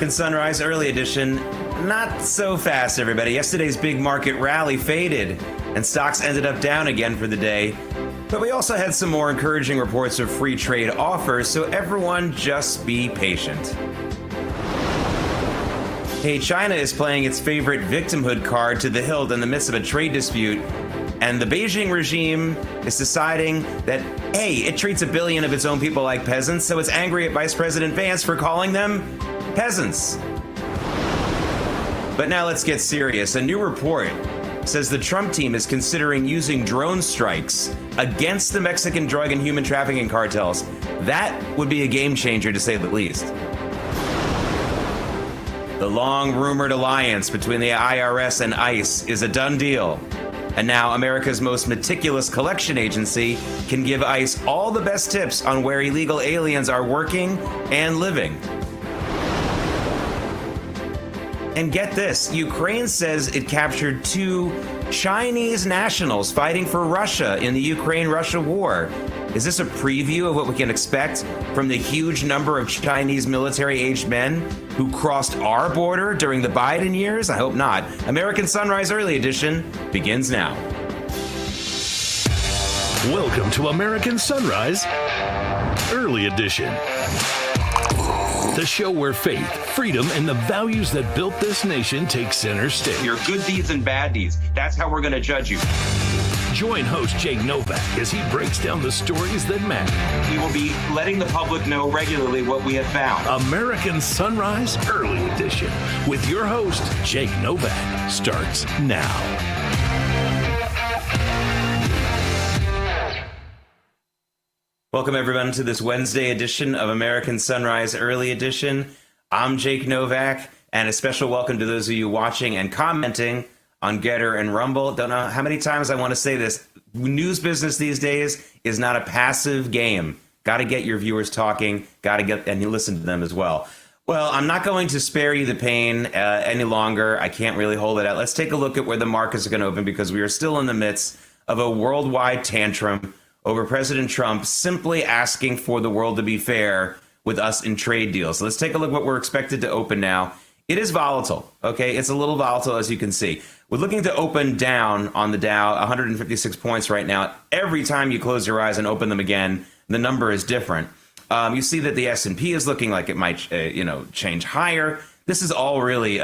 American Sunrise Early Edition. Not so fast, everybody. Yesterday's big market rally faded, and stocks ended up down again for the day. But we also had some more encouraging reports of free trade offers, so everyone just be patient. Hey, China is playing its favorite victimhood card to the hilt in the midst of a trade dispute, and the Beijing regime is deciding that, hey, it treats 1 billion of its own people like peasants, so it's angry at Vice President Vance for calling them peasants. But now let's get serious. A new report says the Trump team is considering using drone strikes against the Mexican drug and human trafficking cartels. That would be a game changer, to say the least. The long-rumored alliance between the IRS and ICE is a done deal. And now America's most meticulous collection agency can give ICE all the best tips on where illegal aliens are working and living. And get this, Ukraine says it captured 2 Chinese nationals fighting for Russia in the Ukraine-Russia war. Is this a preview of what we can expect from the huge number of Chinese military-aged men who crossed our border during the Biden years? I hope not. American Sunrise Early Edition begins now. Welcome to American Sunrise Early Edition. The show where faith, freedom, and the values that built this nation take center stage. Your good deeds and bad deeds. That's how we're going to judge you. Join host Jake Novak as he breaks down the stories that matter. We will be letting the public know regularly what we have found. American Sunrise Early Edition with your host, Jake Novak, starts now. Welcome, everyone, to this Wednesday edition of American Sunrise Early Edition. I'm Jake Novak, and a special welcome to those of you watching and commenting on Getter and Rumble. Don't know how many times I want to say this. News business these days is not a passive game. Got to get your viewers talking, got to get and you listen to them as well. Well, I'm not going to spare you the pain any longer. I can't really hold it out. Let's take a look at where the markets are going to open, because we are still in the midst of a worldwide tantrum over President Trump simply asking for the world to be fair with us in trade deals. So let's take a look at what we're expected to open now. It is volatile, okay? It's a little volatile, as you can see. We're looking to open down on the Dow, 156 points right now. Every time you close your eyes and open them again, the number is different. You see that the S&P is looking like it might, change higher. This is all really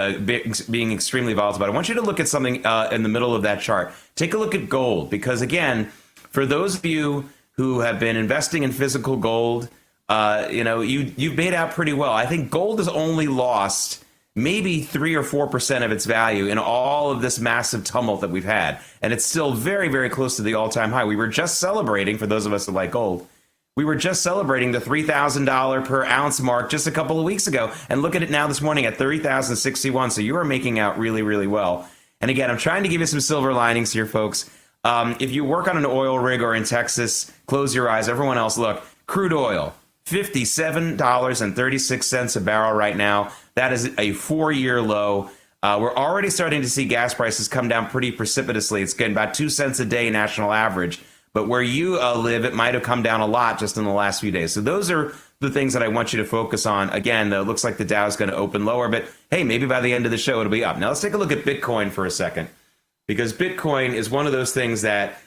being extremely volatile. But I want you to look at something in the middle of that chart. Take a look at gold, because again, for those of you who have been investing in physical gold, you've made out pretty well. I think gold has only lost maybe 3 or 4% of its value in all of this massive tumult that we've had. And it's still very, very close to the all-time high. We were just celebrating, for those of us that like gold, we were just celebrating the $3,000 per ounce mark just a couple of weeks ago. And look at it now this morning at $30,061. So you are making out really, really well. And again, I'm trying to give you some silver linings here, folks. If you work on an oil rig or in Texas, close your eyes. Everyone else, look. Crude oil, $57.36 a barrel right now. That is a 4-year low. We're already starting to see gas prices come down pretty precipitously. It's getting about 2 cents a day national average. But where you live, it might have come down a lot just in the last few days. So those are the things that I want you to focus on. Again, it looks like the Dow is going to open lower, but hey, maybe by the end of the show, it'll be up. Now let's take a look at Bitcoin for a second, because Bitcoin is one of those things that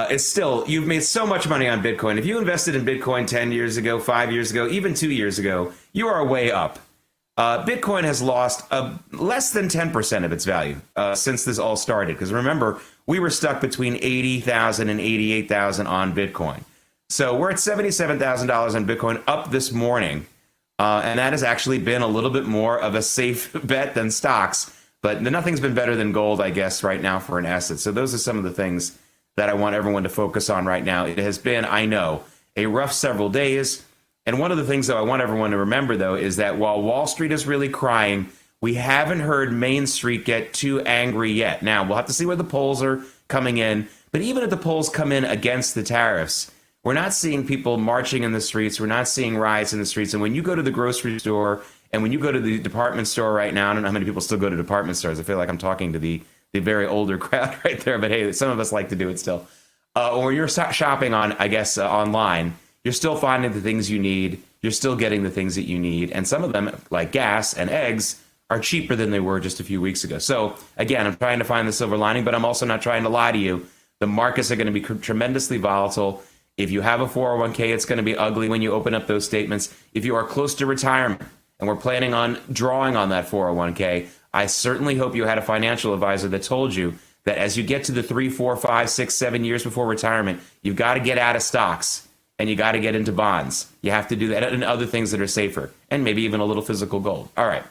is still, you've made so much money on Bitcoin. If you invested in Bitcoin 10 years ago, 5 years ago, even 2 years ago, you are way up. Bitcoin has lost less than 10% of its value since this all started. Because remember, we were stuck between 80,000 and 88,000 on Bitcoin. So we're at $77,000 on Bitcoin up this morning. And that has actually been a little bit more of a safe bet than stocks. But nothing's been better than gold, I guess, right now for an asset. So those are some of the things that I want everyone to focus on right now. It has been, I know, a rough several days. And one of the things that I want everyone to remember, though, is that while Wall Street is really crying, we haven't heard Main Street get too angry yet. Now, we'll have to see where the polls are coming in. But even if the polls come in against the tariffs, we're not seeing people marching in the streets. We're not seeing riots in the streets. And when you go to the grocery store and when you go to the department store right now, I don't know how many people still go to department stores. I feel like I'm talking to the very older crowd right there. But hey, some of us like to do it still. Or you're shopping on, I guess, online. You're still finding the things you need. you're still getting the things that you need. And some of them, like gas and eggs, are cheaper than they were just a few weeks ago. So again, I'm trying to find the silver lining, but I'm also not trying to lie to you. The markets are going to be tremendously volatile. If you have a 401k, it's going to be ugly when you open up those statements. If you are close to retirement and we're planning on drawing on that 401k, I certainly hope you had a financial advisor that told you that as you get to the 3, 4, 5, 6, 7 years before retirement, you've got to get out of stocks and you got to get into bonds. You have to do that and other things that are safer, and maybe even a little physical gold. All right.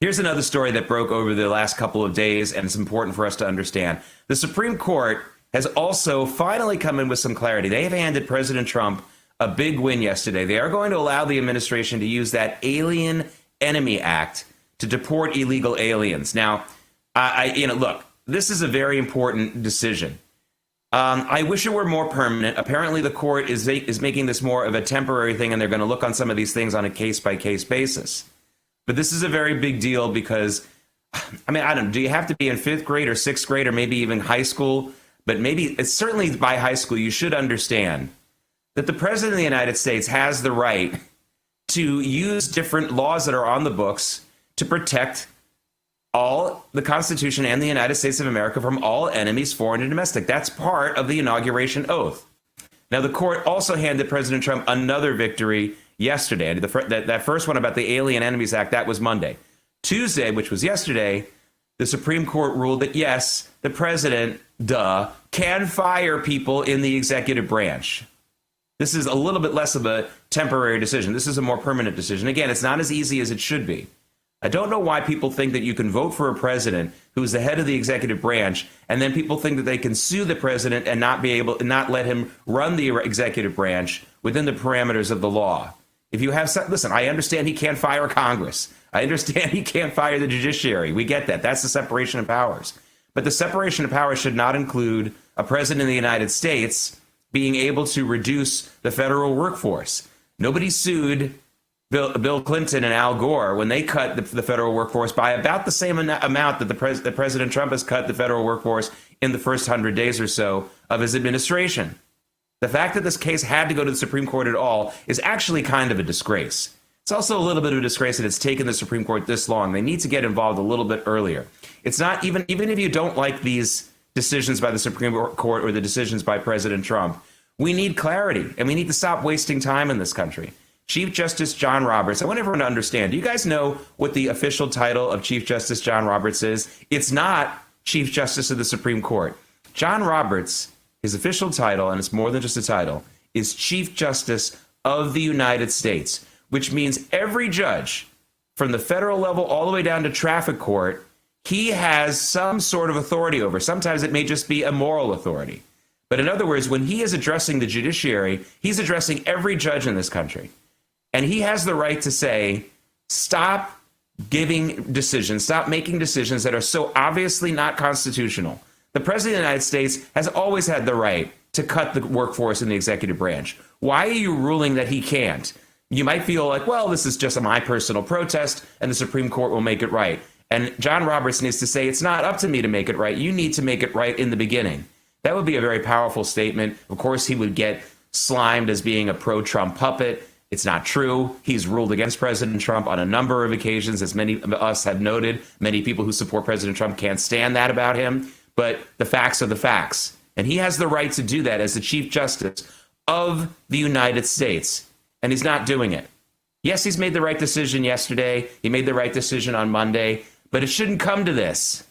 Here's another story that broke over the last couple of days, and it's important for us to understand. The Supreme Court has also finally come in with some clarity. They have handed President Trump a big win yesterday. They are going to allow the administration to use that Alien Enemy Act to deport illegal aliens. Now, look, this is a very important decision. I wish it were more permanent. Apparently, the court is making this more of a temporary thing, and they're going to look on some of these things on a case-by-case basis. But this is a very big deal because, I don't know, do you have to be in 5th grade or 6th grade or maybe even high school? But maybe it's certainly by high school, you should understand that the president of the United States has the right to use different laws that are on the books to protect all the Constitution and the United States of America from all enemies, foreign and domestic. That's part of the inauguration oath. Now, the court also handed President Trump another victory yesterday. That first one about the Alien Enemies Act, that was Monday. Tuesday, which was yesterday, the Supreme Court ruled that, yes, the president, can fire people in the executive branch. This is a little bit less of a temporary decision. This is a more permanent decision. Again, it's not as easy as it should be. I don't know why people think that you can vote for a president who is the head of the executive branch, and then people think that they can sue the president and not let him run the executive branch within the parameters of the law. If you have listen, I understand he can't fire Congress. I understand he can't fire the judiciary. We get that. That's the separation of powers. But the separation of powers should not include a president of the United States being able to reduce the federal workforce. Nobody sued Bill Clinton and Al Gore when they cut the federal workforce by about the same amount that President Trump has cut the federal workforce in the first 100 days or so of his administration. The fact that this case had to go to the Supreme Court at all is actually kind of a disgrace. It's also a little bit of a disgrace that it's taken the Supreme Court this long. They need to get involved a little bit earlier. It's not even if you don't like these decisions by the Supreme Court or the decisions by President Trump, we need clarity and we need to stop wasting time in this country. Chief Justice John Roberts, I want everyone to understand, do you guys know what the official title of Chief Justice John Roberts is? It's not Chief Justice of the Supreme Court. John Roberts, his official title, and it's more than just a title, is Chief Justice of the United States, which means every judge from the federal level all the way down to traffic court, he has some sort of authority over. Sometimes it may just be a moral authority. But in other words, when he is addressing the judiciary, he's addressing every judge in this country. And he has the right to say, stop giving decisions, stop making decisions that are so obviously not constitutional. The president of the United States has always had the right to cut the workforce in the executive branch. Why are you ruling that he can't? You might feel like, well, this is just my personal protest and the Supreme Court will make it right. And John Roberts needs to say, it's not up to me to make it right. You need to make it right in the beginning. That would be a very powerful statement. Of course, he would get slimed as being a pro-Trump puppet. It's not true. He's ruled against President Trump on a number of occasions, as many of us have noted. Many people who support President Trump can't stand that about him. But the facts are the facts. And he has the right to do that as the Chief Justice of the United States. And he's not doing it. Yes, he's made the right decision yesterday. He made the right decision on Monday. But it shouldn't come to this.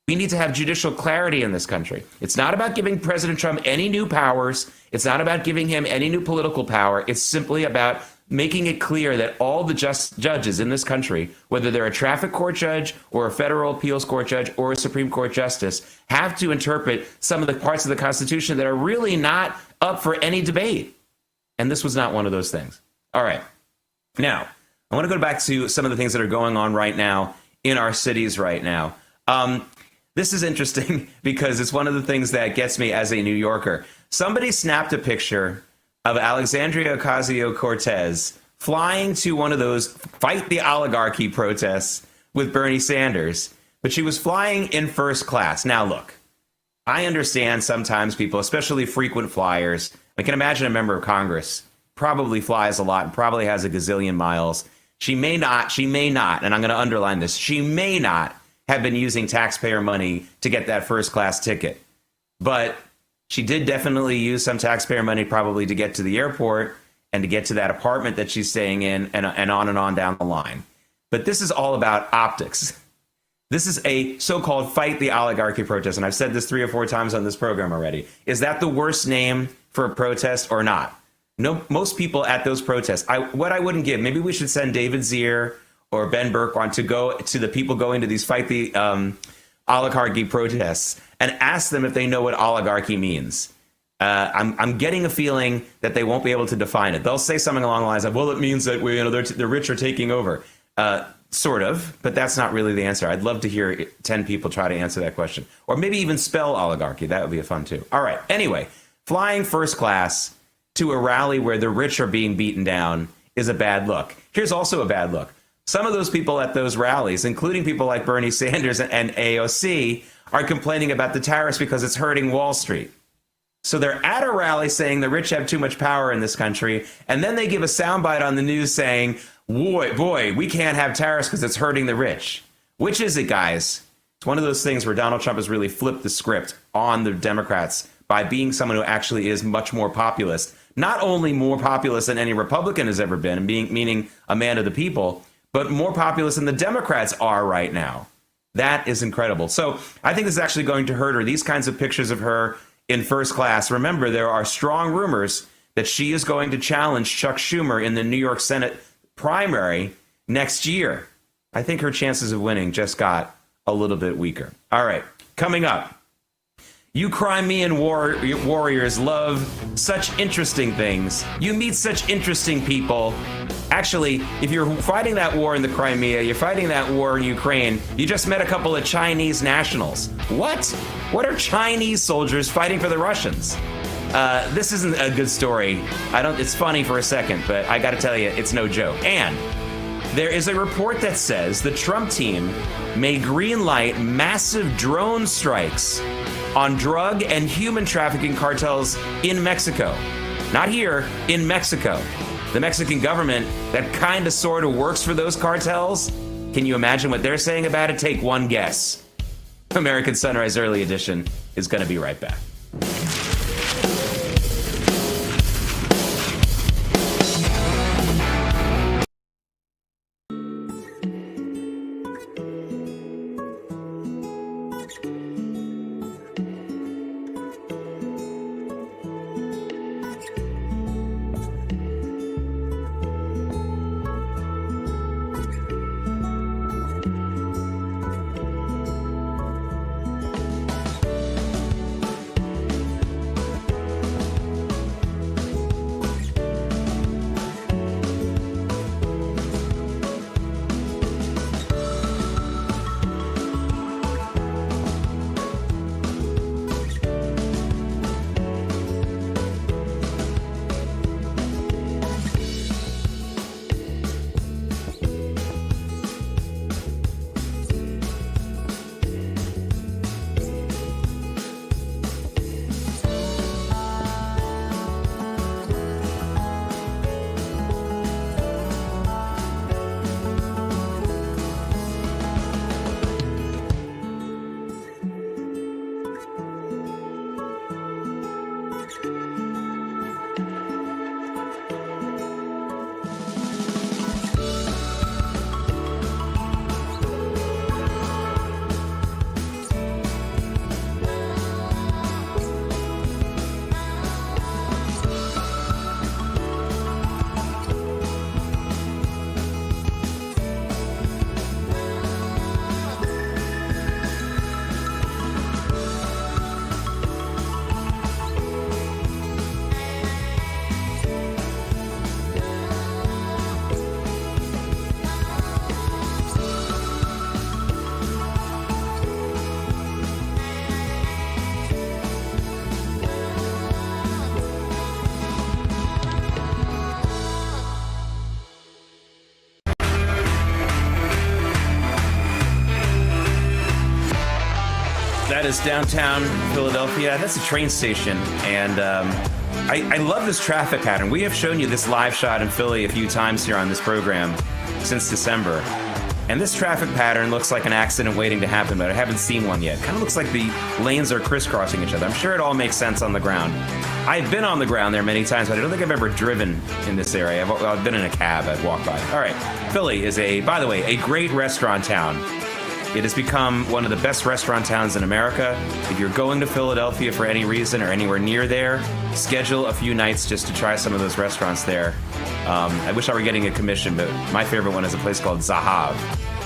We need to have judicial clarity in this country. It's not about giving President Trump any new powers. It's not about giving him any new political power. It's simply about making it clear that all the judges in this country, whether they're a traffic court judge or a federal appeals court judge or a Supreme Court justice, have to interpret some of the parts of the Constitution that are really not up for any debate. And this was not one of those things. All right. Now, I want to go back to some of the things that are going on right now in our cities right now. This is interesting because it's one of the things that gets me as a New Yorker. Somebody snapped a picture of Alexandria Ocasio-Cortez flying to one of those Fight the Oligarchy protests with Bernie Sanders, but she was flying in first class. Now, look, I understand sometimes people, especially frequent flyers, I can imagine a member of Congress probably flies a lot, probably has a gazillion miles. She may not, and I'm going to underline this, she may not have been using taxpayer money to get that first class ticket. But she did definitely use some taxpayer money probably to get to the airport and to get to that apartment that she's staying in, and on down the line. But this is all about optics. This is a so-called fight the oligarchy protest, and I've said this 3 or 4 times on this program already. Is that the worst name for a protest or not? No, most people at those protests, what I wouldn't give, maybe we should send David Zier or Ben Bergquist to go to the people going to these fight the oligarchy protests and ask them if they know what oligarchy means. I'm getting a feeling that they won't be able to define it. They'll say something along the lines of, well, it means that the rich are taking over. Sort of, but that's not really the answer. I'd love to hear 10 people try to answer that question. Or maybe even spell oligarchy. That would be fun too. All right. Anyway, flying first class to a rally where the rich are being beaten down is a bad look. Here's also a bad look. Some of those people at those rallies, including people like Bernie Sanders and AOC, are complaining about the tariffs because it's hurting Wall Street. So they're at a rally saying the rich have too much power in this country, and then they give a soundbite on the news saying, boy, we can't have tariffs because it's hurting the rich. Which is it, guys? It's one of those things where Donald Trump has really flipped the script on the Democrats by being someone who actually is much more populist. Not only more populist than any Republican has ever been, meaning a man of the people, but more populist than the Democrats are right now. That is incredible. So I think this is actually going to hurt her. These kinds of pictures of her in first class. Remember, there are strong rumors that she is going to challenge Chuck Schumer in the New York Senate primary next year. I think her chances of winning just got a little bit weaker. All right, coming up. You Crimean warriors love such interesting things. You meet such interesting people. Actually, if you're fighting that war in the Crimea, you're fighting that war in Ukraine, you just met a couple of Chinese nationals. What? What are Chinese soldiers fighting for the Russians? This isn't a good story. It's funny for a second, but I gotta tell you, it's no joke. And there is a report that says the Trump team may greenlight massive drone strikes on drug and human trafficking cartels in Mexico. Not here, in Mexico. The Mexican government that kind of sort of works for those cartels. Can you imagine what they're saying about it? Take one guess. American Sunrise Early Edition is going to be right back. That is downtown Philadelphia. That's a train station, and I love this traffic pattern. We have shown you this live shot in Philly a few times here on this program since December. And this traffic pattern looks like an accident waiting to happen, but I haven't seen one yet. Kind of looks like the lanes are crisscrossing each other. I'm sure it all makes sense on the ground. I've been on the ground there many times, but I don't think I've ever driven in this area. I've been in a cab. I've walked by. All right. Philly is, by the way, a great restaurant town. It has become one of the best restaurant towns in America. If you're going to Philadelphia for any reason or anywhere near there, schedule a few nights just to try some of those restaurants there. I wish I were getting a commission, but my favorite one is a place called Zahav.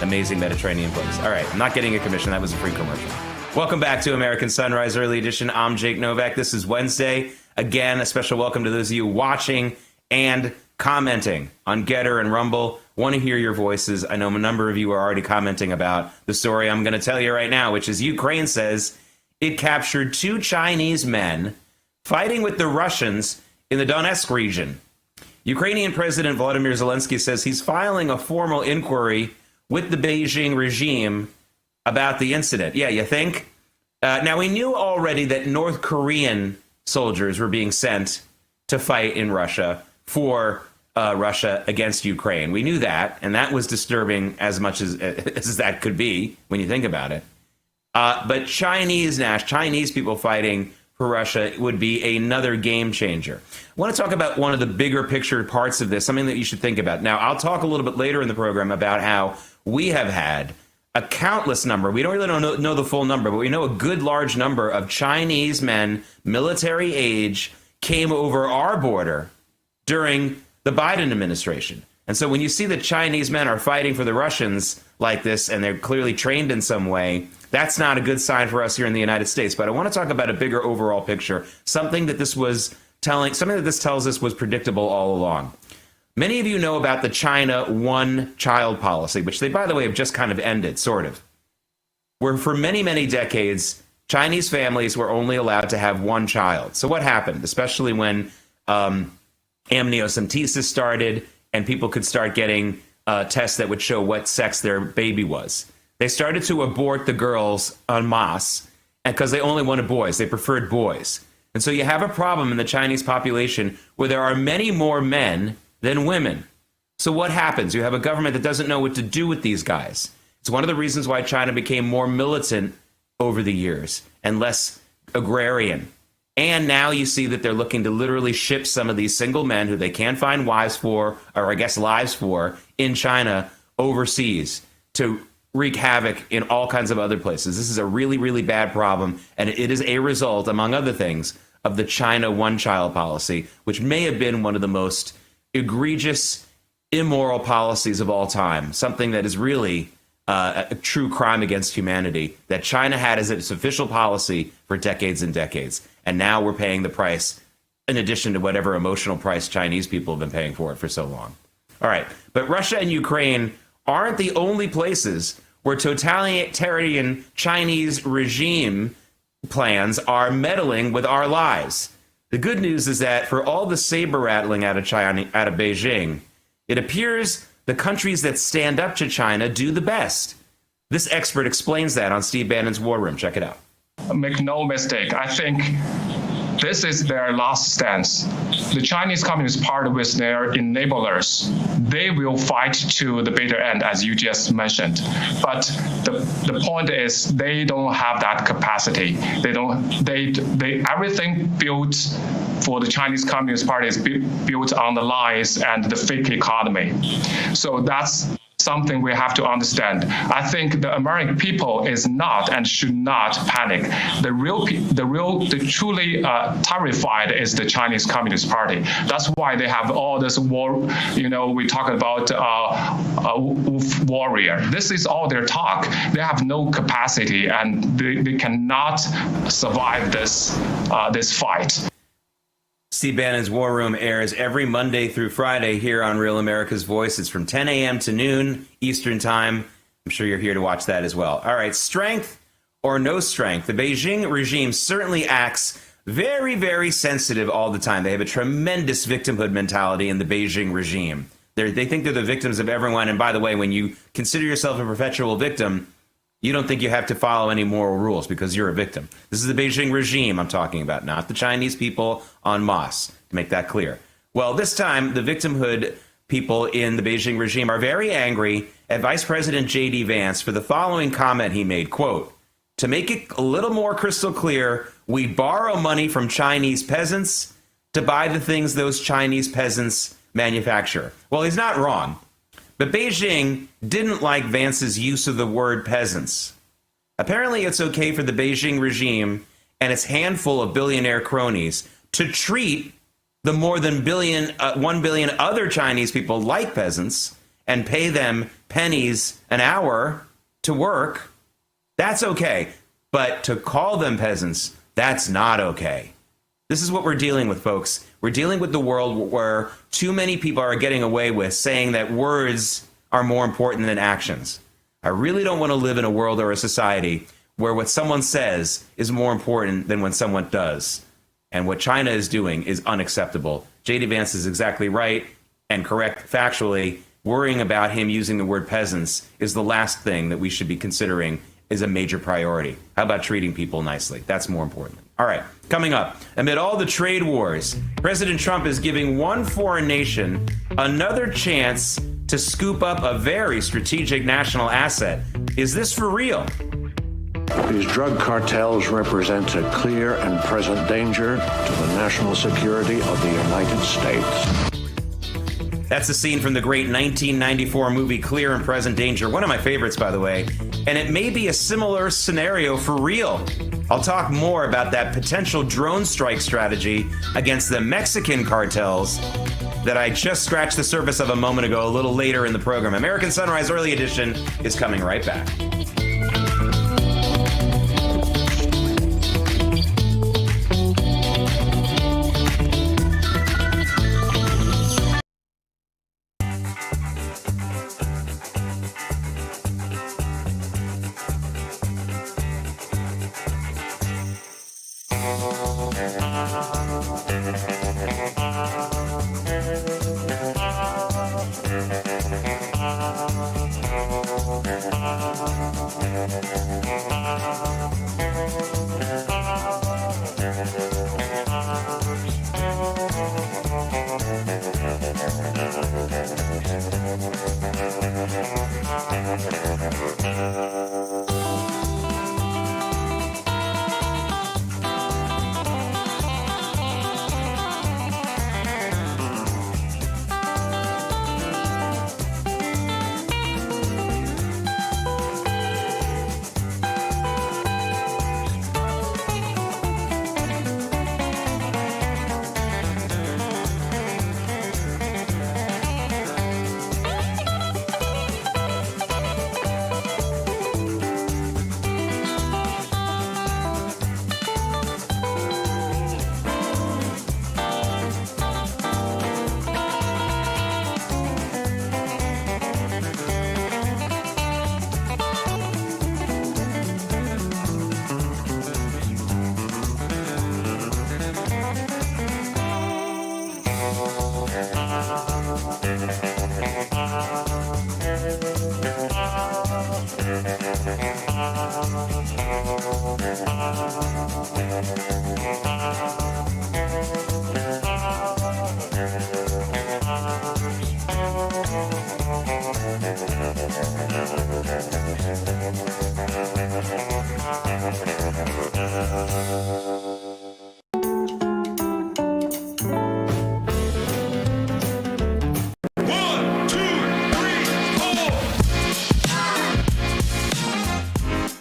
Amazing Mediterranean place. All right, I'm not getting a commission. That was a free commercial. Welcome back to American Sunrise Early Edition. I'm Jake Novak. This is Wednesday. Again, a special welcome to those of you watching and commenting on Getter and Rumble. Want to hear your voices. I know a number of you are already commenting about the story I'm going to tell you right now, which is Ukraine says it captured 2 Chinese men fighting with the Russians in the Donetsk region. Ukrainian President Volodymyr Zelensky says he's filing a formal inquiry with the Beijing regime about the incident. Yeah, you think? Now, we knew already that North Korean soldiers were being sent to fight in Russia for Russia against Ukraine. We knew that, and that was disturbing as much as that could be when you think about it. But Chinese people fighting for Russia would be another game changer. I want to talk about one of the bigger picture parts of this, something that you should think about. Now, I'll talk a little bit later in the program about how we have had a countless number. We don't really know the full number, but we know a good large number of Chinese men, military age, came over our border during the Biden administration. And so when you see that Chinese men are fighting for the Russians like this, and they're clearly trained in some way, that's not a good sign for us here in the United States. But I want to talk about a bigger overall picture, something that this tells us was predictable all along. Many of you know about the China one-child policy, which they, by the way, have just kind of ended, sort of. Where for many, many decades, Chinese families were only allowed to have one child. So what happened, especially when amniocentesis started and people could start getting tests that would show what sex their baby was? They started to abort the girls en masse, and because they only wanted boys, they preferred boys. And so you have a problem in the Chinese population where there are many more men than women. So what happens? You have a government that doesn't know what to do with these guys. It's one of the reasons why China became more militant over the years and less agrarian. And now you see that they're looking to literally ship some of these single men who they can't find wives for, or I guess lives for, in China overseas to wreak havoc in all kinds of other places. This is a really, really bad problem, and it is a result, among other things, of the China one-child policy, which may have been one of the most egregious, immoral policies of all time, something that is really a true crime against humanity that China had as its official policy for decades and decades. And now we're paying the price in addition to whatever emotional price Chinese people have been paying for it for so long. All right, but Russia and Ukraine aren't the only places where totalitarian Chinese regime plans are meddling with our lives. The good news is that for all the saber rattling out of China, out of Beijing, it appears the countries that stand up to China do the best. This expert explains that on Steve Bannon's War Room. Check it out. Make no mistake, I think this is their last stance. The Chinese Communist Party with their enablers, they will fight to the bitter end, as you just mentioned. But the point is, they don't have that capacity. Everything built for the Chinese Communist Party is built on the lies and the fake economy. So that's something we have to understand. I think the American people is not and should not panic. The truly terrified is the Chinese Communist Party. That's why they have all this war. We talk about warrior. This is all their talk. They have no capacity, and they cannot survive this fight. Steve Bannon's War Room airs every Monday through Friday here on Real America's Voice. It's from 10 a.m. to noon Eastern Time. I'm sure you're here to watch that as well. All right, strength or no strength. The Beijing regime certainly acts very, very sensitive all the time. They have a tremendous victimhood mentality in the Beijing regime. They think they're the victims of everyone. And by the way, when you consider yourself a perpetual victim, You don't think you have to follow any moral rules because you're a victim. This is the Beijing regime I'm talking about, not the Chinese people en masse, to make that clear. Well, this time, the victimhood people in the Beijing regime are very angry at Vice President J.D. Vance for the following comment he made, quote, "To make it a little more crystal clear, we borrow money from Chinese peasants to buy the things those Chinese peasants manufacture." Well, he's not wrong. But Beijing didn't like Vance's use of the word peasants. Apparently, it's okay for the Beijing regime and its handful of billionaire cronies to treat the more than 1 billion other Chinese people like peasants and pay them pennies an hour to work. That's okay. But to call them peasants, that's not okay. This is what we're dealing with, folks. We're dealing with the world where too many people are getting away with saying that words are more important than actions. I really don't want to live in a world or a society where what someone says is more important than what someone does. And what China is doing is unacceptable. J.D. Vance is exactly right and correct factually. Worrying about him using the word peasants is the last thing that we should be considering is a major priority. How about treating people nicely? That's more important. All right, coming up, amid all the trade wars, President Trump is giving one foreign nation another chance to scoop up a very strategic national asset. Is this for real? These drug cartels represent a clear and present danger to the national security of the United States. That's a scene from the great 1994 movie Clear and Present Danger, one of my favorites, by the way. And it may be a similar scenario for real. I'll talk more about that potential drone strike strategy against the Mexican cartels that I just scratched the surface of a moment ago, a little later in the program. American Sunrise Early Edition is coming right back.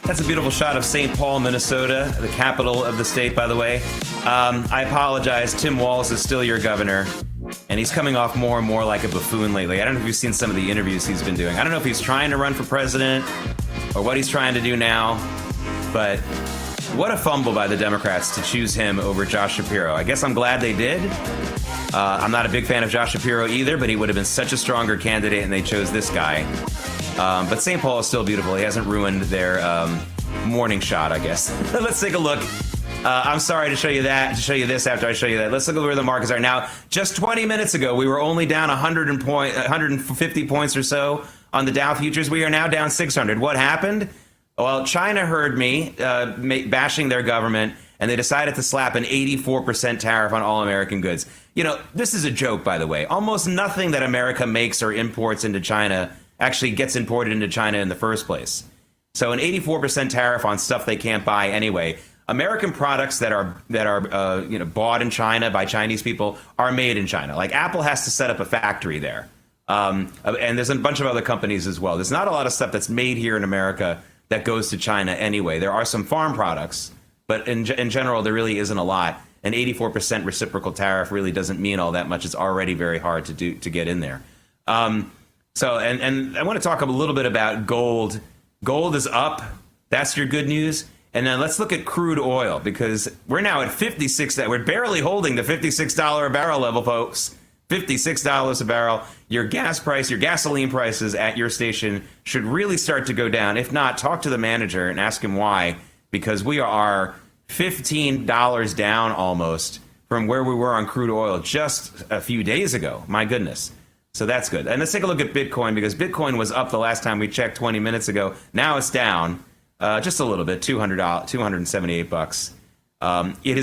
That's a beautiful shot of St. Paul, Minnesota, the capital of the state, by the way. I apologize. Tim Walz is still your governor, and he's coming off more and more like a buffoon lately. I don't know if you've seen some of the interviews he's been doing. I don't know if he's trying to run for president or what he's trying to do now, but what a fumble by the Democrats to choose him over Josh Shapiro. I guess I'm glad they did. I'm not a big fan of Josh Shapiro either, but he would have been such a stronger candidate, and they chose this guy. But St. Paul is still beautiful. He hasn't ruined their morning shot, I guess. Let's take a look. I'm sorry to show you that, to show you this after I show you that. Let's look at where the markets are now. Just 20 minutes ago, we were only down 150 points or so on the Dow futures. We are now down 600. What happened? Well, China heard me bashing their government, and they decided to slap an 84% tariff on all American goods. You know, this is a joke, by the way. Almost nothing that America makes or imports into China actually gets imported into China in the first place. So an 84% tariff on stuff they can't buy anyway. American products that are bought in China by Chinese people are made in China. Like Apple has to set up a factory there, and there's a bunch of other companies as well. There's not a lot of stuff that's made here in America that goes to China anyway. There are some farm products, but in general, there really isn't a lot. An 84% reciprocal tariff really doesn't mean all that much. It's already very hard to get in there. So I want to talk a little bit about gold. Gold is up. That's your good news. And then let's look at crude oil, because we're now at 56. We're barely holding the $56 a barrel level, folks. $56 a barrel. Your gas price, your gasoline prices at your station should really start to go down. If not, talk to the manager and ask him why, because we are $15 down almost from where we were on crude oil just a few days ago. My goodness. So that's good. And let's take a look at Bitcoin, because Bitcoin was up the last time we checked 20 minutes ago. Now it's down just a little bit, $278. It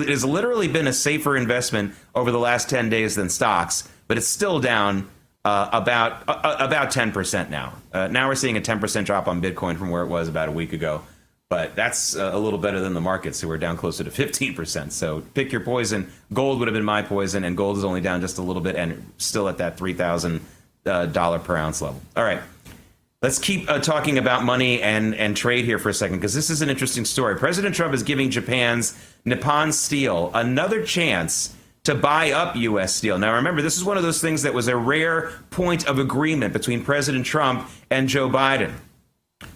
has literally been a safer investment over the last 10 days than stocks, but it's still down about 10% now. Now we're seeing a 10% drop on Bitcoin from where it was about a week ago, but that's a little better than the markets, who are down closer to 15%. So pick your poison. Gold would have been my poison, and gold is only down just a little bit and still at that $3,000 per ounce level. All right. Let's keep talking about money and trade here for a second, because this is an interesting story. President Trump is giving Japan's Nippon Steel another chance to buy up U.S. steel. Now, remember, this is one of those things that was a rare point of agreement between President Trump and Joe Biden.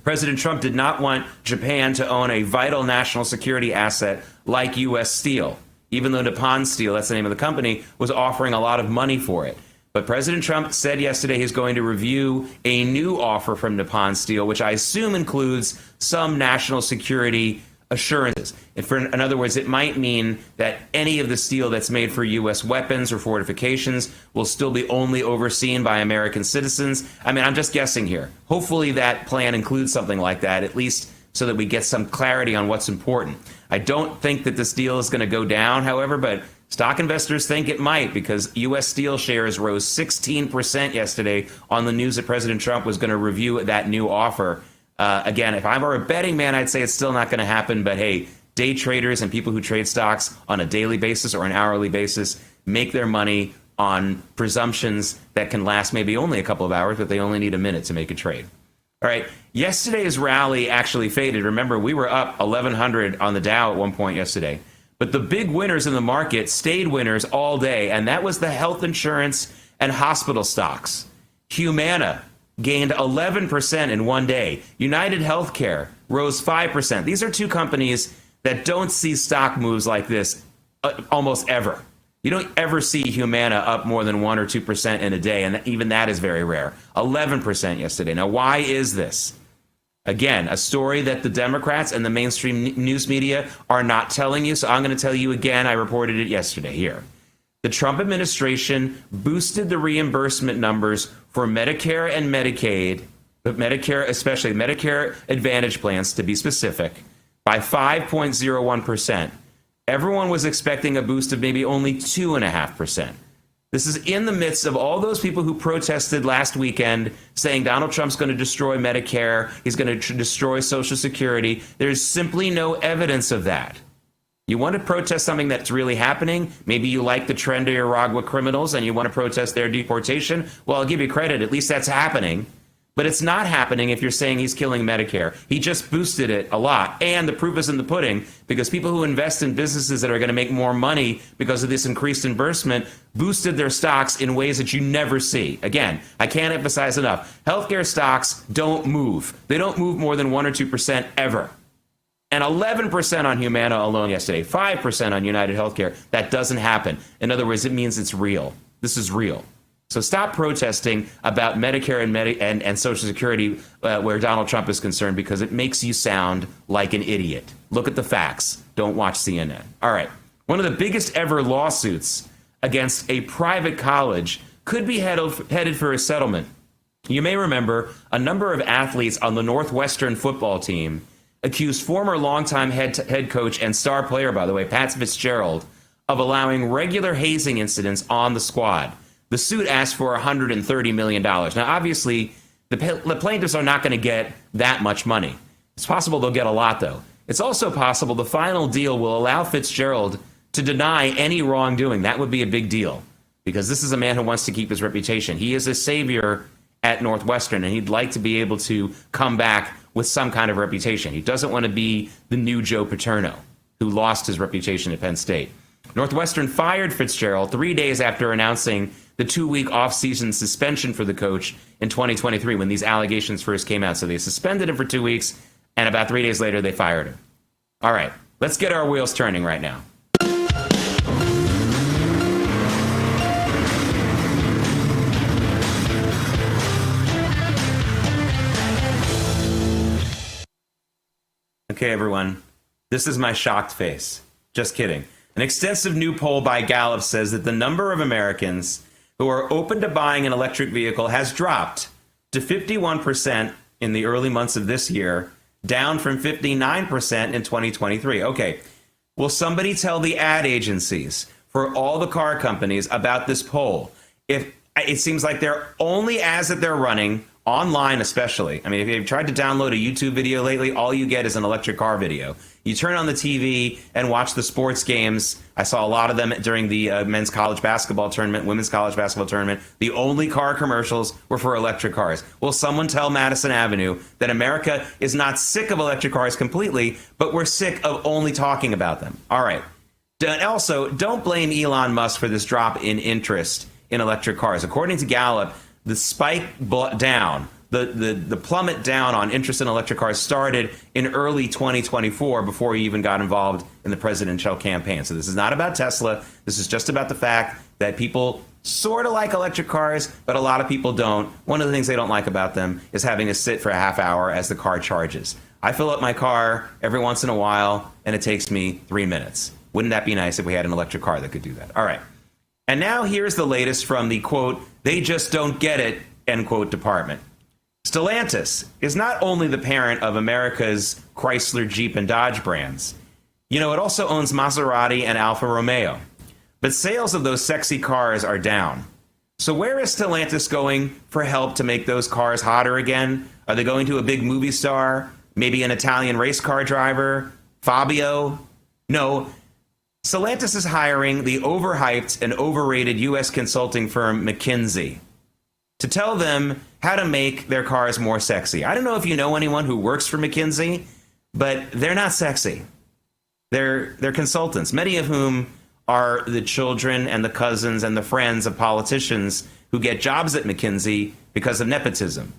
President Trump did not want Japan to own a vital national security asset like U.S. Steel, even though Nippon Steel, that's the name of the company, was offering a lot of money for it. But President Trump said yesterday he's going to review a new offer from Nippon Steel, which I assume includes some national security assurances. In other words, it might mean that any of the steel that's made for U.S. weapons or fortifications will still be only overseen by American citizens. I mean, I'm just guessing here. Hopefully that plan includes something like that, at least so that we get some clarity on what's important. I don't think that this deal is going to go down, however, but stock investors think it might, because U.S. Steel shares rose 16% yesterday on the news that President Trump was going to review that new offer. Again, if I were a betting man, I'd say it's still not going to happen. But hey, day traders and people who trade stocks on a daily basis or an hourly basis make their money on presumptions that can last maybe only a couple of hours, but they only need a minute to make a trade. All right, yesterday's rally actually faded. Remember, we were up 1,100 on the Dow at one point yesterday. But the big winners in the market stayed winners all day, and that was the health insurance and hospital stocks. Humana gained 11% in one day. United Healthcare rose 5%. These are two companies that don't see stock moves like this almost ever. You don't ever see Humana up more than 1 or 2% in a day, and even that is very rare. 11% yesterday. Now, why is this? Again, a story that the Democrats and the mainstream news media are not telling you, so I'm going to tell you again. I reported it yesterday here. The Trump administration boosted the reimbursement numbers for Medicare and Medicaid, but Medicare, especially Medicare Advantage plans to be specific, by 5.01%. Everyone was expecting a boost of maybe only 2.5%. This is in the midst of all those people who protested last weekend saying Donald Trump's going to destroy Medicare, he's going to destroy Social Security. There's simply no evidence of that. You want to protest something that's really happening? Maybe you like the Trinidad criminals and you want to protest their deportation? Well, I'll give you credit. At least that's happening. But it's not happening if you're saying he's killing Medicare. He just boosted it a lot. And the proof is in the pudding, because people who invest in businesses that are going to make more money because of this increased reimbursement boosted their stocks in ways that you never see. Again, I can't emphasize enough. Healthcare stocks don't move. They don't move more than 1 or 2% ever. And 11% on Humana alone yesterday, 5% on United Healthcare. That doesn't happen. In other words, it means it's real. This is real. So stop protesting about Medicare and Social Security where Donald Trump is concerned, because it makes you sound like an idiot. Look at the facts. Don't watch CNN. All right. One of the biggest ever lawsuits against a private college could be headed for a settlement. You may remember a number of athletes on the Northwestern football team accused former longtime head coach and star player, by the way, Pat Fitzgerald, of allowing regular hazing incidents on the squad. The suit asked for $130 million. Now, obviously, the plaintiffs are not going to get that much money. It's possible they'll get a lot, though. It's also possible the final deal will allow Fitzgerald to deny any wrongdoing. That would be a big deal, because this is a man who wants to keep his reputation. He is a savior at Northwestern, and he'd like to be able to come back with some kind of reputation. He doesn't want to be the new Joe Paterno, who lost his reputation at Penn State. Northwestern fired Fitzgerald 3 days after announcing the 2-week off-season suspension for the coach in 2023 when these allegations first came out. So they suspended him for 2 weeks, and about 3 days later, they fired him. All right, let's get our wheels turning right now. Okay, everyone, this is my shocked face. Just kidding. An extensive new poll by Gallup says that the number of Americans who are open to buying an electric vehicle has dropped to 51% in the early months of this year, down from 59% in 2023. Okay, will somebody tell the ad agencies for all the car companies about this poll? If it seems like they're only ads that they're running online, especially. I mean, if you've tried to download a YouTube video lately, all you get is an electric car video. You turn on the TV and watch the sports games. I saw a lot of them during the men's college basketball tournament, women's college basketball tournament. The only car commercials were for electric cars. Will someone tell Madison Avenue that America is not sick of electric cars completely, but we're sick of only talking about them? All right. And also, don't blame Elon Musk for this drop in interest in electric cars. According to Gallup, the spike down, the plummet down on interest in electric cars started in early 2024 before he even got involved in the presidential campaign. So this is not about Tesla. This is just about the fact that people sort of like electric cars, but a lot of people don't. One of the things they don't like about them is having to sit for a half hour as the car charges. I fill up my car every once in a while, and it takes me 3 minutes. Wouldn't that be nice if we had an electric car that could do that? All right. And now here's the latest from the, quote, "they just don't get it," end quote, department. Stellantis is not only the parent of America's Chrysler, Jeep, and Dodge brands. You know, it also owns Maserati and Alfa Romeo. But sales of those sexy cars are down. So where is Stellantis going for help to make those cars hotter again? Are they going to a big movie star? Maybe an Italian race car driver? Fabio? No. Stellantis is hiring the overhyped and overrated U.S. consulting firm McKinsey to tell them how to make their cars more sexy. I don't know if you know anyone who works for McKinsey, but they're not sexy. They're consultants, many of whom are the children and the cousins and the friends of politicians who get jobs at McKinsey because of nepotism.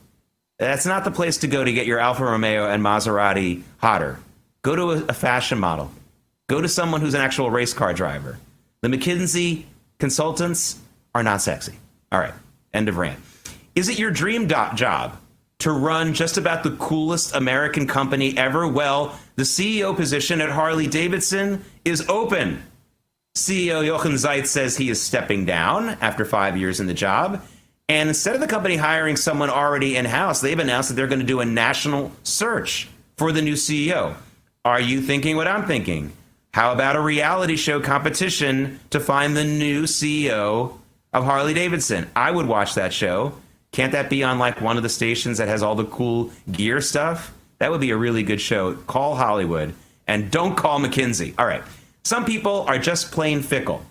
That's not the place to go to get your Alfa Romeo and Maserati hotter. Go to a fashion model. Go to someone who's an actual race car driver. The McKinsey consultants are not sexy. All right, end of rant. Is it your dream job to run just about the coolest American company ever? Well, the CEO position at Harley-Davidson is open. CEO Jochen Zeitz says he is stepping down after 5 years in the job. And instead of the company hiring someone already in-house, they've announced that they're going to do a national search for the new CEO. Are you thinking what I'm thinking? How about a reality show competition to find the new CEO of Harley-Davidson? I would watch that show. Can't that be on like one of the stations that has all the cool gear stuff? That would be a really good show. Call Hollywood and don't call McKinsey. All right. Some people are just plain fickle.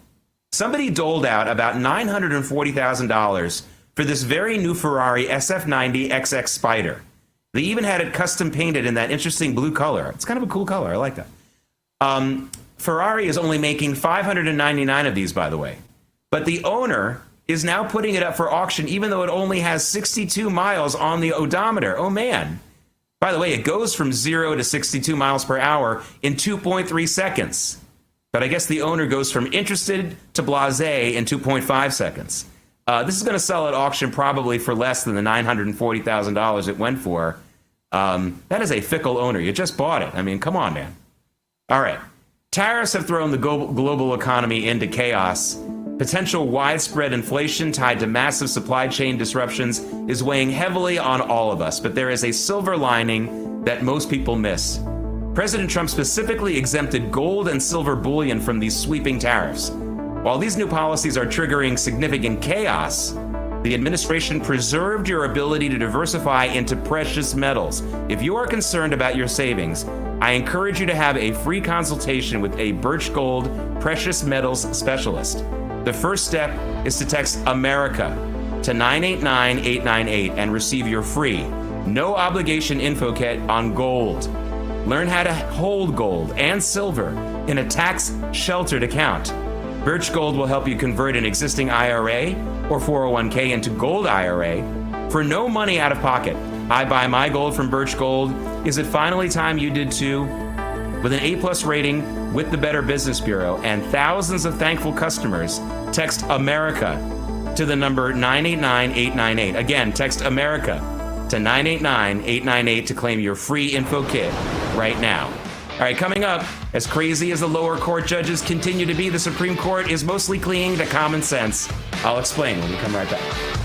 Somebody doled out about $940,000 for this very new Ferrari SF90 XX Spider. They even had it custom painted in that interesting blue color. It's kind of a cool color. I like that. Ferrari is only making 599 of these, by the way. But the owner is now putting it up for auction, even though it only has 62 miles on the odometer. Oh, man. By the way, it goes from 0 to 62 miles per hour in 2.3 seconds. But I guess the owner goes from interested to blasé in 2.5 seconds. This is going to sell at auction probably for less than the $940,000 it went for. That is a fickle owner. You just bought it. I mean, come on, man. All right. Tariffs have thrown the global economy into chaos, Potential widespread inflation tied to massive supply chain disruptions is weighing heavily on all of us, but there is a silver lining that most people miss. President Trump specifically exempted gold and silver bullion from these sweeping tariffs. While these new policies are triggering significant chaos, the administration preserved your ability to diversify into precious metals. If you are concerned about your savings, I encourage you to have a free consultation with a Birch Gold precious metals specialist. The first step is to text America to 989-898 and receive your free, no obligation info kit on gold. Learn how to hold gold and silver in a tax-sheltered account. Birch Gold will help you convert an existing IRA or 401k into Gold IRA for no money out of pocket. I buy my gold from Birch Gold. Is it finally time you did too? With an A+ rating with the Better Business Bureau and thousands of thankful customers, text America to the number 989-898. Again, text America to 989-898 to claim your free info kit right now. All right, coming up, as crazy as the lower court judges continue to be, the Supreme Court is mostly clinging to common sense. I'll explain when we come right back.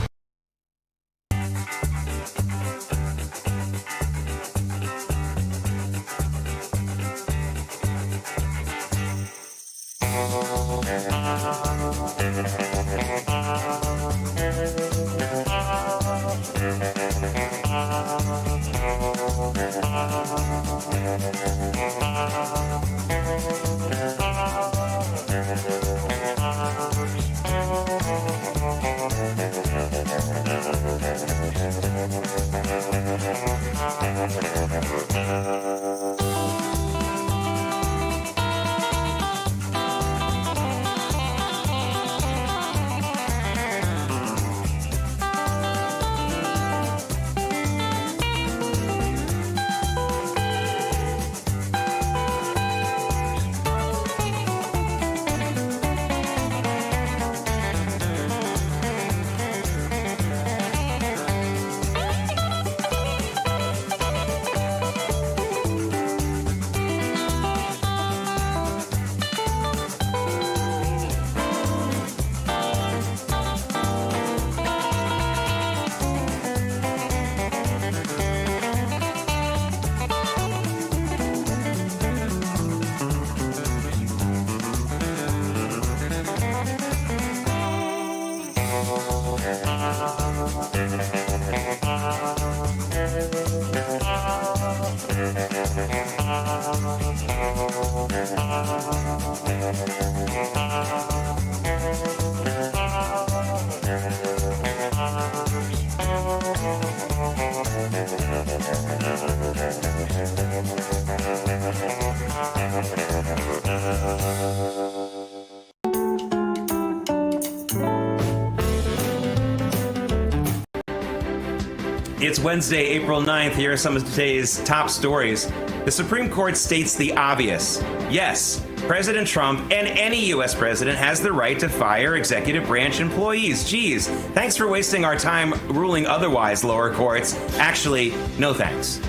It's Wednesday, April 9th. Here are some of today's top stories. The Supreme Court states the obvious. Yes, President Trump and any U.S. president has the right to fire executive branch employees. Geez, thanks for wasting our time ruling otherwise, lower courts. Actually, no thanks.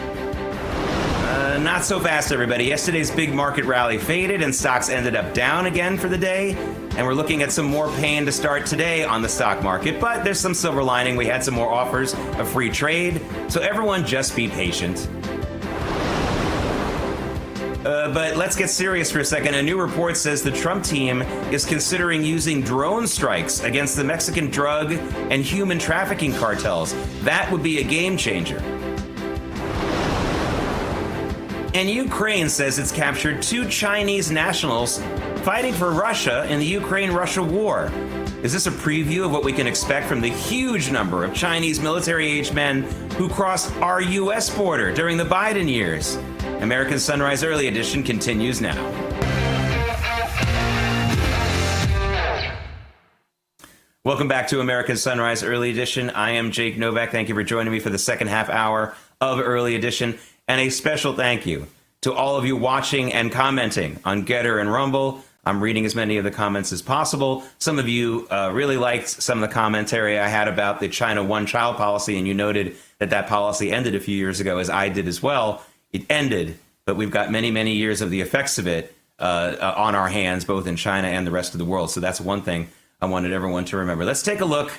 Not so fast, everybody. Yesterday's big market rally faded and stocks ended up down again for the day. And we're looking at some more pain to start today on the stock market, but there's some silver lining. We had some more offers of free trade, so everyone just be patient. But let's get serious for a second. A new report says the Trump team is considering using drone strikes against the Mexican drug and human trafficking cartels. That would be a game changer. And Ukraine says it's captured 2 Chinese nationals fighting for Russia in the Ukraine-Russia war. Is this a preview of what we can expect from the huge number of Chinese military-aged men who crossed our U.S. border during the Biden years? American Sunrise Early Edition continues now. Welcome back to American Sunrise Early Edition. I am Jake Novak. Thank you for joining me for the second half hour of Early Edition. And a special thank you to all of you watching and commenting on Getter and Rumble. I'm reading as many of the comments as possible. Some of you really liked some of the commentary I had about the China one-child policy, and you noted that that policy ended a few years ago, as I did as well. It ended, but we've got many, many years of the effects of it on our hands, both in China and the rest of the world. So that's one thing I wanted everyone to remember. Let's take a look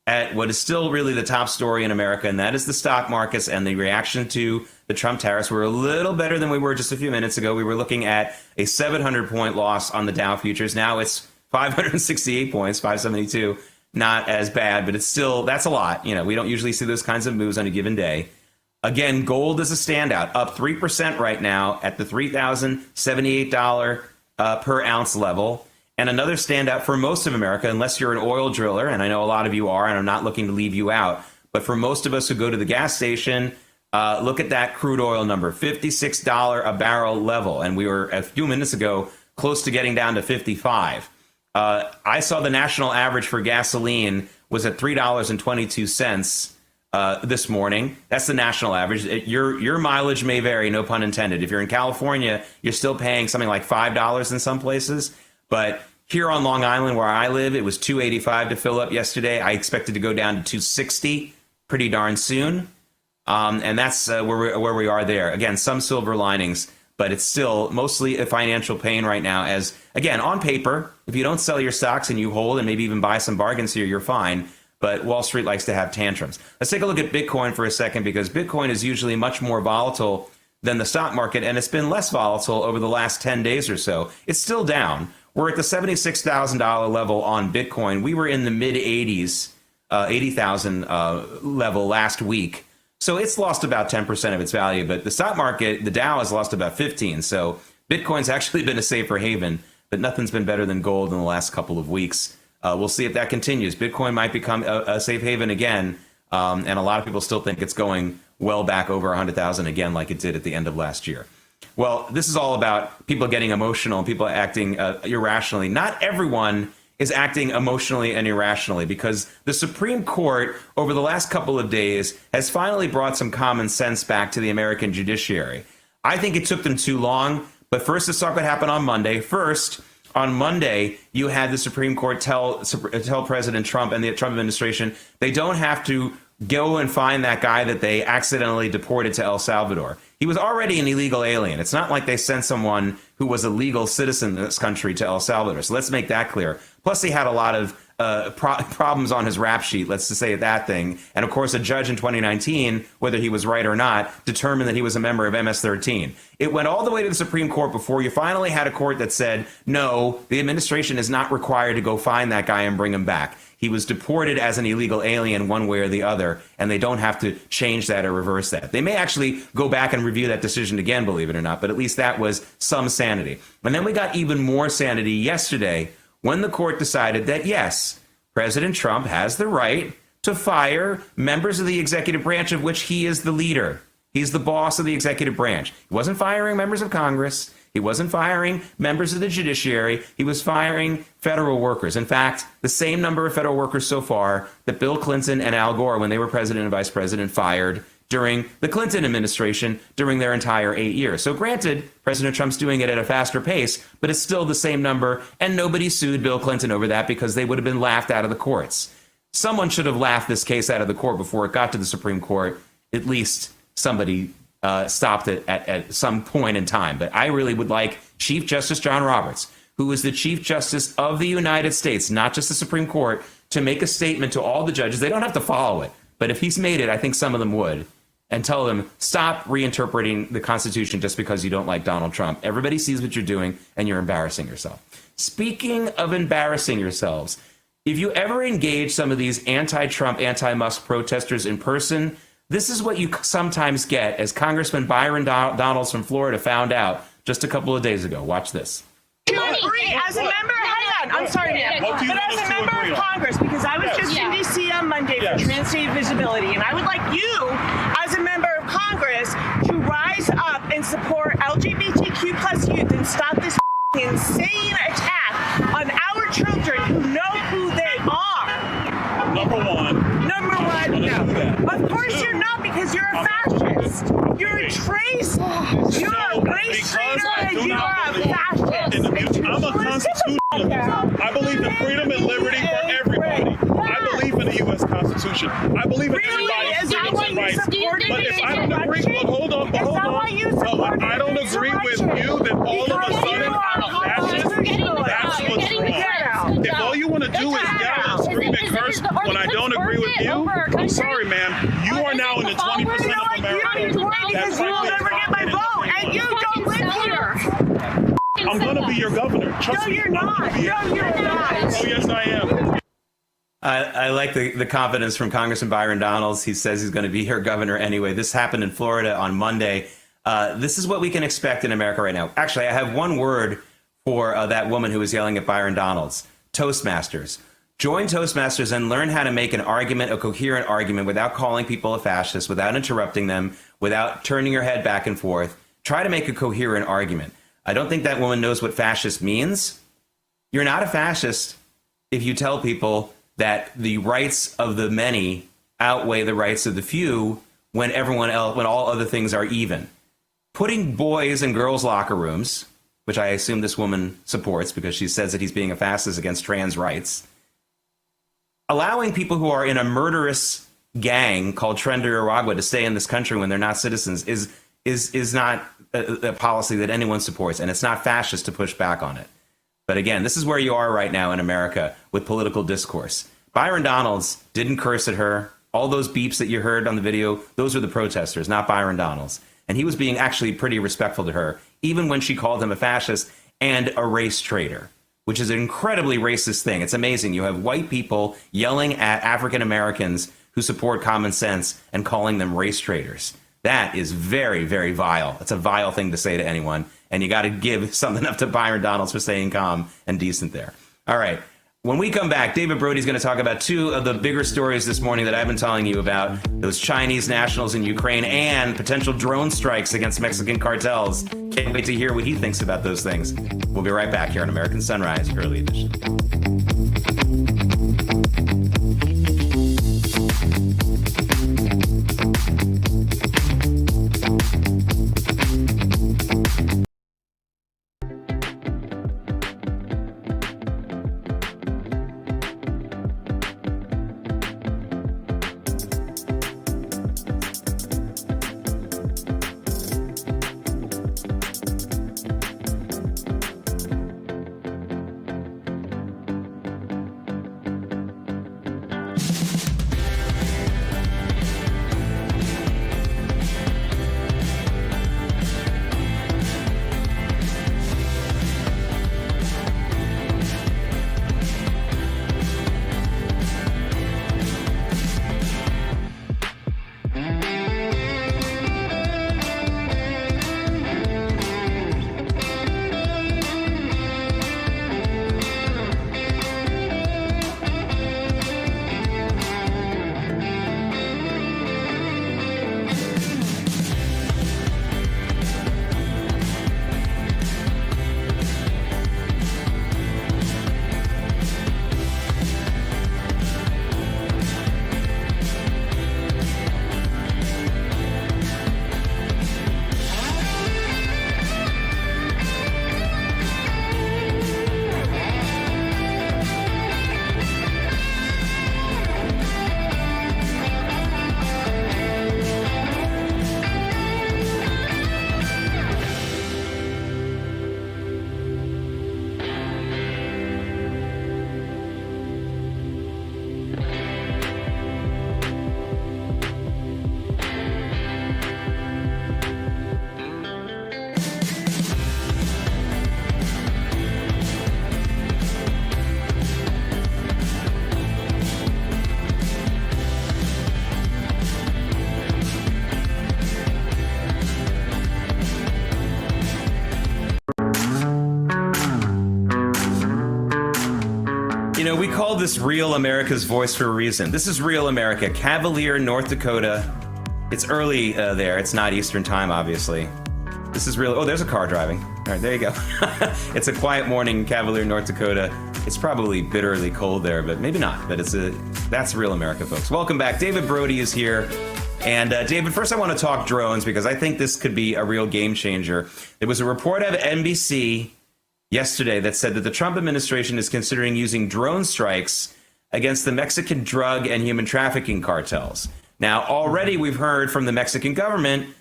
at what is still really the top story in America, and that is the stock markets and the reaction to the Trump tariffs. We're a little better than we were just a few minutes ago. We were looking at a 700-point loss on the Dow futures. Now it's 568 points, 572. Not as bad, but it's still, that's a lot. You know, we don't usually see those kinds of moves on a given day. Again, gold is a standout, up 3% right now at the $3,078 per ounce level. And another standout for most of America, unless you're an oil driller, and I know a lot of you are, and I'm not looking to leave you out, but for most of us who go to the gas station, look at that crude oil number, $56 a barrel level. And we were, a few minutes ago, close to getting down to 55. I saw the national average for gasoline was at $3.22 this morning. That's the national average. Your mileage may vary, no pun intended. If you're in California, you're still paying something like $5 in some places. But here on Long Island, where I live, it was $2.85 to fill up yesterday. I expect it to go down to $2.60 pretty darn soon. And that's where we are there. Again, some silver linings, but it's still mostly a financial pain right now. As, again, on paper, if you don't sell your stocks and you hold and maybe even buy some bargains here, you're fine. But Wall Street likes to have tantrums. Let's take a look at Bitcoin for a second, because Bitcoin is usually much more volatile than the stock market, and it's been less volatile over the last 10 days or so. It's still down. We're at the $76,000 level on Bitcoin. We were in the mid-80s, 80,000 level last week. So it's lost about 10% of its value. But the stock market, the Dow has lost about 15. So Bitcoin's actually been a safer haven, but nothing's been better than gold in the last couple of weeks. We'll see if that continues. Bitcoin might become a safe haven again. And a lot of people still think it's going well back over 100,000 again, like it did at the end of last year. Well, this is all about people getting emotional and people acting irrationally. Not everyone is acting emotionally and irrationally, because the Supreme Court over the last couple of days has finally brought some common sense back to the American judiciary. I think it took them too long, but first let's talk what happened on Monday. First, on Monday, you had the Supreme Court tell President Trump and the Trump administration they don't have to go and find that guy that they accidentally deported to El Salvador. He was already an illegal alien. It's not like they sent someone who was a legal citizen in this country to El Salvador. So let's make that clear. Plus, he had a lot of problems on his rap sheet, let's just say that thing. And of course, a judge in 2019, whether he was right or not, determined that he was a member of MS-13. It went all the way to the Supreme Court before you finally had a court that said, no, the administration is not required to go find that guy and bring him back. He was deported as an illegal alien one way or the other, and they don't have to change that or reverse that. They may actually go back and review that decision again, believe it or not, but at least that was some sanity. And then we got even more sanity yesterday when the court decided that, yes, President Trump has the right to fire members of the executive branch of which he is the leader. He's the boss of the executive branch. He wasn't firing members of Congress. He wasn't firing members of the judiciary. He was firing federal workers. In fact, the same number of federal workers so far that Bill Clinton and Al Gore, when they were president and vice president, fired during the Clinton administration during their entire 8 years. So granted, President Trump's doing it at a faster pace, but it's still the same number, and nobody sued Bill Clinton over that because they would have been laughed out of the courts. Someone should have laughed this case out of the court before it got to the Supreme Court. At least somebody stopped it at some point in time. But I really would like Chief Justice John Roberts, who is the Chief Justice of the United States, not just the Supreme Court, to make a statement to all the judges. They don't have to follow it, but if he's made it, I think some of them would, and tell them, stop reinterpreting the Constitution just because you don't like Donald Trump. Everybody sees what you're doing, and you're embarrassing yourself. Speaking of embarrassing yourselves, if you ever engage some of these anti-Trump, anti-Musk protesters in person, this is what you sometimes get, as Congressman Byron Donalds from Florida found out just a couple of days ago. Watch this. You agree as a member, hang on, I'm sorry, ma'am, but as a member of Congress, because I was just in D.C. on Monday for Trans-State Visibility, and I would like you, as a member of Congress, to rise up and support LGBTQ plus youth and stop this insane attack on our children who know who they are. Number one, no. Of course you're not, because you're a fascist. You're a trace. You're a race traitor, and you are a fascist. I'm a constitutionalist. I believe in freedom and liberty for everybody. I believe in the U.S. Constitution. I believe in everybody's civil rights. But if I don't agree, hold on. I don't agree with you that all of a sudden I'm a fascist. That's what's wrong. if all you want to do is yell and scream and curse when I don't agree with you, I'm sorry, ma'am. You are now in the 20% of America. Because you will never get my vote, and you don't live here. I'm going to be your governor. Trust No, me. you're not. No, you're not. Oh, yes, I am. I like the confidence from Congressman Byron Donalds. He says he's going to be her governor anyway. This happened in Florida on Monday. This is what we can expect in America right now. Actually, I have one word for that woman who was yelling at Byron Donalds. Toastmasters. Join Toastmasters and learn how to make an argument, a coherent argument, without calling people a fascist, without interrupting them, without turning your head back and forth. Try to make a coherent argument. I don't think that woman knows what fascist means. You're not a fascist if you tell people that the rights of the many outweigh the rights of the few when everyone else, when all other things are even. Putting boys in girls' locker rooms, which I assume this woman supports because she says that he's being a fascist against trans rights, allowing people who are in a murderous gang called Tren de Aragua to stay in this country when they're not citizens is not a policy that anyone supports, and it's not fascist to push back on it. But again, this is where you are right now in America with political discourse. Byron Donalds didn't curse at her. All those beeps that you heard on the video, those were the protesters, not Byron Donalds. And he was being actually pretty respectful to her, even when she called him a fascist and a race traitor, which is an incredibly racist thing. It's amazing. You have white people yelling at African Americans who support common sense and calling them race traitors. That is very, very vile. It's a vile thing to say to anyone. And you got to give something up to Byron Donalds for staying calm and decent there. All right. When we come back, David Brody's going to talk about two of the bigger stories this morning that I've been telling you about, those Chinese nationals in Ukraine and potential drone strikes against Mexican cartels. Can't wait to hear what he thinks about those things. We'll be right back here on American Sunrise Early Edition. You know, we call this Real America's Voice for a reason. This is Real America, Cavalier, North Dakota. It's early there. It's not Eastern time, obviously. This is real. Oh, there's a car driving. All right, there you go. It's a quiet morning in Cavalier, North Dakota. It's probably bitterly cold there, but maybe not. But that's Real America, folks. Welcome back. David Brody is here. And David, first I want to talk drones because I think this could be a real game changer. There was a report out of NBC yesterday that said that the Trump administration is considering using drone strikes against the Mexican drug and human trafficking cartels. Now, already we've heard from the Mexican government,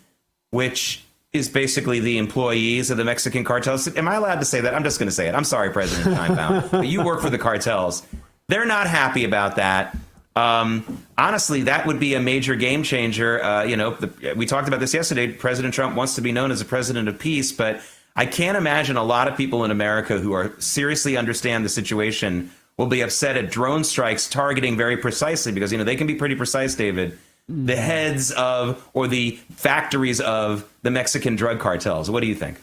which is basically the employees of the Mexican cartels. Am I allowed to say that? I'm just going to say it. I'm sorry, President Steinbaum, but you work for the cartels. They're not happy about that. Honestly, that would be a major game changer. We talked about this yesterday. President Trump wants to be known as a president of peace, but I can't imagine a lot of people in America who are seriously understand the situation will be upset at drone strikes targeting very precisely, because, they can be pretty precise, David, the heads of or the factories of the Mexican drug cartels. What do you think?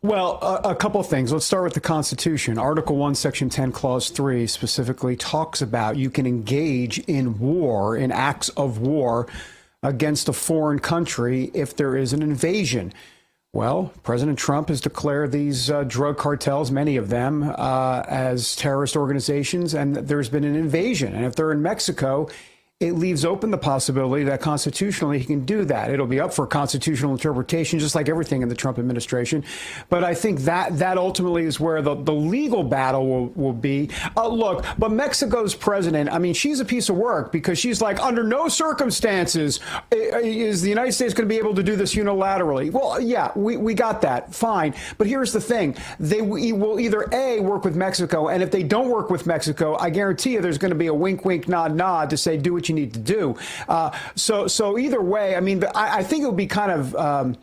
Well, a couple of things. Let's start with the Constitution. Article 1, Section 10, Clause 3 specifically talks about you can engage in war, in acts of war against a foreign country if there is an invasion. Well, President Trump has declared these drug cartels, many of them, as terrorist organizations, and there's been an invasion. And if they're in Mexico, it leaves open the possibility that constitutionally he can do that. It'll be up for constitutional interpretation, just like everything in the Trump administration. But I think that ultimately is where the legal battle will be. Look, but Mexico's president, I mean, she's a piece of work, because she's like, under no circumstances is the United States going to be able to do this unilaterally. Well, yeah, we got that. Fine. But here's the thing. They will either A, work with Mexico, and if they don't work with Mexico, I guarantee you there's going to be a wink, wink, nod, nod to say, do what you need to do. So either way, I mean, I think it would be kind of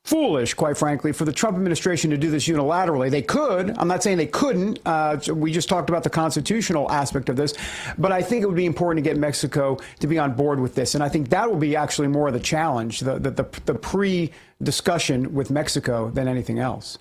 foolish, quite frankly, for the Trump administration to do this unilaterally. They could. I'm not saying they couldn't. We just talked about the constitutional aspect of this. But I think it would be important to get Mexico to be on board with this. And I think that will be actually more of the challenge, the pre-discussion with Mexico than anything else.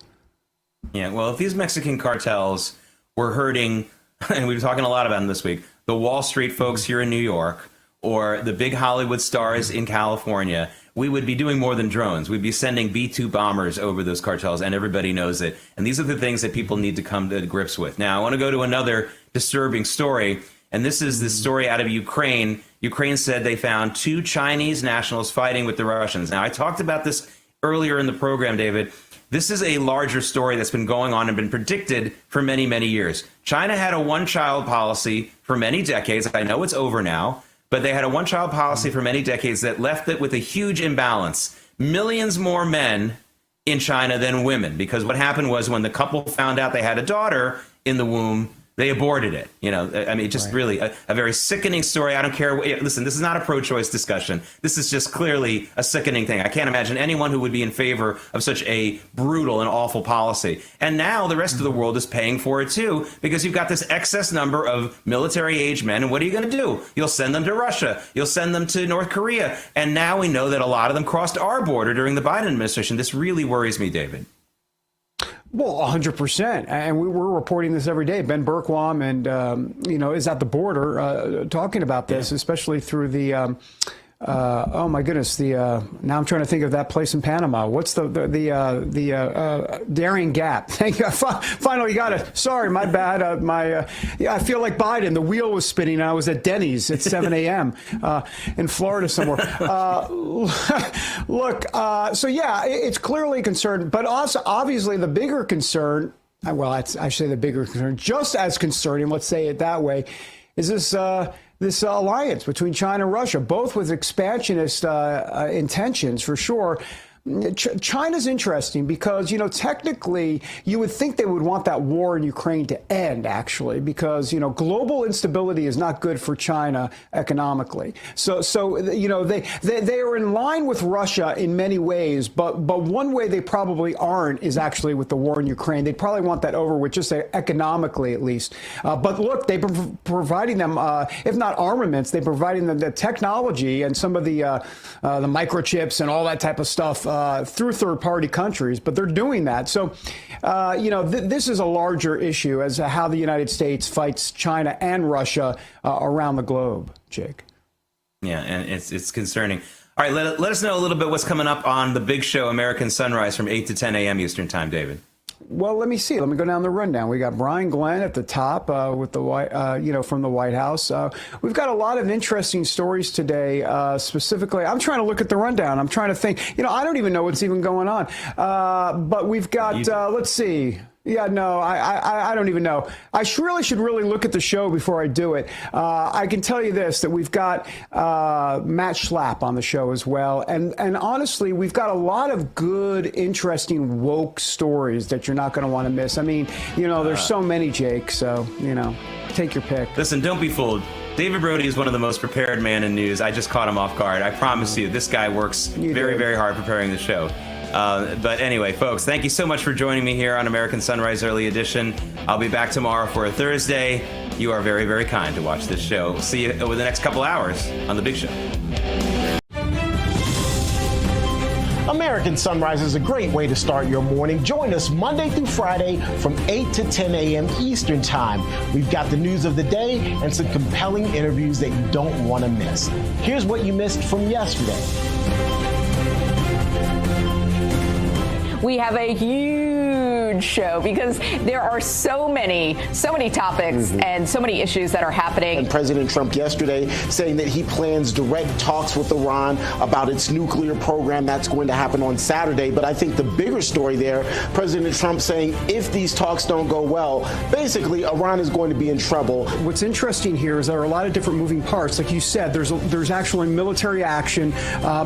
Yeah, well, if these Mexican cartels were hurting, and we've been talking a lot about them this week, the Wall Street folks here in New York or the big Hollywood stars in California, we would be doing more than drones. We'd be sending B-2 bombers over those cartels, and everybody knows it. And these are the things that people need to come to grips with. Now, I want to go to another disturbing story, and this is the story out of Ukraine. Ukraine said they found 2 Chinese nationals fighting with the Russians. Now, I talked about this earlier in the program, David. This is a larger story that's been going on and been predicted for many, many years. China had a one-child policy for many decades. I know it's over now, but they had a one-child policy for many decades that left it with a huge imbalance. Millions more men in China than women, because what happened was when the couple found out they had a daughter in the womb, they aborted it. I mean, just really a very sickening story. I don't care. Listen, this is not a pro-choice discussion. This is just clearly a sickening thing. I can't imagine anyone who would be in favor of such a brutal and awful policy. And now the rest of the world is paying for it, too, because you've got this excess number of military-age men. And what are you going to do? You'll send them to Russia. You'll send them to North Korea. And now we know that a lot of them crossed our border during the Biden administration. This really worries me, David. Well, 100%. And we're reporting this every day. Ben Bergquam is at the border talking about this, especially through the oh my goodness, now I'm trying to think of that place in Panama. What's the Darien Gap? Thank you. Finally got it. Sorry, my bad. I feel like Biden. The wheel was spinning. And I was at Denny's at 7 a.m. In Florida somewhere. Look, so yeah, it's clearly a concern, but also obviously the bigger concern. Well, I say the bigger concern, just as concerning. Let's say it that way. Is this alliance between China and Russia, both with expansionist intentions, for sure. China's interesting because, technically you would think they would want that war in Ukraine to end, actually, because, global instability is not good for China economically. So they are in line with Russia in many ways, but one way they probably aren't is actually with the war in Ukraine. They'd probably want that over with, just economically at least. But look, they've been providing them, if not armaments, they're providing them the technology and some of the microchips and all that type of stuff through third-party countries, but they're doing that. So, this is a larger issue as to how the United States fights China and Russia around the globe, Jake. Yeah, and it's concerning. All right, let us know a little bit what's coming up on the big show, American Sunrise, from 8 to 10 a.m. Eastern Time, David. Well, let me see. Let me go down the rundown. We got Brian Glenn at the top with the from the White House. We've got a lot of interesting stories today. Specifically, I'm trying to look at the rundown. I'm trying to think. I don't even know what's even going on. But we've got. Let's see. Yeah, no, I don't even know. I really should look at the show before I do it. I can tell you this, that we've got Matt Schlapp on the show as well. And honestly, we've got a lot of good, interesting, woke stories that you're not going to want to miss. I mean, there's so many, Jake. So, take your pick. Listen, don't be fooled. David Brody is one of the most prepared men in news. I just caught him off guard. I promise you, this guy works very hard preparing the show. But anyway, folks, thank you so much for joining me here on American Sunrise Early Edition. I'll be back tomorrow for a Thursday. You are very kind to watch this show. We'll see you over the next couple hours on The Big Show. American Sunrise is a great way to start your morning. Join us Monday through Friday from 8 to 10 a.m. Eastern Time. We've got the news of the day and some compelling interviews that you don't want to miss. Here's what you missed from yesterday. We have a huge show because there are so many topics and so many issues that are happening. And President Trump yesterday saying that he plans direct talks with Iran about its nuclear program. That's going to happen on Saturday. But I think the bigger story there, President Trump saying if these talks don't go well, basically Iran is going to be in trouble. What's interesting here is there are a lot of different moving parts. Like you said, there's actually military action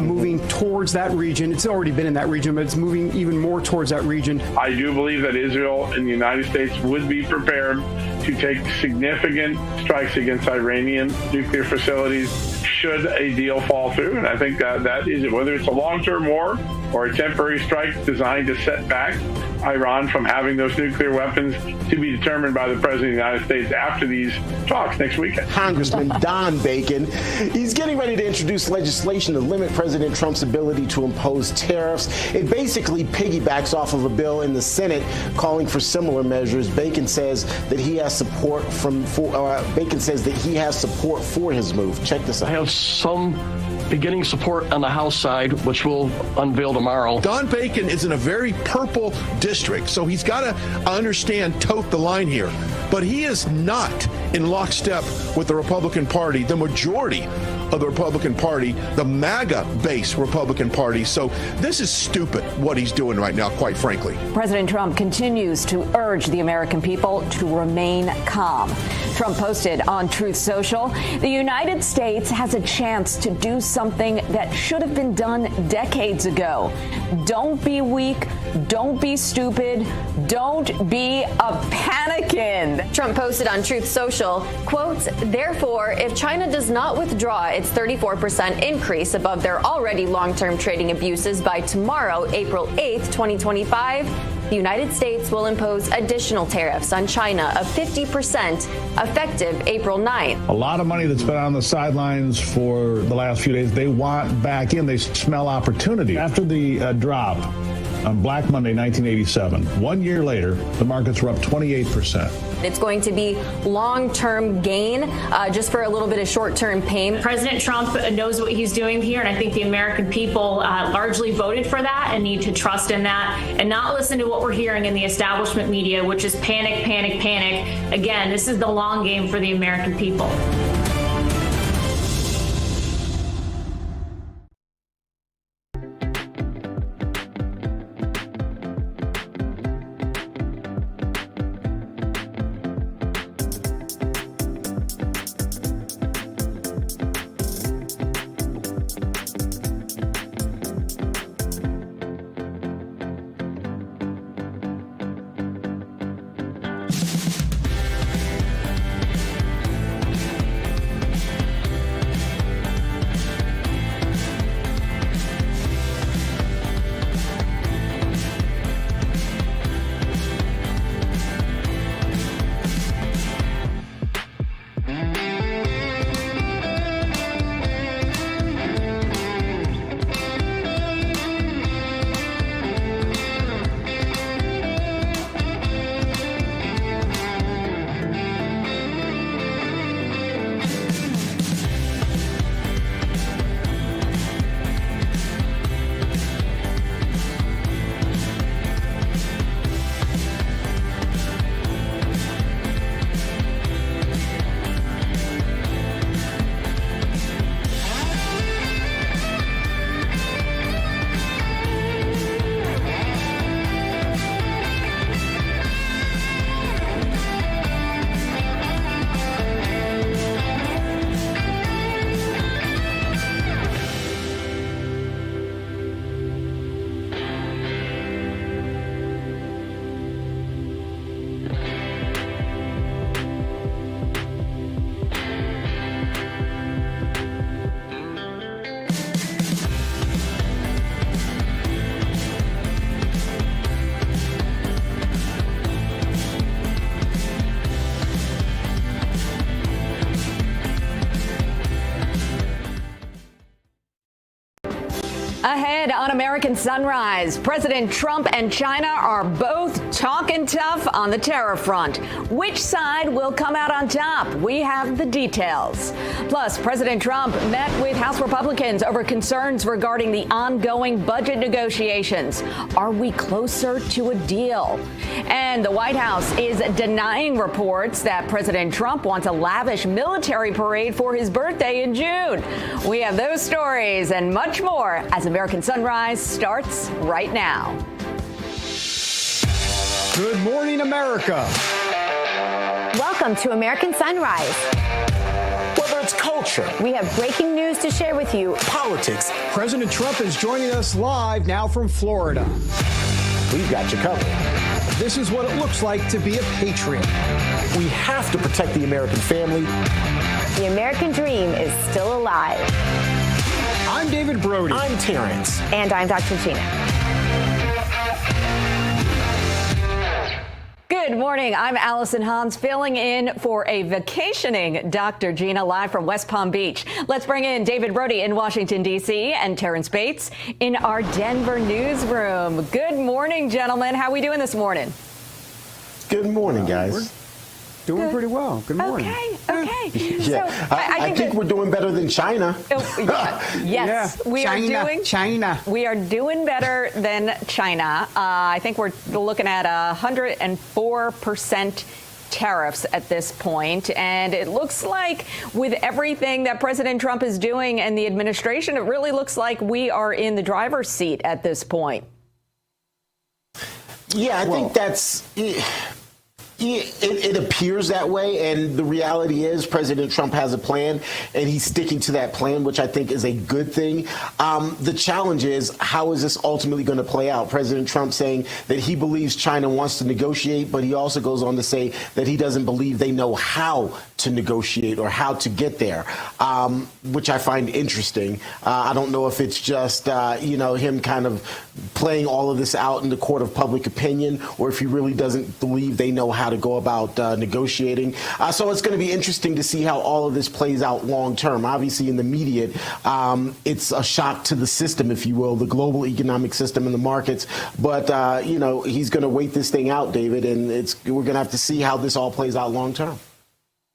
moving towards that region. It's already been in that region, but it's moving even more towards that region. I do believe that Israel and the United States would be prepared to take significant strikes against Iranian nuclear facilities should a deal fall through. And I think that is it. Whether it's a long-term war or a temporary strike designed to set back Iran from having those nuclear weapons, to be determined by the President of the United States after these talks next weekend. Congressman Don Bacon, he's getting ready to introduce legislation to limit President Trump's ability to impose tariffs. It basically piggybacks off of a bill in the Senate calling for similar measures. Bacon says that he has support for his move. Check this out. I have some beginning support on the House side, which we'll unveil tomorrow. Don Bacon is in a very purple district, so he's got to understand, tote the line here. But he is not in lockstep with the Republican Party, the majority of the Republican Party, the MAGA-based Republican Party. So this is stupid what he's doing right now, quite frankly. President Trump continues to urge the American people to remain calm. Trump posted on Truth Social, the United States has a chance to do something that should have been done decades ago. Don't be weak. Don't be stupid. Don't be a panikin. Trump posted on Truth Social, quote, therefore, if China does not withdraw its 34% increase above their already long-term trading abuses by tomorrow, April 8th, 2025, the United States will impose additional tariffs on China of 50% effective April 9th. A lot of money that's been on the sidelines for the last few days, they want back in. They smell opportunity. After the drop on Black Monday, 1987, 1 year later, the markets were up 28%. It's going to be long-term gain just for a little bit of short-term pain. President Trump knows what he's doing here, and I think the American people largely voted for that and need to trust in that and not listen to what we're hearing in the establishment media, which is panic, panic, panic. Again, this is the long game for the American people. on American Sunrise. President Trump and China are both talking tough on the tariff front. Which side will come out on top? We have the details. Plus, President Trump met with House Republicans over concerns regarding the ongoing budget negotiations. Are we closer to a deal? And the White House is denying reports that President Trump wants a lavish military parade for his birthday in June. We have those stories and much more as American Sunrise starts right now. Good morning, America. Welcome to American Sunrise. Whether it's culture, We have breaking news to share with you. politics, President Trump is joining us live now from Florida. we've got you covered. This is what it looks like to be a patriot. We have to protect the American family. The American dream is still alive. I'm David Brody. I'm Terrence. And I'm Dr. Gina. Good morning. I'm Allison Hans, filling in for a vacationing Dr. Gina live from West Palm Beach. Let's bring in David Brody in Washington, D.C. and Terrence Bates in our Denver newsroom. Good morning, gentlemen. How are we doing this morning? Good morning, guys. We're doing pretty well. Good morning. Okay. Yeah, So I think we're doing better than China. Yes, we are doing. China. We are doing better than China. I think we're looking at 104% tariffs at this point. And it looks like with everything that President Trump is doing and the administration, it really looks like we are in the driver's seat at this point. Yeah, I think that's... It appears that way, and the reality is President Trump has a plan, and he's sticking to that plan, which I think is a good thing. The challenge is, how is this ultimately going to play out? President Trump saying that he believes China wants to negotiate, but he also goes on to say that he doesn't believe they know how to negotiate or how to get there, which I find interesting. I don't know if it's just, him kind of playing all of this out in the court of public opinion, or if he really doesn't believe they know how to go about negotiating. So it's going to be interesting to see how all of this plays out long term. Obviously, in the immediate, it's a shock to the system, if you will, the global economic system and the markets. But, he's going to wait this thing out, David, and we're going to have to see how this all plays out long term.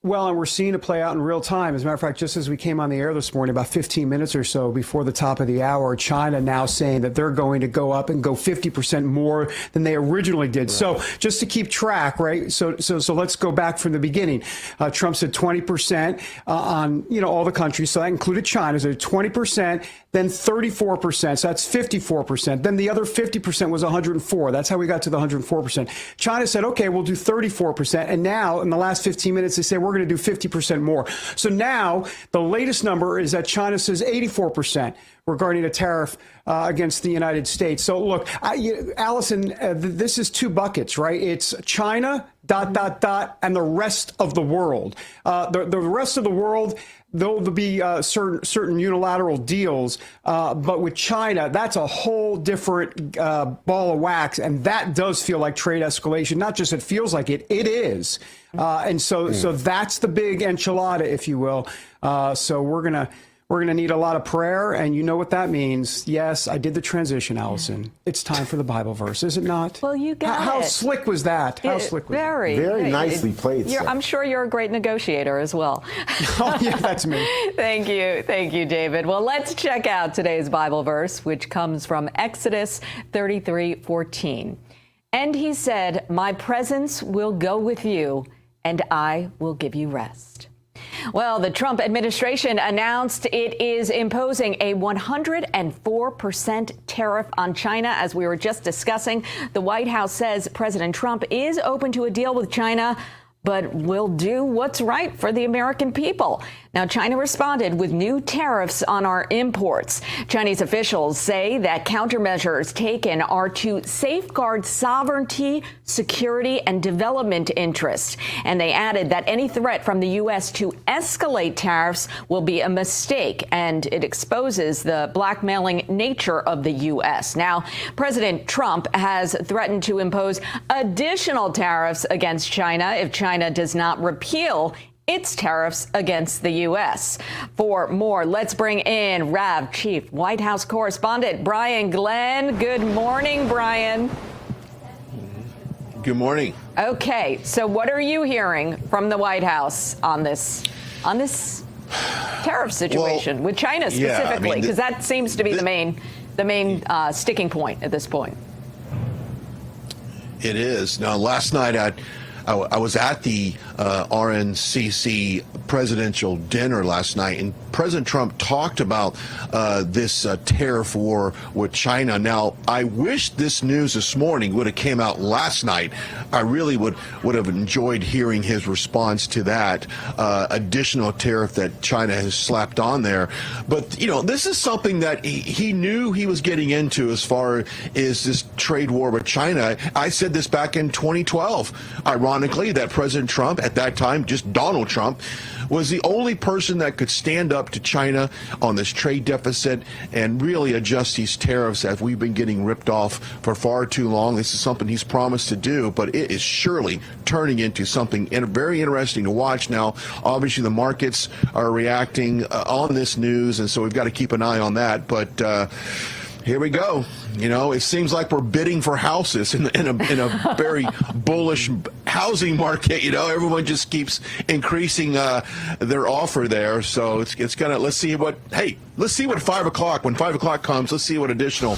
Well, and we're seeing it play out in real time. As a matter of fact, just as we came on the air this morning, about 15 minutes or so before the top of the hour, China now saying that they're going to go up and go 50% more than they originally did. Right. So just to keep track, right? So let's go back from the beginning. Trump said 20% on, all the countries. So that included China. So 20%, then 34%. So that's 54%. Then the other 50% was 104. That's how we got to the 104%. China said, okay, we'll do 34%. And now in the last 15 minutes, they say, we're going to do 50% more. So now the latest number is that China says 84% regarding a tariff against the United States. So look, Allison, this is two buckets, right? It's China, ... and the rest of the world. The rest of the world, there'll be certain unilateral deals, but with China, that's a whole different ball of wax, and that does feel like trade escalation. Not just it feels like it is. And so that's the big enchilada, if you will. So we're gonna need a lot of prayer, and you know what that means. Yes, I did the transition, Allison. It's time for the Bible verse, is it not? Well, you got How it. Slick was that? How slick was that? Very nicely played. I'm sure you're a great negotiator as well. Oh, yeah, that's me. Thank you, David. Well, let's check out today's Bible verse, which comes from Exodus 33:14. And he said, "My presence will go with you, and I will give you rest." Well, the Trump administration announced it is imposing a 104% tariff on China. As we were just discussing, the White House says President Trump is open to a deal with China, but will do what's right for the American people. Now, China responded with new tariffs on our imports. Chinese officials say that countermeasures taken are to safeguard sovereignty, security, and development interests. And they added that any threat from the U.S. to escalate tariffs will be a mistake, and it exposes the blackmailing nature of the U.S. Now, President Trump has threatened to impose additional tariffs against China if China does not repeal its tariffs against the U.S. For more, let's bring in RAV Chief White House Correspondent Brian Glenn. Good morning, Brian. Good morning. Okay, so what are you hearing from the White House on this tariff situation with China specifically? Because that seems to be the main sticking point at this point. It is. Now, last night I was at the RNCC presidential dinner last night, and President Trump talked about this tariff war with China. Now, I wish this news this morning would have came out last night. I really would have enjoyed hearing his response to that additional tariff that China has slapped on there. But, you know, this is something that he knew he was getting into as far as this trade war with China. I said this back in 2012, ironically, that President Trump, at that time, just Donald Trump, was the only person that could stand up to China on this trade deficit and really adjust these tariffs as we've been getting ripped off for far too long. This is something he's promised to do, but it is surely turning into something very interesting to watch now. Obviously, the markets are reacting on this news, and so we've got to keep an eye on that. But here we go. You know, it seems like we're bidding for houses in a very bullish housing market. You know, everyone just keeps increasing their offer there. So it's gonna. Let's see what 5 o'clock. When 5 o'clock comes, let's see what additional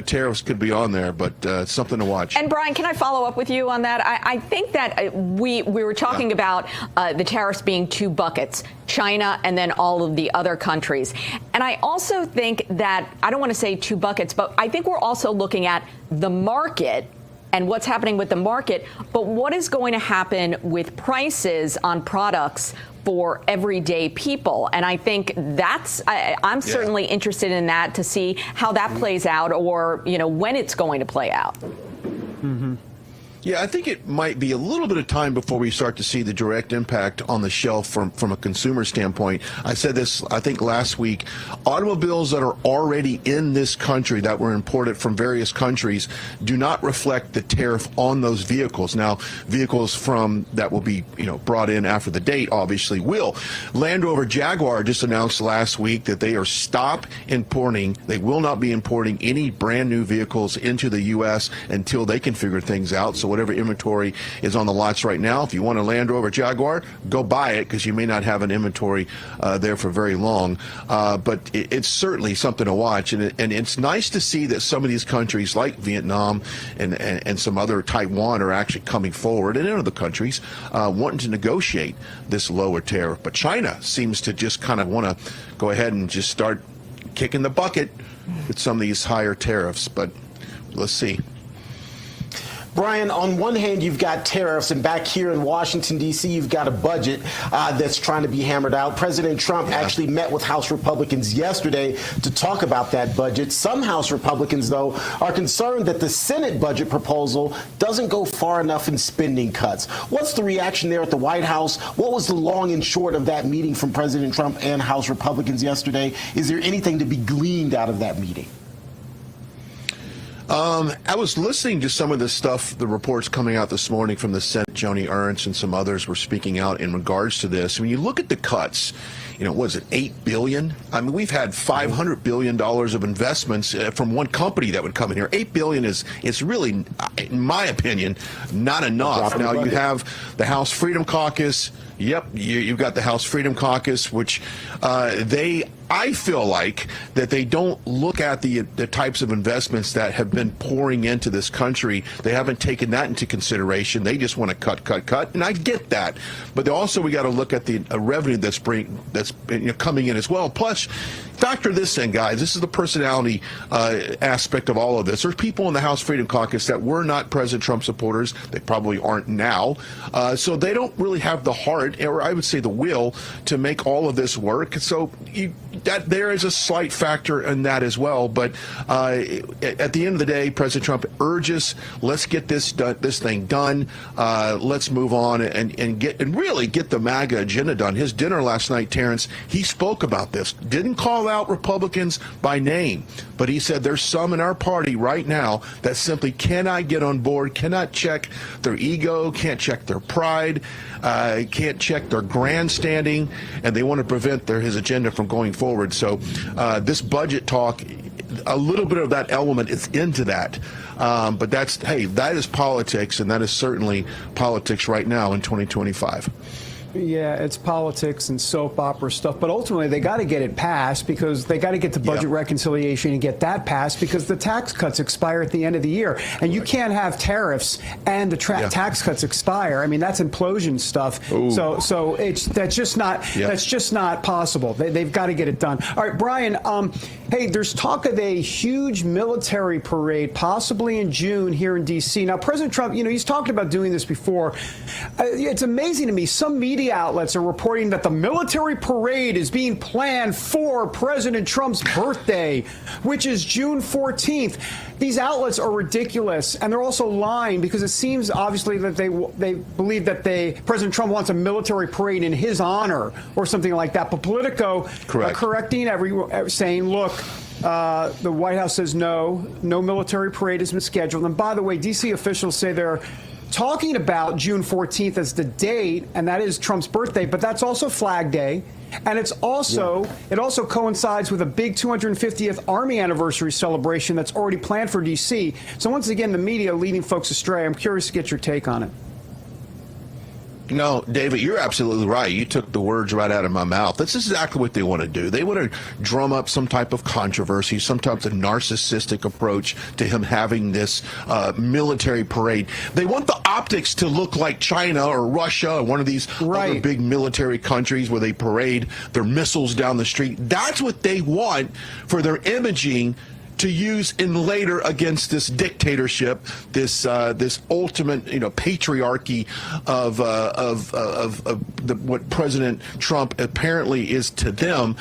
tariffs could be on there. But it's something to watch. And Brian, can I follow up with you on that? I think that we were talking about the tariffs being two buckets: China and then all of the other countries. And I also think that, I don't want to say two buckets, but I think we're also looking at the market and what's happening with the market, but what is going to happen with prices on products for everyday people? And I think I'm certainly interested in that, to see how that plays out, or, you know, when it's going to play out. Mm-hmm. Yeah, I think it might be a little bit of time before we start to see the direct impact on the shelf from a consumer standpoint. I said this, I think, last week. Automobiles that are already in this country, that were imported from various countries, do not reflect the tariff on those vehicles. Now, vehicles that will be, you know, brought in after the date obviously will. Land Rover Jaguar just announced last week that they will not be importing any brand new vehicles into the U.S. until they can figure things out. So whatever inventory is on the lots right now, if you want a Land Rover Jaguar, go buy it, because you may not have an inventory there for very long. But it's certainly something to watch, and it's nice to see that some of these countries like Vietnam and some other, Taiwan, are actually coming forward, and other countries wanting to negotiate this lower tariff. But China seems to just kind of want to go ahead and just start kicking the bucket with some of these higher tariffs. But let's see. Brian, on one hand, you've got tariffs, and back here in Washington, D.C., you've got a budget that's trying to be hammered out. President Trump actually met with House Republicans yesterday to talk about that budget. Some House Republicans, though, are concerned that the Senate budget proposal doesn't go far enough in spending cuts. What's the reaction there at the White House? What was the long and short of that meeting from President Trump and House Republicans yesterday? Is there anything to be gleaned out of that meeting? I was listening to some of the stuff, the reports coming out this morning from the Senate. Joni Ernst and some others were speaking out in regards to this. When you look at the cuts, you know, was it $8 billion? I mean, we've had $500 billion of investments from one company that would come in here. $8 billion is really, in my opinion, not enough. Now, you have the House Freedom Caucus. Yep, you've got the House Freedom Caucus, which I feel like that they don't look at the types of investments that have been pouring into this country. They haven't taken that into consideration. They just want to cut, and I get that. But also, we got to look at the revenue that's coming in as well. Plus, factor this in, guys. This is the personality aspect of all of this. There's people in the House Freedom Caucus that were not President Trump supporters. They probably aren't now. So they don't really have the heart, or I would say the will, to make all of this work. So that there is a slight factor in that as well. But at the end of the day, President Trump urges, let's get this thing done. Let's move on and really get the MAGA agenda done. His dinner last night, Terrence, he spoke about this. Didn't call out Republicans by name, but he said there's some in our party right now that simply cannot get on board, cannot check their ego, can't check their pride, can't check their grandstanding, and they want to prevent his agenda from going forward. So this budget talk, a little bit of that element is into that. But that is politics, and that is certainly politics right now in 2025. Yeah, it's politics and soap opera stuff, but ultimately they got to get it passed because they got to get the budget reconciliation and get that passed because the tax cuts expire at the end of the year, and you can't have tariffs and the tax cuts expire. I mean, that's implosion stuff. Ooh. So that's just not possible. They've got to get it done. All right, Brian. Hey, there's talk of a huge military parade possibly in June here in D.C. Now, President Trump, he's talked about doing this before. It's amazing to me. Some media outlets are reporting that the military parade is being planned for President Trump's birthday, which is June 14th. These outlets are ridiculous, and they're also lying because it seems obviously that they believe that President Trump wants a military parade in his honor or something like that. But Politico correcting saying, look, the White House says no military parade has been scheduled. And by the way, D.C. officials say they're talking about June 14th as the date, and that is Trump's birthday, but that's also Flag Day. And it also coincides with a big 250th Army anniversary celebration that's already planned for D.C. So once again, the media leading folks astray. I'm curious to get your take on it. No, David, you're absolutely right. You took the words right out of my mouth. That's exactly what they want to do. They want to drum up some type of controversy, some type of narcissistic approach to him having this military parade. They want the optics to look like China or Russia or one of these other big military countries where they parade their missiles down the street. That's what they want for their imaging to use in later against this dictatorship, this ultimate patriarchy of what President Trump apparently is to them.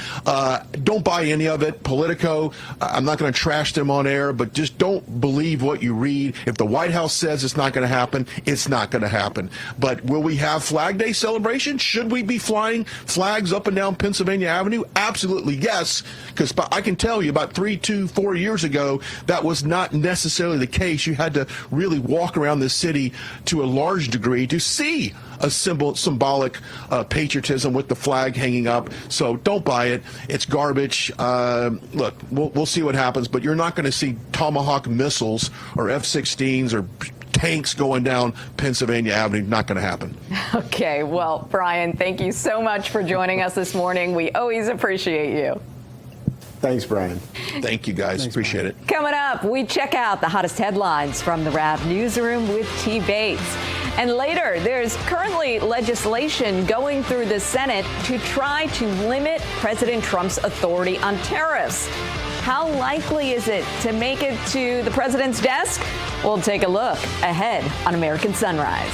Don't buy any of it. Politico, I'm not going to trash them on air, but just don't believe what you read. If the White House says it's not going to happen, it's not going to happen. But will we have Flag Day celebration? Should we be flying flags up and down Pennsylvania Avenue? Absolutely yes, because I can tell you about 4 years ago, that was not necessarily the case. You had to really walk around the city to a large degree to see a symbolic patriotism with the flag hanging up. So don't buy it. It's garbage. Look, we'll see what happens, but you're not going to see Tomahawk missiles or F-16s or tanks going down Pennsylvania Avenue. Not going to happen. Okay, well, Brian, thank you so much for joining us this morning. We always appreciate you. Thanks, Brian. Thank you, guys. Appreciate it. Coming up, we check out the hottest headlines from the RAV newsroom with T. Bates. And later, there's currently legislation going through the Senate to try to limit President Trump's authority on tariffs. How likely is it to make it to the president's desk? We'll take a look ahead on American Sunrise.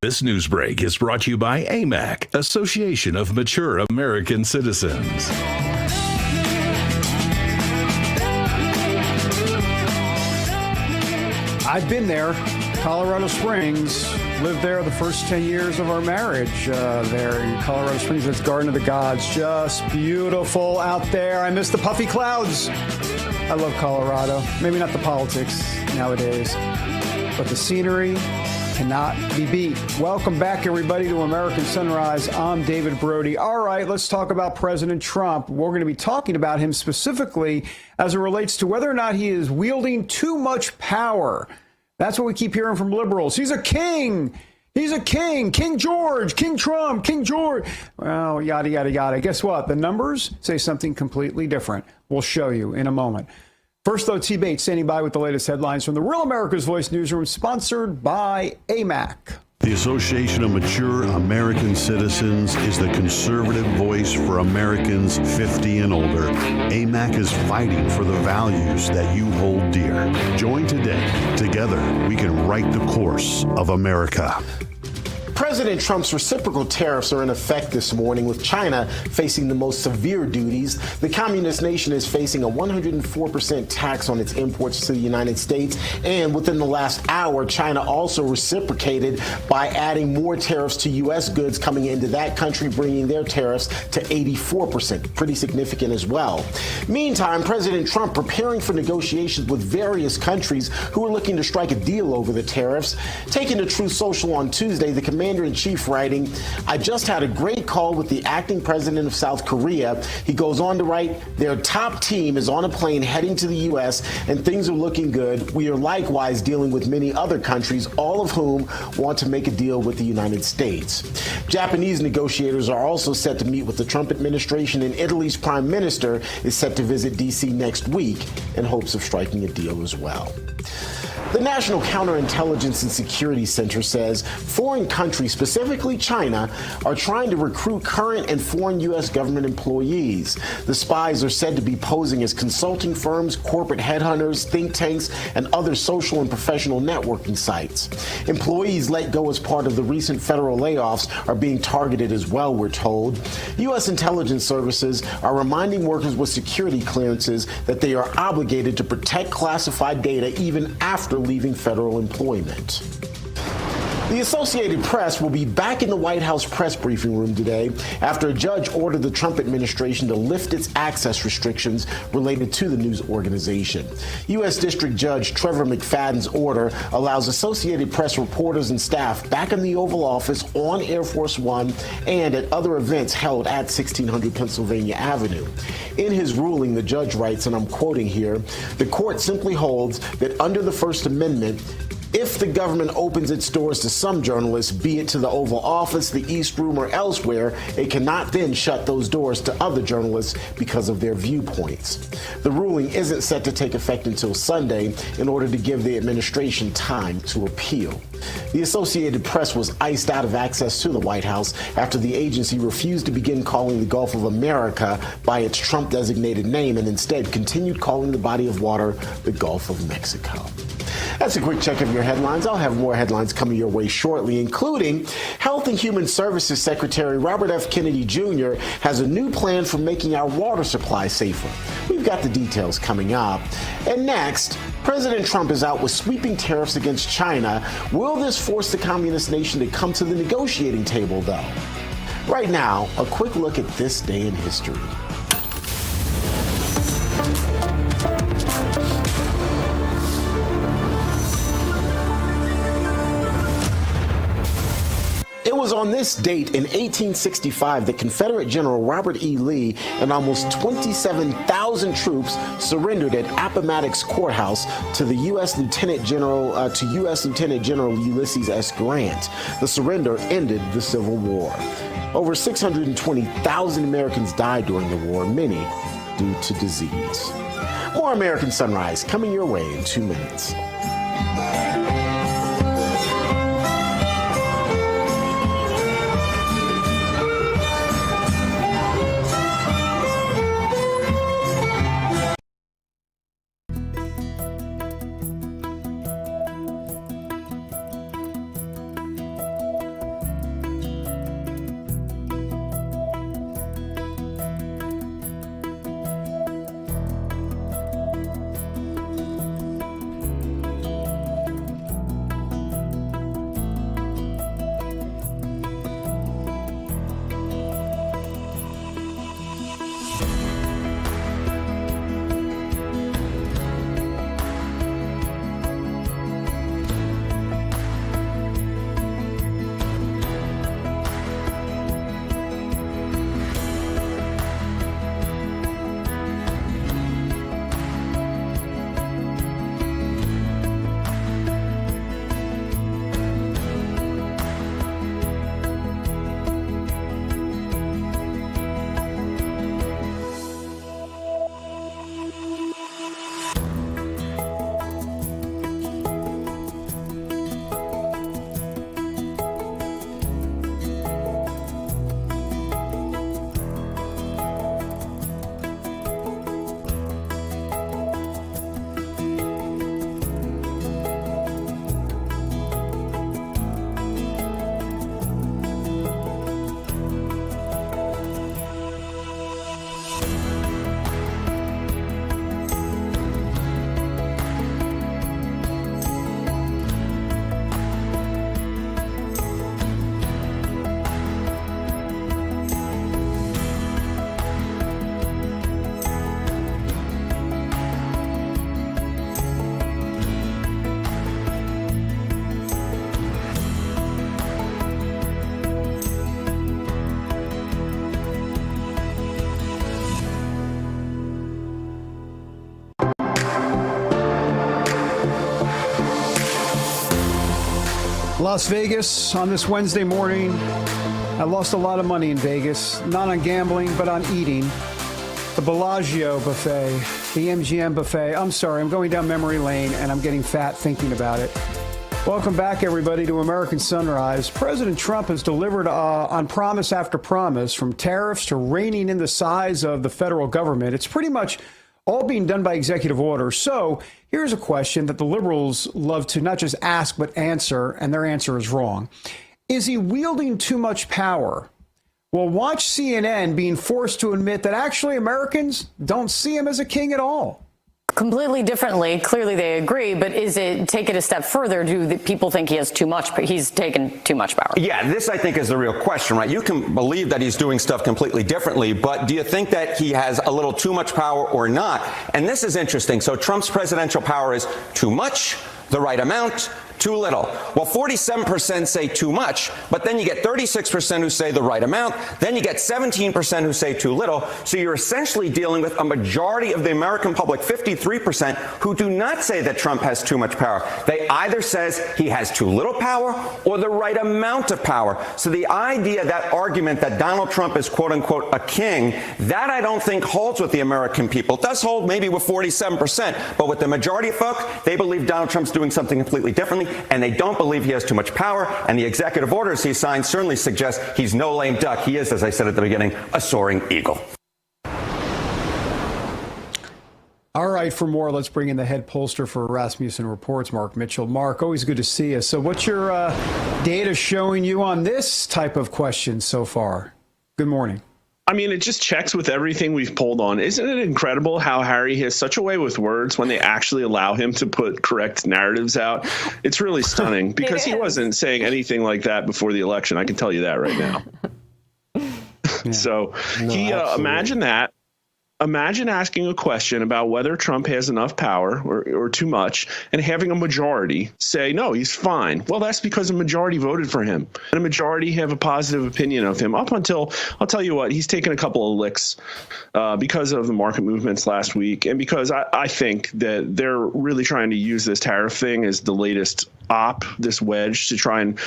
This news break is brought to you by AMAC, Association of Mature American Citizens. I've been there, Colorado Springs. Lived there the first 10 years of our marriage there in Colorado Springs. It's Garden of the Gods. Just beautiful out there. I miss the puffy clouds. I love Colorado. Maybe not the politics nowadays, but the scenery cannot be beat. Welcome back, everybody, to American Sunrise. I'm David Brody. All right, let's talk about President Trump. We're going to be talking about him specifically as it relates to whether or not he is wielding too much power. That's what we keep hearing from liberals. He's a king. He's a king. King George, King Trump, King George. Well, yada, yada, yada. Guess what? The numbers say something completely different. We'll show you in a moment. First, though, T. Bates standing by with the latest headlines from the Real America's Voice newsroom, sponsored by AMAC. The Association of Mature American Citizens is the conservative voice for Americans 50 and older. AMAC is fighting for the values that you hold dear. Join today. Together, we can write the course of America. President Trump's reciprocal tariffs are in effect this morning, with China facing the most severe duties. The communist nation is facing a 104% tax on its imports to the United States. And within the last hour, China also reciprocated by adding more tariffs to U.S. goods coming into that country, bringing their tariffs to 84%. Pretty significant as well. Meantime, President Trump preparing for negotiations with various countries who are looking to strike a deal over the tariffs. Taking to Truth Social on Tuesday, the Commander-in-Chief writing, "I just had a great call with the acting president of South Korea." He goes on to write, "Their top team is on a plane heading to the U.S. and things are looking good. We are likewise dealing with many other countries, all of whom want to make a deal with the United States." Japanese negotiators are also set to meet with the Trump administration, and Italy's prime minister is set to visit D.C. next week in hopes of striking a deal as well. The National Counterintelligence and Security Center says foreign countries, specifically China, are trying to recruit current and foreign U.S. government employees. The spies are said to be posing as consulting firms, corporate headhunters, think tanks, and other social and professional networking sites. Employees let go as part of the recent federal layoffs are being targeted as well, we're told. U.S. intelligence services are reminding workers with security clearances that they are obligated to protect classified data even after leaving federal employment. The Associated Press will be back in the White House press briefing room today after a judge ordered the Trump administration to lift its access restrictions related to the news organization. U.S. District Judge Trevor McFadden's order allows Associated Press reporters and staff back in the Oval Office, on Air Force One, and at other events held at 1600 Pennsylvania Avenue. In his ruling, the judge writes, and I'm quoting here, "The court simply holds that under the First Amendment, if the government opens its doors to some journalists, be it to the Oval Office, the East Room, or elsewhere, it cannot then shut those doors to other journalists because of their viewpoints." The ruling isn't set to take effect until Sunday in order to give the administration time to appeal. The Associated Press was iced out of access to the White House after the agency refused to begin calling the Gulf of America by its Trump-designated name and instead continued calling the body of water the Gulf of Mexico. That's a quick check of your headlines. I'll have more headlines coming your way shortly, including Health and Human Services Secretary Robert F. Kennedy Jr. has a new plan for making our water supply safer. We've got the details coming up. And next, President Trump is out with sweeping tariffs against China. Will this force the communist nation to come to the negotiating table, though? Right now, a quick look at this day in history. It was on this date in 1865 that Confederate General Robert E. Lee and almost 27,000 troops surrendered at Appomattox Courthouse to the U.S. Lieutenant General Ulysses S. Grant. The surrender ended the Civil War. Over 620,000 Americans died during the war, many due to disease. More American Sunrise coming your way in 2 minutes. Las Vegas on this Wednesday morning. I lost a lot of money in Vegas, not on gambling, but on eating. The Bellagio buffet, the MGM buffet. I'm sorry, I'm going down memory lane and I'm getting fat thinking about it. Welcome back, everybody, to American Sunrise. President Trump has delivered on promise after promise, from tariffs to reining in the size of the federal government. It's pretty much all being done by executive order. So here's a question that the liberals love to not just ask, but answer, and their answer is wrong. Is he wielding too much power? Well, watch CNN being forced to admit that actually Americans don't see him as a king at all. Completely differently. Clearly they agree, but is it, take it a step further, do the people think he has too much, but he's taken too much power? Yeah, this I think is the real question, right? You can believe that he's doing stuff completely differently, but do you think that he has a little too much power or not? And this is interesting. So Trump's presidential power is too much, the right amount, too little. Well, 47% say too much, but then you get 36% who say the right amount. Then you get 17% who say too little. So you're essentially dealing with a majority of the American public, 53%, who do not say that Trump has too much power. They either says he has too little power or the right amount of power. So the idea, that argument that Donald Trump is, quote unquote, a king, that I don't think holds with the American people. It does hold maybe with 47%, but with the majority of folk, they believe Donald Trump's doing something completely differently, and they don't believe he has too much power, and the executive orders he signed certainly suggest he's no lame duck. He is, as I said at the beginning, a soaring eagle. All right, for more, let's bring in the head pollster for Rasmussen Reports, Mark Mitchell. Mark, always good to see you. So what's your data showing you on this type of question so far? Good morning. I mean, it just checks with everything we've polled on. Isn't it incredible how Harry has such a way with words when they actually allow him to put correct narratives out? It's really stunning, because he wasn't saying anything like that before the election. I can tell you that right now. Yeah. So imagine that. Imagine asking a question about whether Trump has enough power or too much, and having a majority say, no, he's fine. Well, that's because a majority voted for him, and a majority have a positive opinion of him up until, I'll tell you what, he's taken a couple of licks because of the market movements last week, and because I think that they're really trying to use this tariff thing as the latest op, this wedge, to try and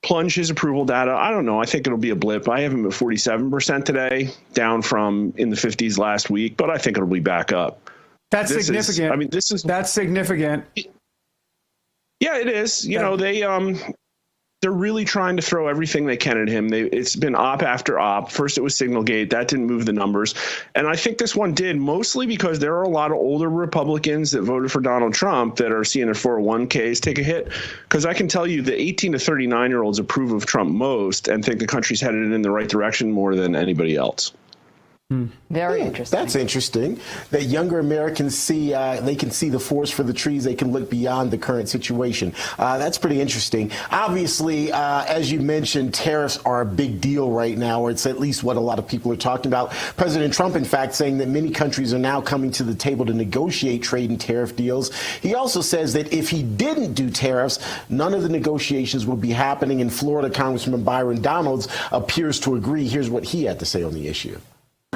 plunge his approval data. I don't know. I think it'll be a blip. I have him at 47% today, down from in the 50s last week, but I think it'll be back up. That's significant. That's significant. Yeah, it is. You know, they're really trying to throw everything they can at him. It's been op after op. First, it was Signalgate. That didn't move the numbers. And I think this one did, mostly because there are a lot of older Republicans that voted for Donald Trump that are seeing their 401ks take a hit. Because I can tell you the 18 to 39-year-olds approve of Trump most and think the country's headed in the right direction more than anybody else. Very interesting. That's interesting. That younger Americans see, they can see the forest for the trees. They can look beyond the current situation. That's pretty interesting. Obviously, as you mentioned, tariffs are a big deal right now, or it's at least what a lot of people are talking about. President Trump, in fact, saying that many countries are now coming to the table to negotiate trade and tariff deals. He also says that if he didn't do tariffs, none of the negotiations would be happening. And Florida Congressman Byron Donalds appears to agree. Here's what he had to say on the issue.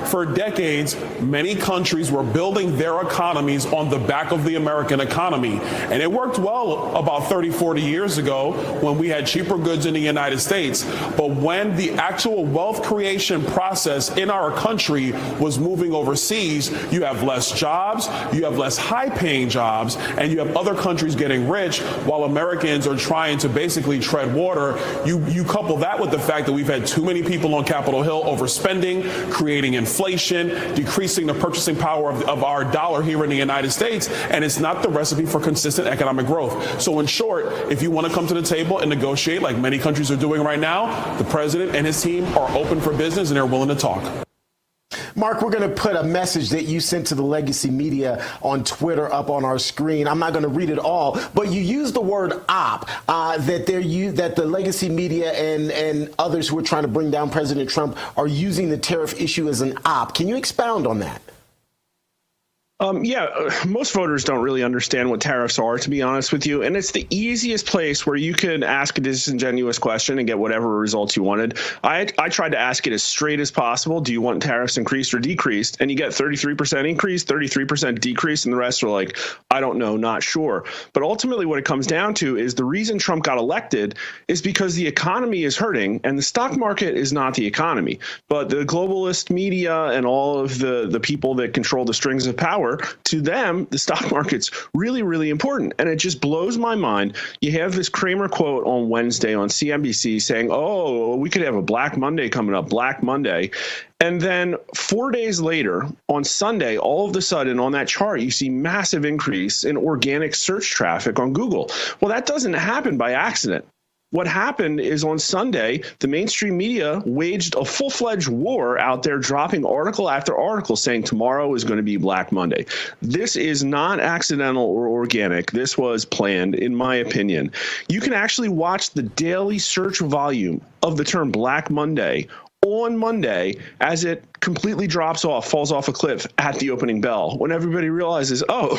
For decades, many countries were building their economies on the back of the American economy. And it worked well about 30, 40 years ago when we had cheaper goods in the United States. But when the actual wealth creation process in our country was moving overseas, you have less jobs, you have less high-paying jobs, and you have other countries getting rich while Americans are trying to basically tread water. You couple that with the fact that we've had too many people on Capitol Hill overspending, creating inflation, decreasing the purchasing power of our dollar here in the United States, and it's not the recipe for consistent economic growth. So in short, if you want to come to the table and negotiate like many countries are doing right now, the president and his team are open for business and they're willing to talk. Mark, we're going to put a message that you sent to the legacy media on Twitter up on our screen. I'm not going to read it all, but you used the word op, that the legacy media and others who are trying to bring down President Trump are using the tariff issue as an op. Can you expound on that? Most voters don't really understand what tariffs are, to be honest with you. And it's the easiest place where you can ask a disingenuous question and get whatever results you wanted. I tried to ask it as straight as possible. Do you want tariffs increased or decreased? And you get 33% increase, 33% decrease, and the rest are like, I don't know, not sure. But ultimately what it comes down to is the reason Trump got elected is because the economy is hurting and the stock market is not the economy. But the globalist media and all of the people that control the strings of power, to them, the stock market's really, really important. And it just blows my mind. You have this Cramer quote on Wednesday on CNBC saying, oh, we could have a Black Monday coming up, Black Monday. And then 4 days later, on Sunday, all of a sudden on that chart, you see massive increase in organic search traffic on Google. Well, that doesn't happen by accident. What happened is on Sunday, the mainstream media waged a full-fledged war out there, dropping article after article saying tomorrow is going to be Black Monday. This is not accidental or organic. This was planned, in my opinion. You can actually watch the daily search volume of the term Black Monday on Monday as it completely drops off, falls off a cliff at the opening bell when everybody realizes, oh,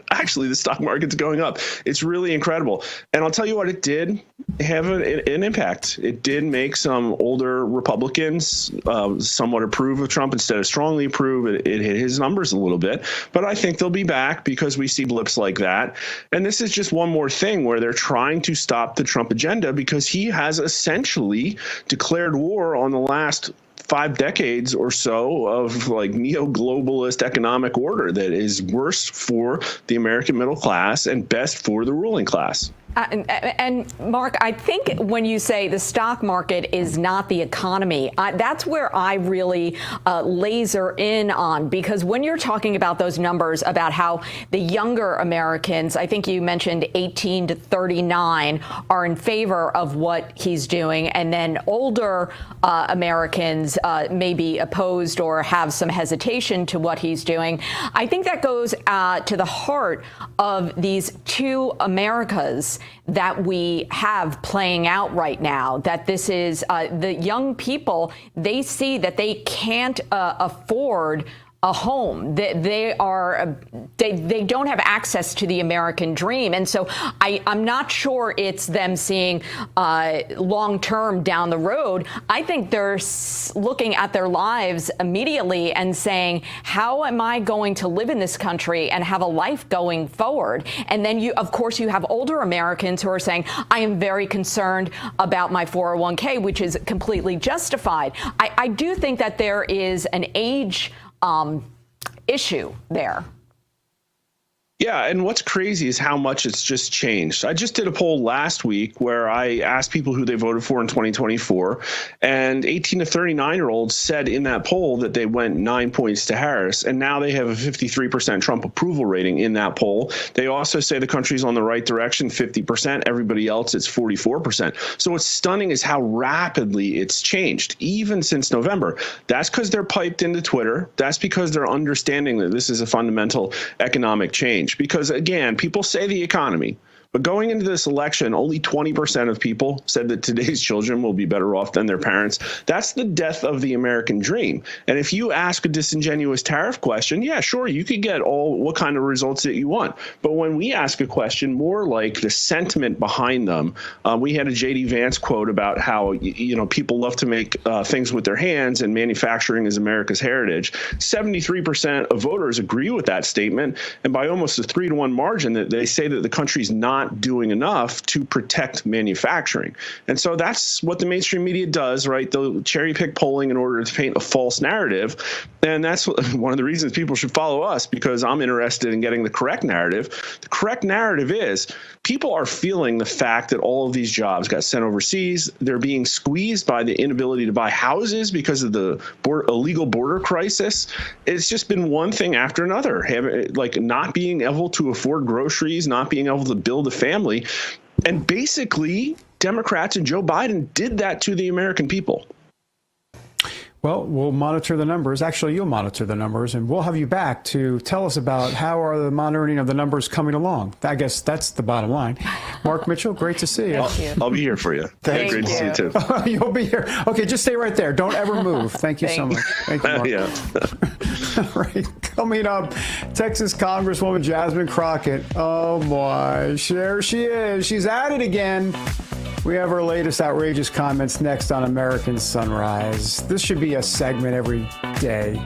actually the stock market's going up. It's really incredible. And I'll tell you what, it did have an impact. It did make some older Republicans somewhat approve of Trump instead of strongly approve. It hit his numbers a little bit, but I think they'll be back because we see blips like that. And this is just one more thing where they're trying to stop the Trump agenda because he has essentially declared war on the last 5 decades or so of like neo-globalist economic order that is worse for the American middle class and best for the ruling class. And Mark, I think when you say the stock market is not the economy, that's where I really laser in on, because when you're talking about those numbers about how the younger Americans, I think you mentioned 18 to 39, are in favor of what he's doing, and then older Americans may be opposed or have some hesitation to what he's doing. I think that goes to the heart of these two Americas that we have playing out right now, that this is the young people, they see that they can't afford a home. They don't have access to the American dream. And so I'm not sure it's them seeing long term down the road. I think they're looking at their lives immediately and saying, how am I going to live in this country and have a life going forward? And then of course, you have older Americans who are saying, I am very concerned about my 401k, which is completely justified. I do think that there is an age issue there. Yeah, and what's crazy is how much it's just changed. I just did a poll last week where I asked people who they voted for in 2024, and 18 to 39-year-olds said in that poll that they went 9 points to Harris, and now they have a 53% Trump approval rating in that poll. They also say the country's on the right direction, 50%. Everybody else, it's 44%. So what's stunning is how rapidly it's changed, even since November. That's because they're piped into Twitter. That's because they're understanding that this is a fundamental economic change. Because, again, people say the economy, but going into this election, only 20% of people said that today's children will be better off than their parents. That's the death of the American dream. And if you ask a disingenuous tariff question, yeah, sure, you could get what kind of results that you want. But when we ask a question more like the sentiment behind them, we had a J.D. Vance quote about how, people love to make things with their hands and manufacturing is America's heritage. 73% of voters agree with that statement. And by almost a 3-to-1 margin, that they say that the country's not doing enough to protect manufacturing. And so that's what the mainstream media does, right? They'll cherry pick polling in order to paint a false narrative. And that's one of the reasons people should follow us, because I'm interested in getting the correct narrative. The correct narrative is people are feeling the fact that all of these jobs got sent overseas. They're being squeezed by the inability to buy houses because of the illegal border crisis. It's just been one thing after another, like not being able to afford groceries, not being able to build a family. And basically, Democrats and Joe Biden did that to the American people. Well, we'll monitor the numbers. Actually, you'll monitor the numbers, and we'll have you back to tell us about how are the monitoring of the numbers coming along. I guess that's the bottom line. Mark Mitchell, great to see you. I'll be here for you. Thank Great to see you, too. You'll be here. Okay, just stay right there. Don't ever move. Thank you so much. Thank you, Mark. Yeah. All right, coming up, Texas Congresswoman Jasmine Crockett. Oh, boy. There she is. She's at it again. We have our latest outrageous comments next on American Sunrise. This should be a segment every day.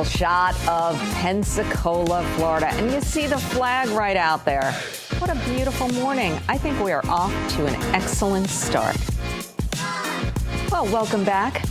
Shot of Pensacola, Florida. And you see the flag right out there. What a beautiful morning. I think we are off to an excellent start. Well, welcome back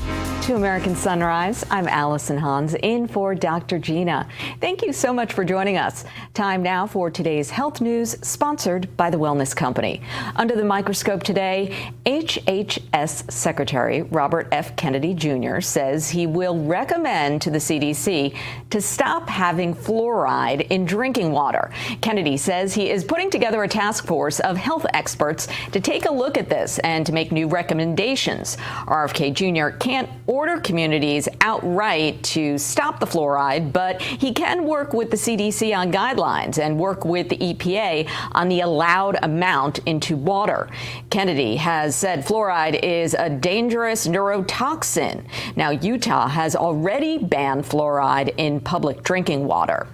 to American Sunrise. I'm Allison Hans, in for Dr. Gina. Thank you so much for joining us. Time now for today's health news, sponsored by the Wellness Company. Under the microscope today, HHS Secretary Robert F. Kennedy Jr. says he will recommend to the CDC to stop having fluoride in drinking water. Kennedy says he is putting together a task force of health experts to take a look at this and to make new recommendations. RFK Jr. can't order communities outright to stop the fluoride, but he can work with the CDC on guidelines and work with the EPA on the allowed amount into water. Kennedy has said fluoride is a dangerous neurotoxin. Now, Utah has already banned fluoride in public drinking water.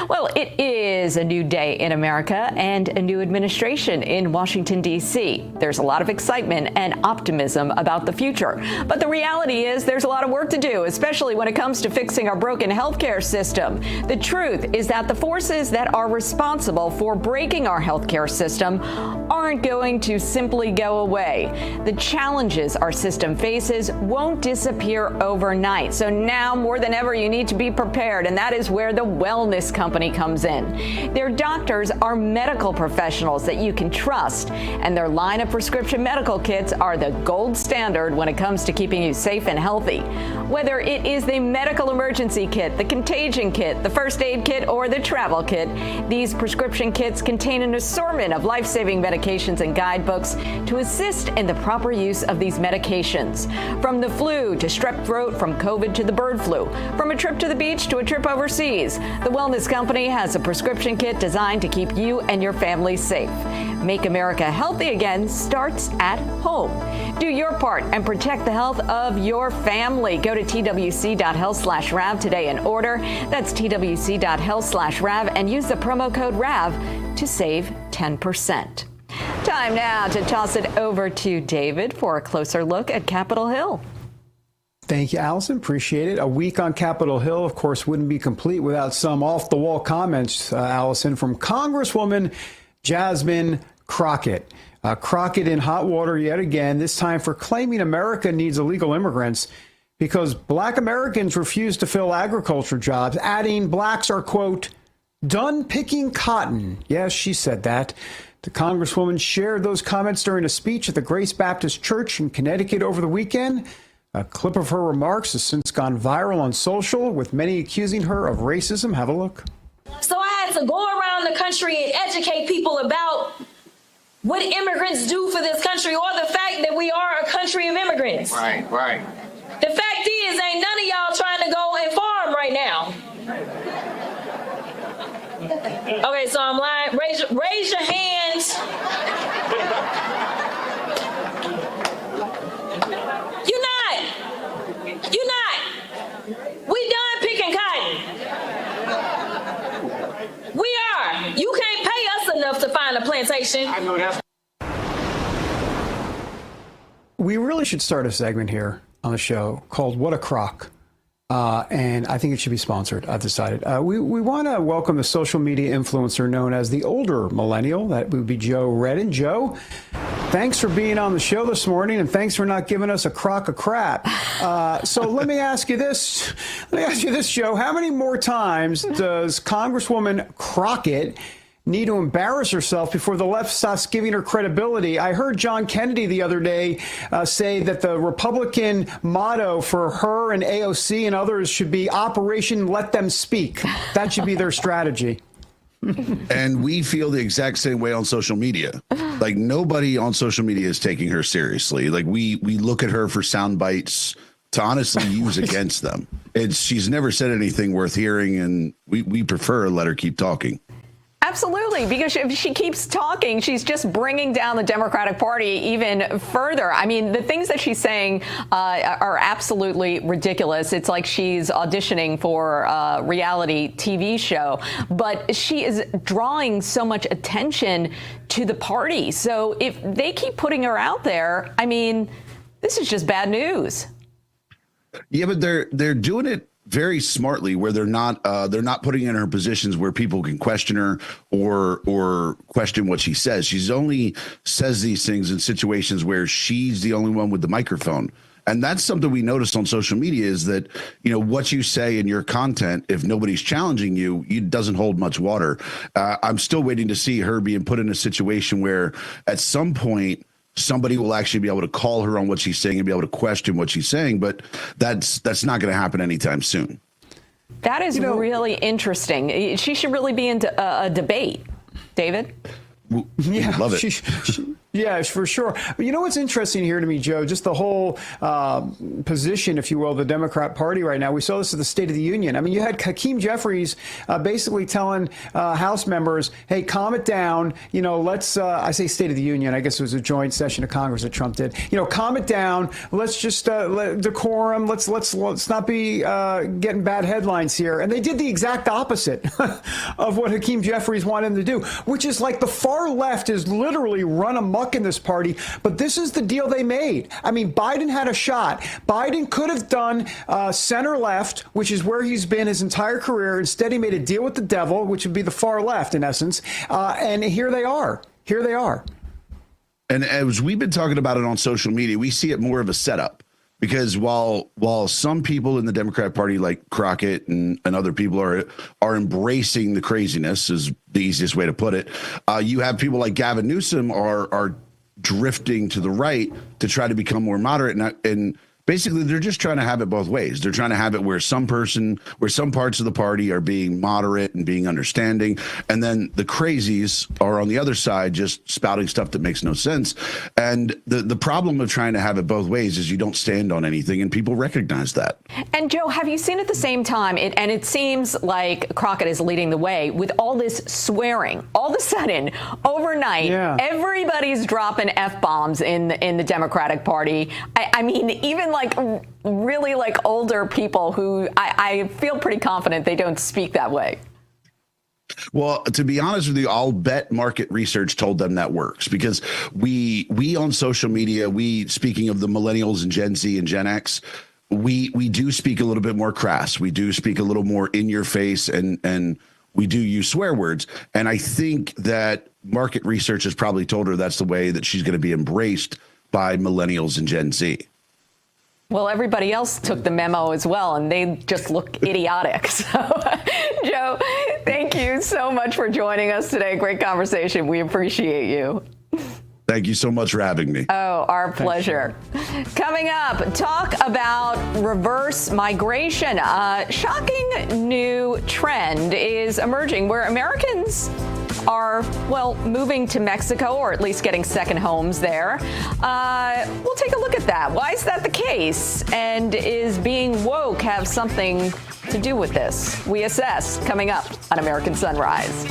Well, it is a new day in America and a new administration in Washington, D.C. There's a lot of excitement and optimism about the future. But the reality is there's a lot of work to do, especially when it comes to fixing our broken healthcare system. The truth is that the forces that are responsible for breaking our healthcare system aren't going to simply go away. The challenges our system faces won't disappear overnight. So now more than ever, you need to be prepared. And that is where the Wellness Company comes in. Their doctors are medical professionals that you can trust, and their line of prescription medical kits are the gold standard when it comes to keeping you safe and healthy. Whether it is the medical emergency kit, the contagion kit, the first aid kit, or the travel kit, these prescription kits contain an assortment of life-saving medications and guidebooks to assist in the proper use of these medications. From the flu to strep throat, from COVID to the bird flu, from a trip to the beach to a trip overseas, the Wellness Company has a prescription kit designed to keep you and your family safe. Make America Healthy Again starts at home. Do your part and protect the health of your family. Go to twc.health/RAV today and order. That's twc.health/RAV and use the promo code RAV to save 10%. Time now to toss it over to David for a closer look at Capitol Hill. Thank you, Allison. Appreciate it. A week on Capitol Hill, of course, wouldn't be complete without some off-the-wall comments, Allison, from Congresswoman Jasmine Crockett. Crockett in hot water yet again, this time for claiming America needs illegal immigrants because Black Americans refuse to fill agriculture jobs, adding blacks are, quote, done picking cotton. Yes, she said that. The Congresswoman shared those comments during a speech at the Grace Baptist Church in Connecticut over the weekend. A clip of her remarks has since gone viral on social, with many accusing her of racism. Have a look. So I had to go around the country and educate people about what immigrants do for this country, or the fact that we are a country of immigrants. Right, right. The fact is, ain't none of y'all trying to go and farm right now. Okay, so I'm lying. Raise your hands. You're not. We done picking cotton. We are. You can't pay us enough to find a plantation. I know that. We really should start a segment here on the show called What a Crock. And I think it should be sponsored, I've decided. We want to welcome the social media influencer known as the older millennial. That would be Joe Redden. Joe, thanks for being on the show this morning, and thanks for not giving us a crock of crap. So let me ask you this. Joe. How many more times does Congresswoman Crockett need to embarrass herself before the left stops giving her credibility? I heard John Kennedy the other day say that the Republican motto for her and AOC and others should be Operation Let Them Speak. That should be their strategy. And we feel the exact same way on social media. Like, nobody on social media is taking her seriously. Like, we look at her for sound bites to honestly use against them. She's never said anything worth hearing, and we prefer let her keep talking. Absolutely, because if she keeps talking, she's just bringing down the Democratic Party even further. I mean, the things that she's saying are absolutely ridiculous. It's like she's auditioning for a reality TV show, but she is drawing so much attention to the party. So if they keep putting her out there, I mean, this is just bad news. Yeah, but they're doing it very smartly, where they're not putting in her positions where people can question her or question what she says. She's only says these things in situations where she's the only one with the microphone. And that's something we noticed on social media, is that, what you say in your content, if nobody's challenging you, it doesn't hold much water. I'm still waiting to see her being put in a situation where at some point somebody will actually be able to call her on what she's saying and be able to question what she's saying. But that's not going to happen anytime soon. That is really interesting. She should really be into a debate, David. Yeah, love it. Yeah, for sure. But you know what's interesting here to me, Joe? Just the whole position, if you will, the Democrat Party right now. We saw this at the State of the Union. I mean, you had Hakeem Jeffries basically telling House members, hey, calm it down. Let's, I say State of the Union, I guess it was a joint session of Congress that Trump did. Calm it down. Let's just decorum. Let's not be getting bad headlines here. And they did the exact opposite of what Hakeem Jeffries wanted them to do, which is like the far left is literally run amok in this party. But this is the deal they made. I mean, Biden had a shot. Biden could have done center left, which is where he's been his entire career. Instead, he made a deal with the devil, which would be the far left in essence. And here they are. And as we've been talking about it on social media, we see it more of a setup. Because while some people in the Democrat Party, like Crockett and other people, are embracing the craziness, is the easiest way to put it, you have people like Gavin Newsom are drifting to the right to try to become more moderate. And basically they're just trying to have it both ways. They're trying to have it where some parts of the party are being moderate and being understanding, and then the crazies are on the other side just spouting stuff that makes no sense. And the problem of trying to have it both ways is you don't stand on anything, and people recognize that. And Joe, have you seen at the same time, it seems like Crockett is leading the way with all this swearing. All of a sudden, overnight, everybody's dropping F-bombs in the Democratic Party. I mean, even like really like older people who I feel pretty confident they don't speak that way. Well, to be honest with you, I'll bet market research told them that works, because we on social media, speaking of the millennials and Gen Z and Gen X, we do speak a little bit more crass. We do speak a little more in your face, and we do use swear words. And I think that market research has probably told her that's the way that she's going to be embraced by millennials and Gen Z. Well, everybody else took the memo as well, and they just look idiotic. So, Joe, thank you so much for joining us today. Great conversation. We appreciate you. Thank you so much for having me. Oh, our pleasure. Coming up, talk about reverse migration. A shocking new trend is emerging where Americans are, well, moving to Mexico, or at least getting second homes there. We'll take a look at that. Why is that the case? And is being woke have something to do with this? We assess coming up on American Sunrise.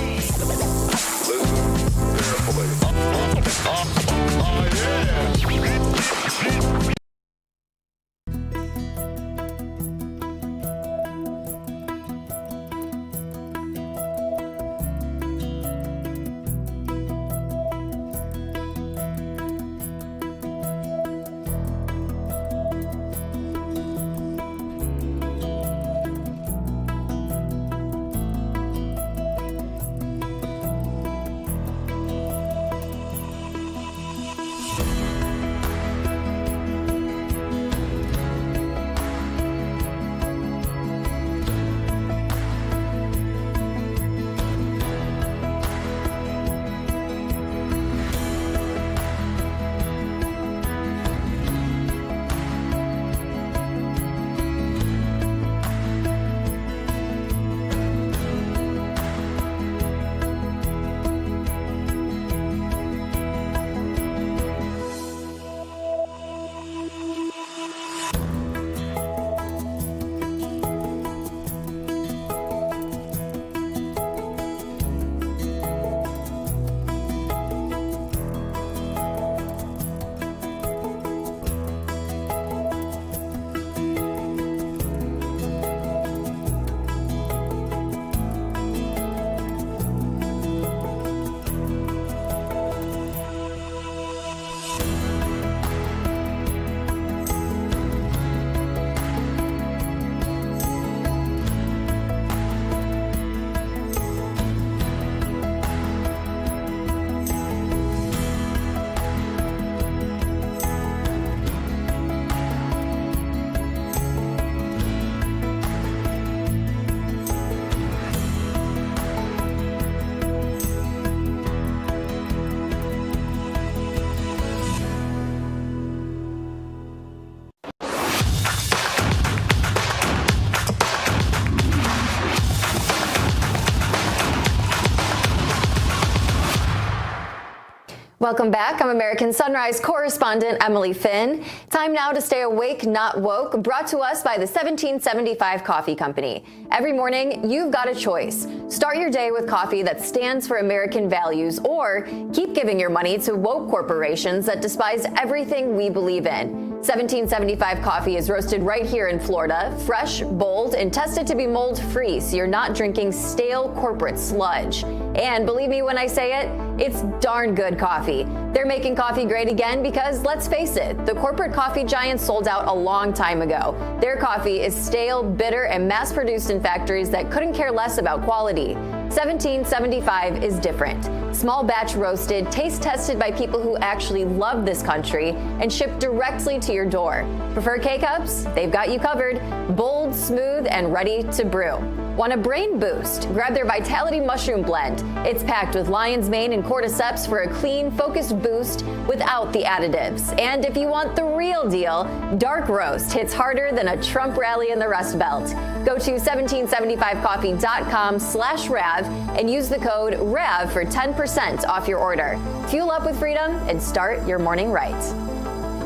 Welcome back. I'm American Sunrise correspondent Emily Finn. Time now to stay awake, not woke, brought to us by the 1775 Coffee Company. Every morning, you've got a choice. Start your day with coffee that stands for American values, or keep giving your money to woke corporations that despise everything we believe in. 1775 coffee is roasted right here in Florida, fresh, bold, and tested to be mold-free, so you're not drinking stale corporate sludge. And believe me when I say it, it's darn good coffee. They're making coffee great again because, let's face it, the corporate coffee giants sold out a long time ago. Their coffee is stale, bitter, and mass-produced in factories that couldn't care less about quality. 1775 is different. Small batch roasted, taste tested by people who actually love this country, and shipped directly to your door. Prefer K-Cups? They've got you covered. Bold, smooth, and ready to brew. Want a brain boost? Grab their Vitality Mushroom Blend. It's packed with lion's mane and cordyceps for a clean, focused boost without the additives. And if you want the real deal, Dark Roast hits harder than a Trump rally in the Rust Belt. Go to 1775coffee.com/RAV and use the code RAV for 10% off your order. Fuel up with freedom and start your morning right.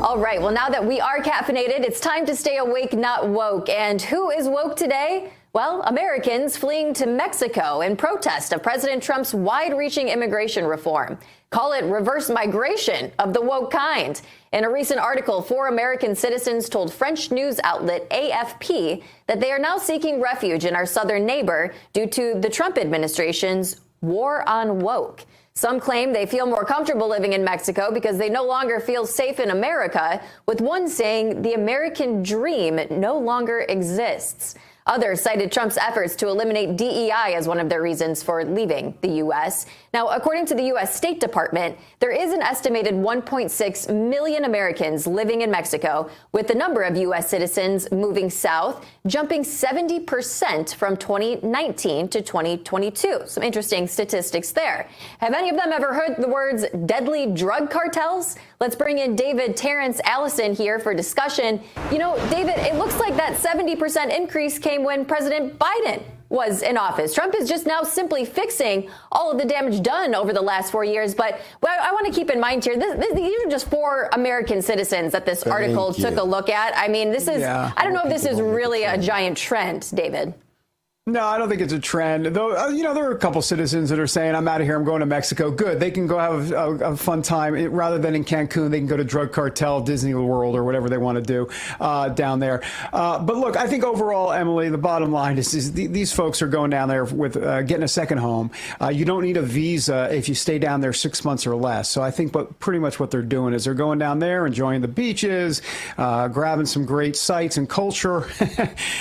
All right, well, now that we are caffeinated, it's time to stay awake, not woke. And who is woke today? Well, Americans fleeing to Mexico in protest of President Trump's wide-reaching immigration reform. Call it reverse migration of the woke kind. In a recent article, 4 American citizens told French news outlet AFP that they are now seeking refuge in our southern neighbor due to the Trump administration's war on woke. Some claim they feel more comfortable living in Mexico because they no longer feel safe in America, with one saying the American dream no longer exists. Others cited Trump's efforts to eliminate DEI as one of their reasons for leaving the U.S. Now, according to the U.S. State Department, there is an estimated 1.6 million Americans living in Mexico, with the number of U.S. citizens moving south jumping 70% from 2019 to 2022. Some interesting statistics there. Have any of them ever heard the words deadly drug cartels? Let's bring in David Terrence Allison here for discussion. You know, David, it looks like that 70% increase came when President Biden was in office. Trump is just now simply fixing all of the damage done over the last 4 years. But I want to keep in mind here, these are just 4 American citizens that this article took a look at. I mean, this is, I don't know if this is really a giant trend, David. No, I don't think it's a trend. Though, you know, there are a couple citizens that are saying, I'm out of here, I'm going to Mexico. Good. They can go have a fun time. Rather than in Cancun, they can go to Drug Cartel, Disney World, or whatever they want to do down there. But look, I think overall, Emily, the bottom line is these folks are going down there with getting a second home. You don't need a visa if you stay down there 6 months or less. So I think pretty much what they're doing is they're going down there, enjoying the beaches, grabbing some great sights and culture,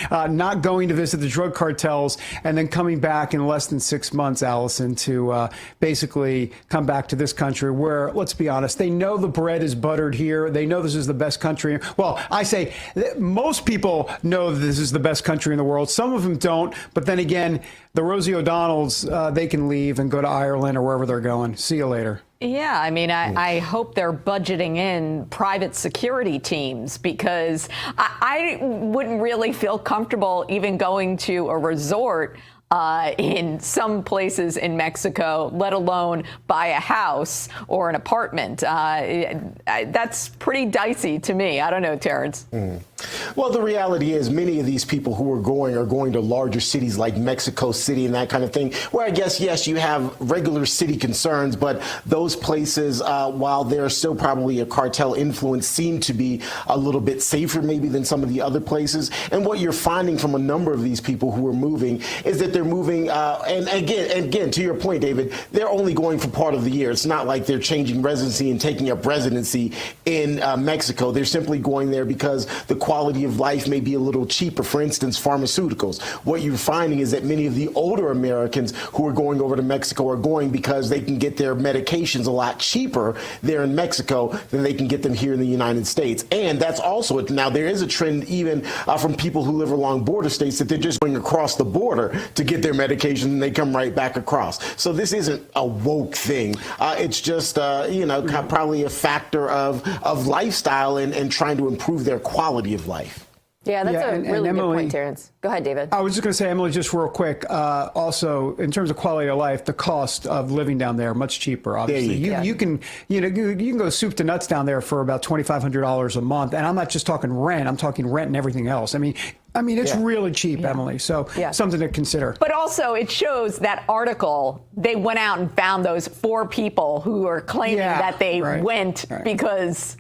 not going to visit the drug cartel, and then coming back in less than 6 months, Allison, to basically come back to this country where, let's be honest, they know the bread is buttered here. They know this is the best country. Well, I say most people know this is the best country in the world. Some of them don't. But then again, the Rosie O'Donnells, they can leave and go to Ireland or wherever they're going. See you later. Yeah, I mean, I hope they're budgeting in private security teams, because I wouldn't really feel comfortable even going to a resort in some places in Mexico, let alone buy a house or an apartment. That's pretty dicey to me. I don't know, Terrence. Well, the reality is many of these people who are going to larger cities like Mexico City and that kind of thing, where I guess, yes, you have regular city concerns, but those places, while they're still probably a cartel influence, seem to be a little bit safer maybe than some of the other places. And what you're finding from a number of these people who are moving is that they're moving, and again, to your point, David, they're only going for part of the year. It's not like they're changing residency and taking up residency in Mexico. They're simply going there because the quality of life may be a little cheaper. For instance, pharmaceuticals. What you're finding is that many of the older Americans who are going over to Mexico are going because they can get their medications a lot cheaper there in Mexico than they can get them here in the United States. And that's also it. Now, there is a trend even from people who live along border states that they're just going across the border to get their medications and they come right back across. So this isn't a woke thing. It's just, probably a factor of lifestyle and trying to improve their quality of life. Yeah, that's a really good point, Terrence. Go ahead, David. I was just going to say, Emily, just real quick, also, in terms of quality of life, the cost of living down there, much cheaper, obviously. You can go soup to nuts down there for about $2,500 a month. And I'm not just talking rent. I'm talking rent and everything else. I mean, it's really cheap, Emily. So something to consider. But also, it shows that article, they went out and found those 4 people who are claiming that they went because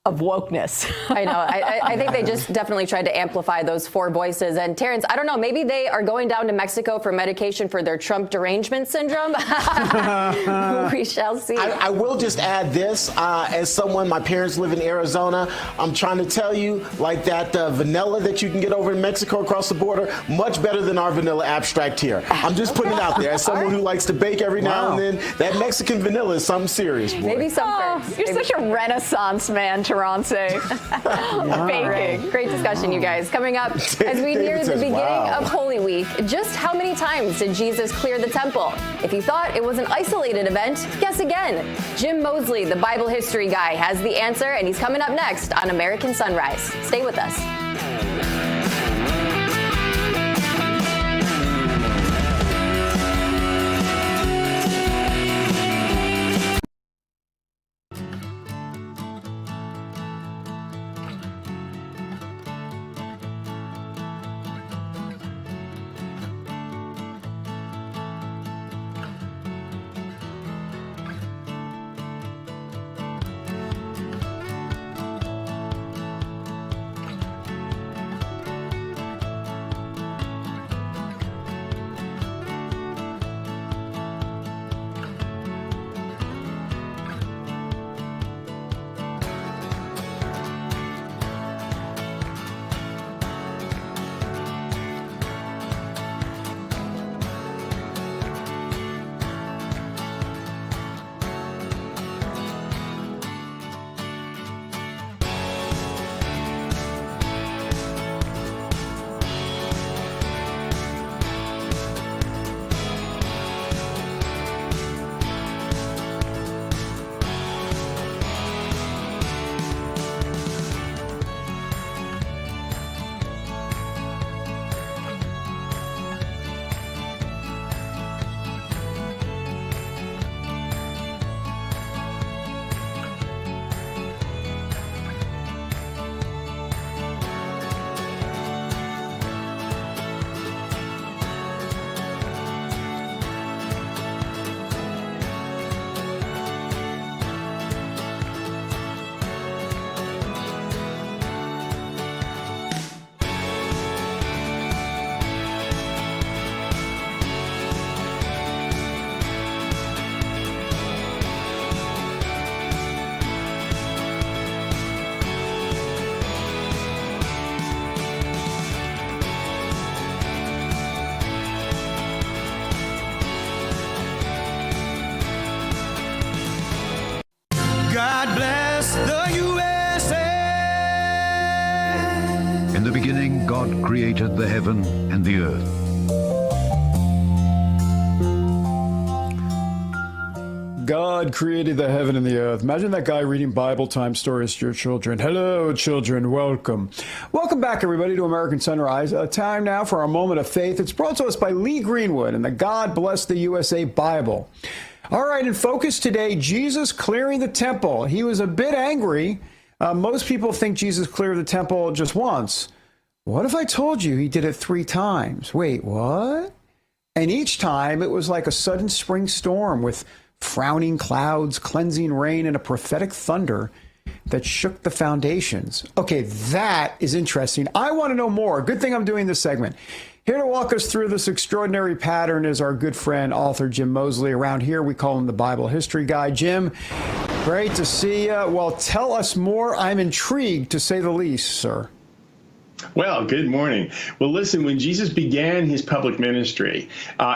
of wokeness. I know. I think they just definitely tried to amplify those four voices. And Terrence, I don't know, maybe they are going down to Mexico for medication for their Trump derangement syndrome. We shall see. I will just add this. As someone, my parents live in Arizona, I'm trying to tell you, like that vanilla that you can get over in Mexico across the border, much better than our vanilla abstract here. I'm just putting it out there. As someone who likes to bake every now and then, that Mexican vanilla is something serious, boy. Maybe some You're such a renaissance man, Terence. Baking. Great discussion, you guys. Coming up, as we near the beginning of Holy Week, just how many times did Jesus clear the temple? If you thought it was an isolated event, guess again. Jim Mosley, the Bible history guy, has the answer, and he's coming up next on American Sunrise. Stay with us. God bless the USA. In the beginning, God created the heaven and the earth. God created the heaven and the earth. Imagine that guy reading Bible time stories to your children. Hello, children. Welcome. Welcome back, everybody, to American Sunrise. Time now for our moment of faith. It's brought to us by Lee Greenwood and the God Bless the USA Bible. All right, in focus today, Jesus clearing the temple. He was a bit angry. Most people think Jesus cleared the temple just once. What if I told you he did it 3 times? Wait, what? And each time it was like a sudden spring storm with frowning clouds, cleansing rain, and a prophetic thunder that shook the foundations. Okay, that is interesting. I want to know more. Good thing I'm doing this segment. Here to walk us through this extraordinary pattern is our good friend, author Jim Mosley. Around here, we call him the Bible history guy. Jim, great to see you. Well, tell us more. I'm intrigued, to say the least, sir. Well, good morning. Well, listen, when Jesus began his public ministry,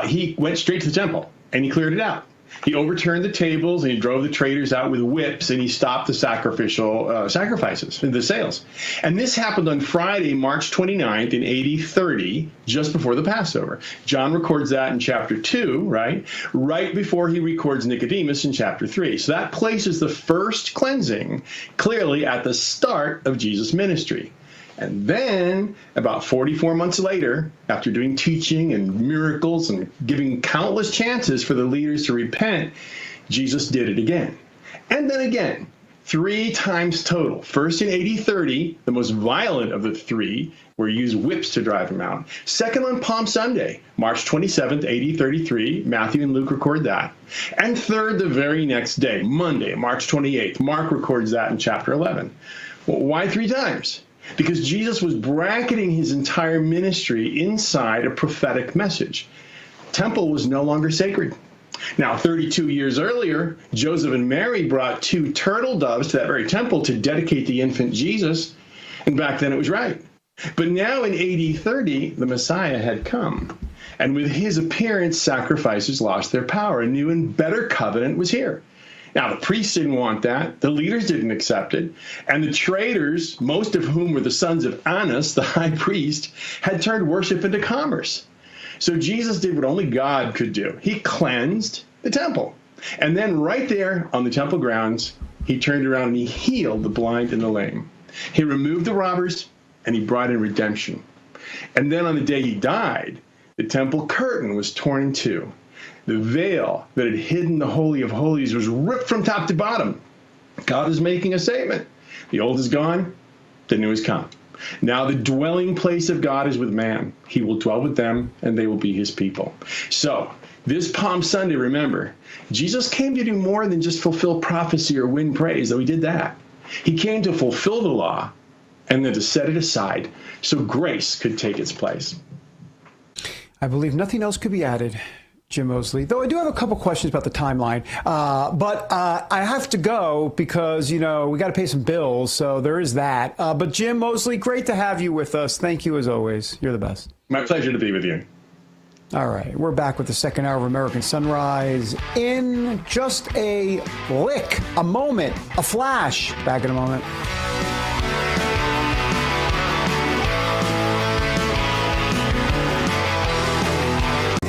he went straight to the temple and he cleared it out. He overturned the tables and he drove the traders out with whips and he stopped the sacrificial sacrifices, the sales. And this happened on Friday, March 29th in AD 30, just before the Passover. John records that in chapter 2, right before he records Nicodemus in chapter 3. So that places the first cleansing clearly at the start of Jesus' ministry. And then, about 44 months later, after doing teaching and miracles and giving countless chances for the leaders to repent, Jesus did it again. And then again. 3 times total. First in AD 30, the most violent of the 3, where he used whips to drive him out. Second on Palm Sunday, March 27th, AD 33. Matthew and Luke record that. And third, the very next day, Monday, March 28th. Mark records that in chapter 11. Well, why 3 times? Because Jesus was bracketing his entire ministry inside a prophetic message. Temple was no longer sacred. Now, 32 years earlier, Joseph and Mary brought 2 turtle doves to that very temple to dedicate the infant Jesus, and back then it was right. But now in AD 30, the Messiah had come, and with his appearance, sacrifices lost their power. A new and better covenant was here. Now, the priests didn't want that, the leaders didn't accept it, and the traders, most of whom were the sons of Annas, the high priest, had turned worship into commerce. So Jesus did what only God could do. He cleansed the temple. And then right there on the temple grounds, he turned around and he healed the blind and the lame. He removed the robbers and he brought in redemption. And then on the day he died, the temple curtain was torn in two. The veil that had hidden the Holy of Holies was ripped from top to bottom. God is making a statement. The old is gone, the new has come. Now the dwelling place of God is with man. He will dwell with them, and they will be his people. So this Palm Sunday, remember, Jesus came to do more than just fulfill prophecy or win praise, though he did that. He came to fulfill the law and then to set it aside so grace could take its place. I believe nothing else could be added, Jim Moseley, though I do have a couple questions about the timeline, but I have to go because, you know, we got to pay some bills, so there is that. But Jim Moseley, great to have you with us. Thank you as always. You're the best. My pleasure to be with you. All right, we're back with the second hour of American Sunrise in just a lick, a moment, a flash. Back in a moment.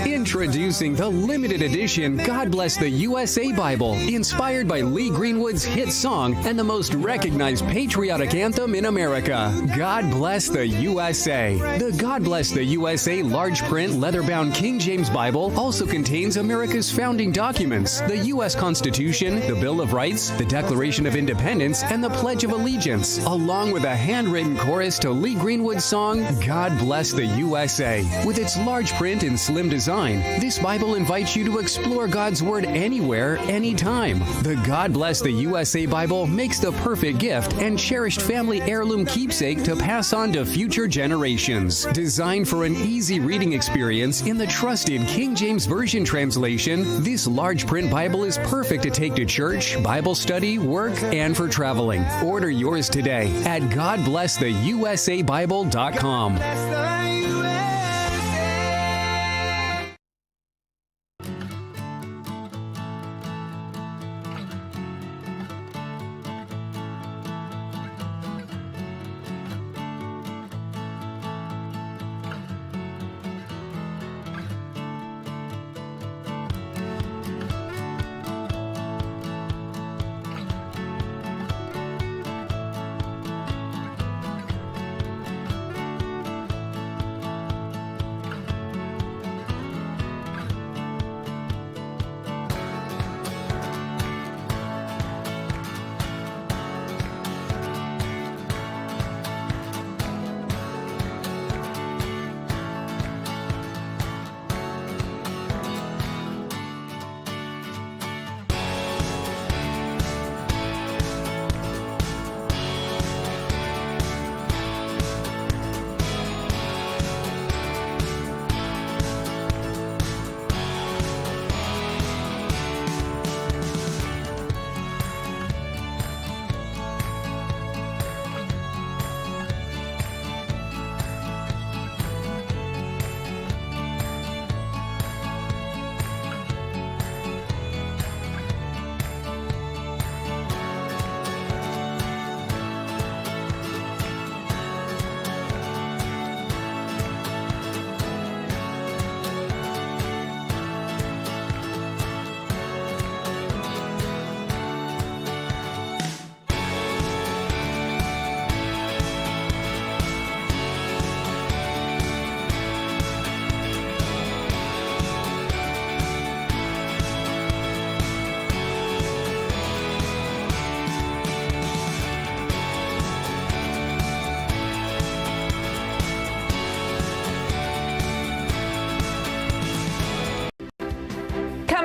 Introducing the limited edition God Bless the USA Bible, inspired by Lee Greenwood's hit song and the most recognized patriotic anthem in America, God Bless the USA. The God Bless the USA large print leather-bound King James Bible also contains America's founding documents, the U.S. Constitution, the Bill of Rights, the Declaration of Independence, and the Pledge of Allegiance, along with a handwritten chorus to Lee Greenwood's song, God Bless the USA. With its large print and slim design, this Bible invites you to explore God's Word anywhere, anytime. The God Bless the USA Bible makes the perfect gift and cherished family heirloom keepsake to pass on to future generations. Designed for an easy reading experience in the trusted King James Version translation, this large print Bible is perfect to take to church, Bible study, work, and for traveling. Order yours today at GodBlessTheUSABible.com.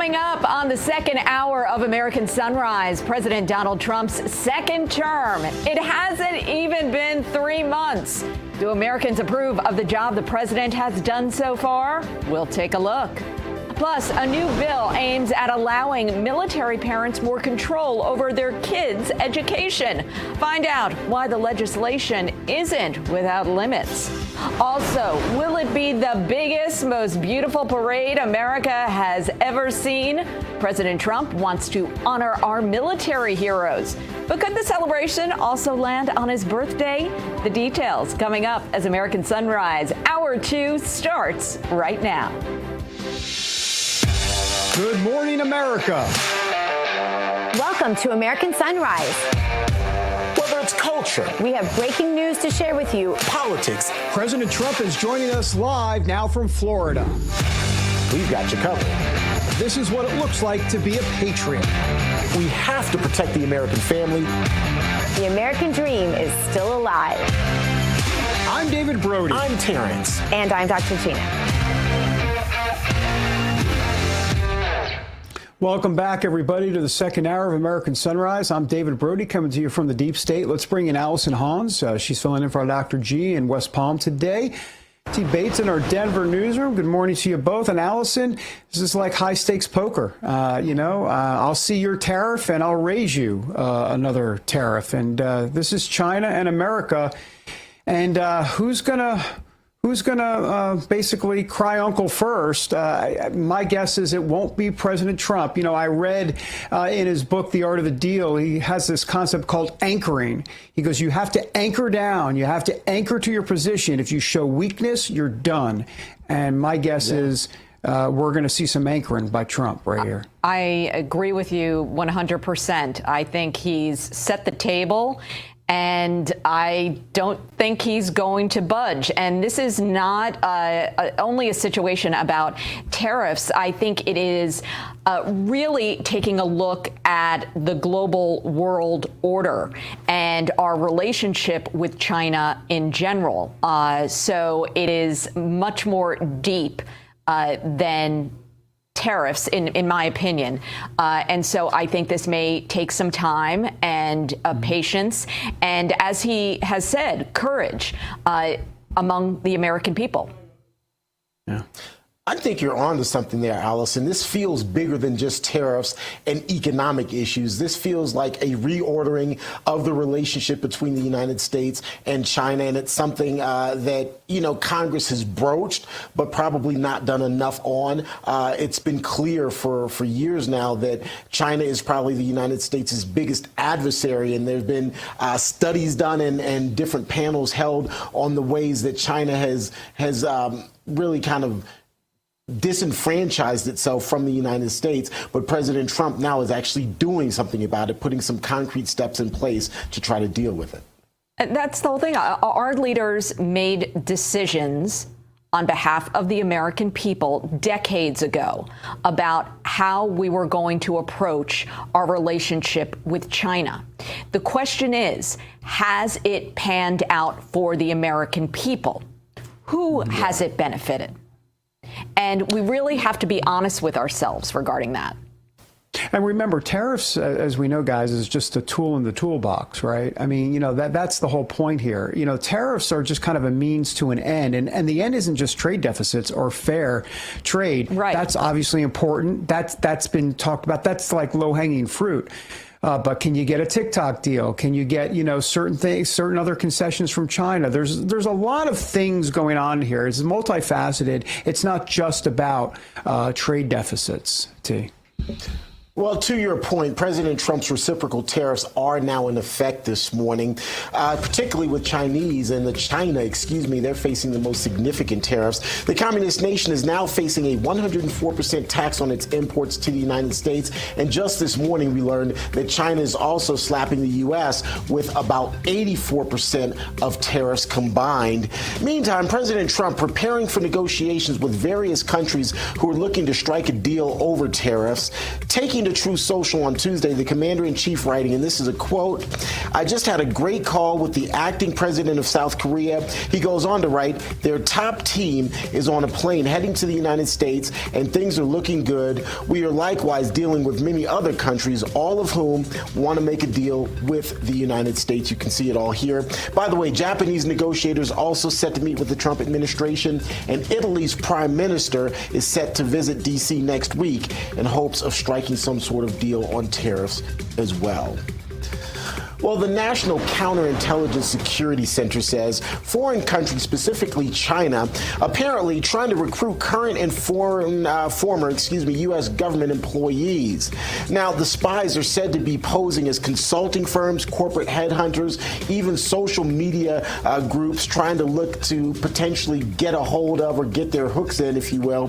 Coming up on the second hour of American Sunrise, President Donald Trump's second term. It hasn't even been 3 months. Do Americans approve of the job the president has done so far? We'll take a look. Plus, a new bill aims at allowing military parents more control over their kids' education. Find out why the legislation isn't without limits. Also, will it be the biggest, most beautiful parade America has ever seen? President Trump wants to honor our military heroes. But could the celebration also land on his birthday? The details coming up as American Sunrise. Hour 2 starts right now. Good morning, America. Welcome to American Sunrise. Whether it's culture, We have breaking news to share with you. politics, President Trump is joining us live now from Florida. we've got you covered. This is what it looks like to be a patriot. We have to protect the American family. The American dream is still alive. I'm David Brody. I'm Terrence. And I'm Dr. Gina. Welcome back, everybody, to the second hour of American Sunrise. I'm David Brody, coming to you from the deep state. Let's bring in Allison Hans. She's filling in for our Dr. G in West Palm today. T. Bates in our Denver newsroom. Good morning to you both. And Allison, this is like high-stakes poker. I'll see your tariff and I'll raise you another tariff. And this is China and America. And who's gonna basically cry uncle first? My guess is it won't be President Trump. You know, I read in his book, The Art of the Deal, he has this concept called anchoring. He goes, you have to anchor down. You have to anchor to your position. If you show weakness, you're done. And my guess is we're going to see some anchoring by Trump right here. I agree with you 100%. I think he's set the table. And I don't think he's going to budge. And this is not only a situation about tariffs. I think it is really taking a look at the global world order and our relationship with China in general. So it is much more deep than tariffs, in my opinion. And so I think this may take some time and patience. And as he has said, courage among the American people. Yeah. I think you're on to something there, Allison. This feels bigger than just tariffs and economic issues. This feels like a reordering of the relationship between the United States and China. And it's something that, Congress has broached, but probably not done enough on. It's been clear for years now that China is probably the United States' biggest adversary. And there have been studies done and different panels held on the ways that China has really kind of disenfranchised itself from the United States, but President Trump now is actually doing something about it, putting some concrete steps in place to try to deal with it. That's the whole thing. Our leaders made decisions on behalf of the American people decades ago about how we were going to approach our relationship with China. The question is, has it panned out for the American people? Who has it benefited? And we really have to be honest with ourselves regarding that. And remember, tariffs, as we know, guys, is just a tool in the toolbox, right? I mean, that's the whole point here. Tariffs are just kind of a means to an end. And the end isn't just trade deficits or fair trade. Right. That's obviously important. That's been talked about. That's like low-hanging fruit. But can you get a TikTok deal? Can you get, certain things, certain other concessions from China? There's a lot of things going on here. It's multifaceted. It's not just about trade deficits, T. Well, to your point, President Trump's reciprocal tariffs are now in effect this morning, particularly with Chinese and they're facing the most significant tariffs. The communist nation is now facing a 104% tax on its imports to the United States. And just this morning, we learned that China is also slapping the U.S. with about 84% of tariffs combined. Meantime, President Trump preparing for negotiations with various countries who are looking to strike a deal over tariffs, taking to Truth Social on Tuesday, the commander-in-chief writing, and this is a quote, "I just had a great call with the acting president of South Korea." He goes on to write, "Their top team is on a plane heading to the United States, and things are looking good. We are likewise dealing with many other countries, all of whom want to make a deal with the United States." You can see it all here. By the way, Japanese negotiators also set to meet with the Trump administration, and Italy's prime minister is set to visit D.C. next week in hopes of striking some sort of deal on tariffs as well. Well, the National Counterintelligence Security Center says foreign countries, specifically China, apparently trying to recruit current and former U.S. government employees. Now, the spies are said to be posing as consulting firms, corporate headhunters, even social media groups trying to look to potentially get a hold of or get their hooks in, if you will,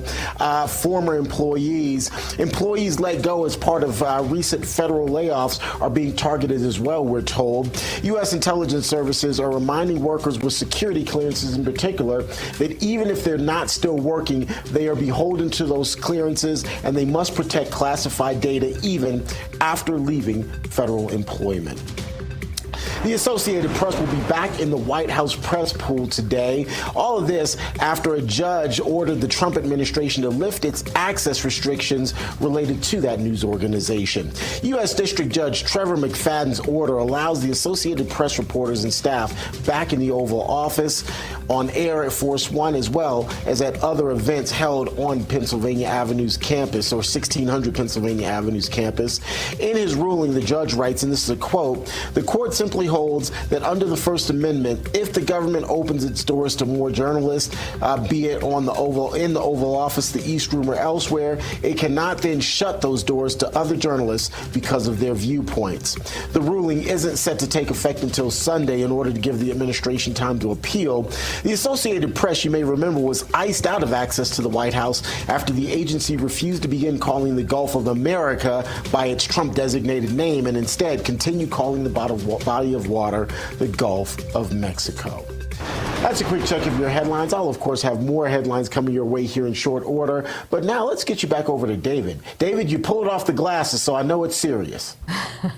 former employees. Employees let go as part of recent federal layoffs are being targeted as well, we're told. U.S. intelligence services are reminding workers with security clearances in particular that even if they're not still working, they are beholden to those clearances and they must protect classified data even after leaving federal employment. The Associated Press will be back in the White House press pool today. All of this after a judge ordered the Trump administration to lift its access restrictions related to that news organization. U.S. District Judge Trevor McFadden's order allows the Associated Press reporters and staff back in the Oval Office, on air at Force One, as well as at other events held on Pennsylvania Avenue's campus, or 1600 Pennsylvania Avenue's campus. In his ruling, the judge writes, and this is a quote, "The court simply holds that under the First Amendment, if the government opens its doors to more journalists, be it in the Oval Office, the East Room, or elsewhere, it cannot then shut those doors to other journalists because of their viewpoints." The ruling isn't set to take effect until Sunday in order to give the administration time to appeal. The Associated Press, you may remember, was iced out of access to the White House after the agency refused to begin calling the Gulf of America by its Trump-designated name and instead continued calling the body of water the Gulf of Mexico. That's a quick check of your headlines. I'll, of course, have more headlines coming your way here in short order. But now let's get you back over to David. David, you pulled off the glasses, so I know it's serious.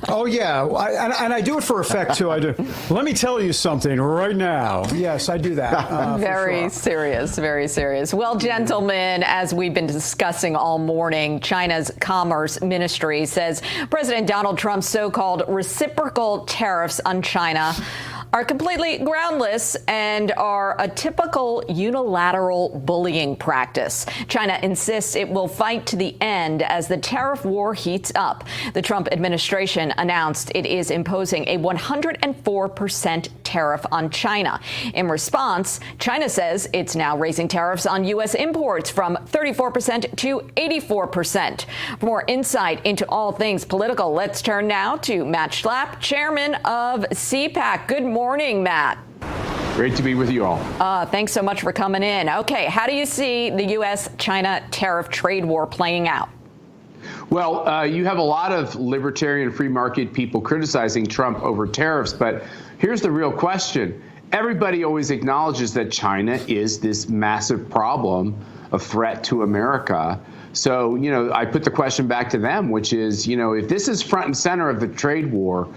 Oh, yeah. And I do it for effect, too. I do. Let me tell you something right now. Yes, I do that. Very serious, very serious. Well, gentlemen, as we've been discussing all morning, China's Commerce Ministry says President Donald Trump's so-called reciprocal tariffs on China are completely groundless and are a typical unilateral bullying practice. China insists it will fight to the end as the tariff war heats up. The Trump administration announced it is imposing a 104% tariff on China. In response, China says it's now raising tariffs on U.S. imports from 34% to 84%. For more insight into all things political, let's turn now to Matt Schlapp, chairman of CPAC. Good morning, Matt. Great to be with you all. Thanks so much for coming in. Okay, how do you see the U.S.-China tariff trade war playing out? Well, you have a lot of libertarian free market people criticizing Trump over tariffs, but here's the real question. Everybody always acknowledges that China is this massive problem, a threat to America. So, I put the question back to them, which is, if this is front and center of the trade war,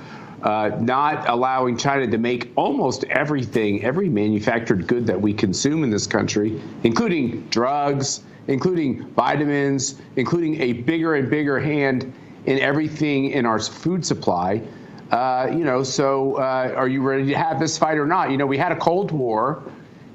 not allowing China to make almost everything, every manufactured good that we consume in this country, including drugs, including vitamins, including a bigger and bigger hand in everything in our food supply. Are you ready to have this fight or not? We had a Cold War,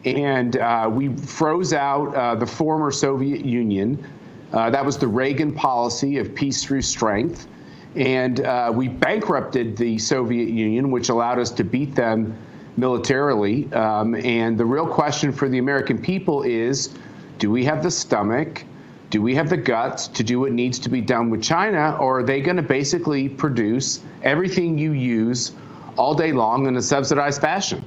and we froze out the former Soviet Union. That was the Reagan policy of peace through strength. And we bankrupted the Soviet Union, which allowed us to beat them militarily. And the real question for the American people is, do we have the stomach, do we have the guts to do what needs to be done with China, or are they going to basically produce everything you use all day long in a subsidized fashion?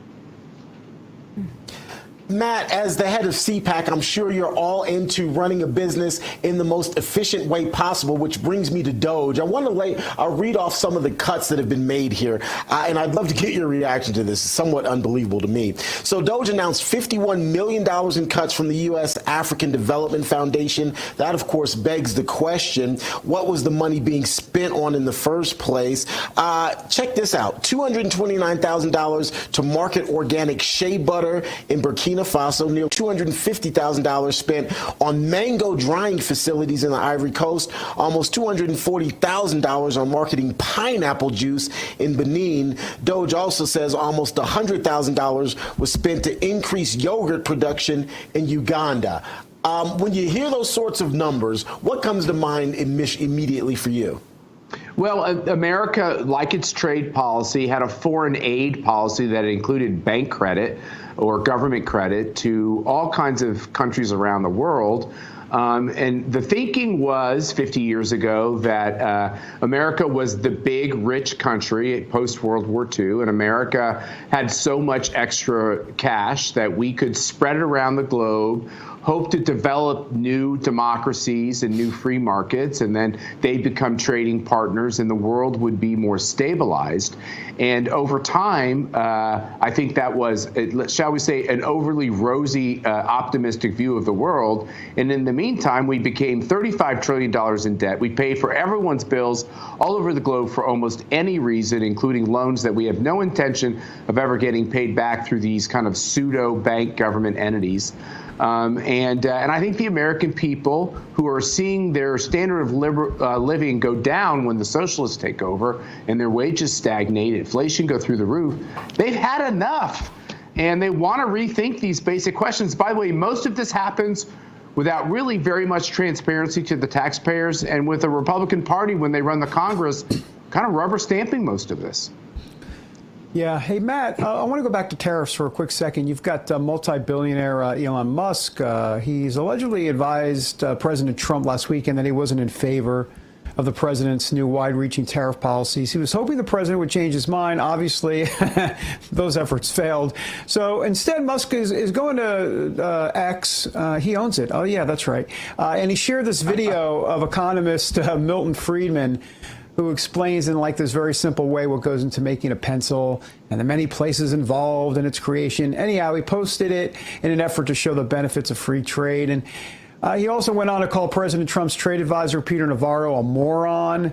Matt, as the head of CPAC, I'm sure you're all into running a business in the most efficient way possible, which brings me to Doge. I want to I'll read off some of the cuts that have been made here, and I'd love to get your reaction to this. It's somewhat unbelievable to me. So Doge announced $51 million in cuts from the U.S. African Development Foundation. That, of course, begs the question, what was the money being spent on in the first place? Check this out. $229,000 to market organic shea butter in Burkina Faso, nearly $250,000 spent on mango drying facilities in the Ivory Coast, almost $240,000 on marketing pineapple juice in Benin. Doge also says almost $100,000 was spent to increase yogurt production in Uganda. When you hear those sorts of numbers, what comes to mind immediately for you? Well, America, like its trade policy, had a foreign aid policy that included bank credit or government credit to all kinds of countries around the world. And the thinking was 50 years ago that America was the big, rich country post-World War II, and America had so much extra cash that we could spread it around the globe, hope to develop new democracies and new free markets, and then they'd become trading partners and the world would be more stabilized. And over time, I think that was, shall we say, an overly rosy, optimistic view of the world. And in the meantime, we became $35 trillion in debt. We paid for everyone's bills all over the globe for almost any reason, including loans that we have no intention of ever getting paid back through these kind of pseudo-bank government entities. And I think the American people who are seeing their standard of living go down when the socialists take over and their wages stagnate, inflation go through the roof, they've had enough. And they want to rethink these basic questions. By the way, most of this happens without really very much transparency to the taxpayers, and with the Republican Party, when they run the Congress, kind of rubber stamping most of this. Yeah. Hey, Matt, I want to go back to tariffs for a quick second. You've got multi-billionaire Elon Musk. He's allegedly advised President Trump last weekend that he wasn't in favor of the president's new wide-reaching tariff policies. He was hoping the president would change his mind. Obviously, those efforts failed. So instead, Musk is going to X. He owns it. Oh, yeah, that's right. And he shared this video of economist Milton Friedman, who explains in like this very simple way what goes into making a pencil and the many places involved in its creation. Anyhow, he posted it in an effort to show the benefits of free trade. And he also went on to call President Trump's trade advisor, Peter Navaro, a moron.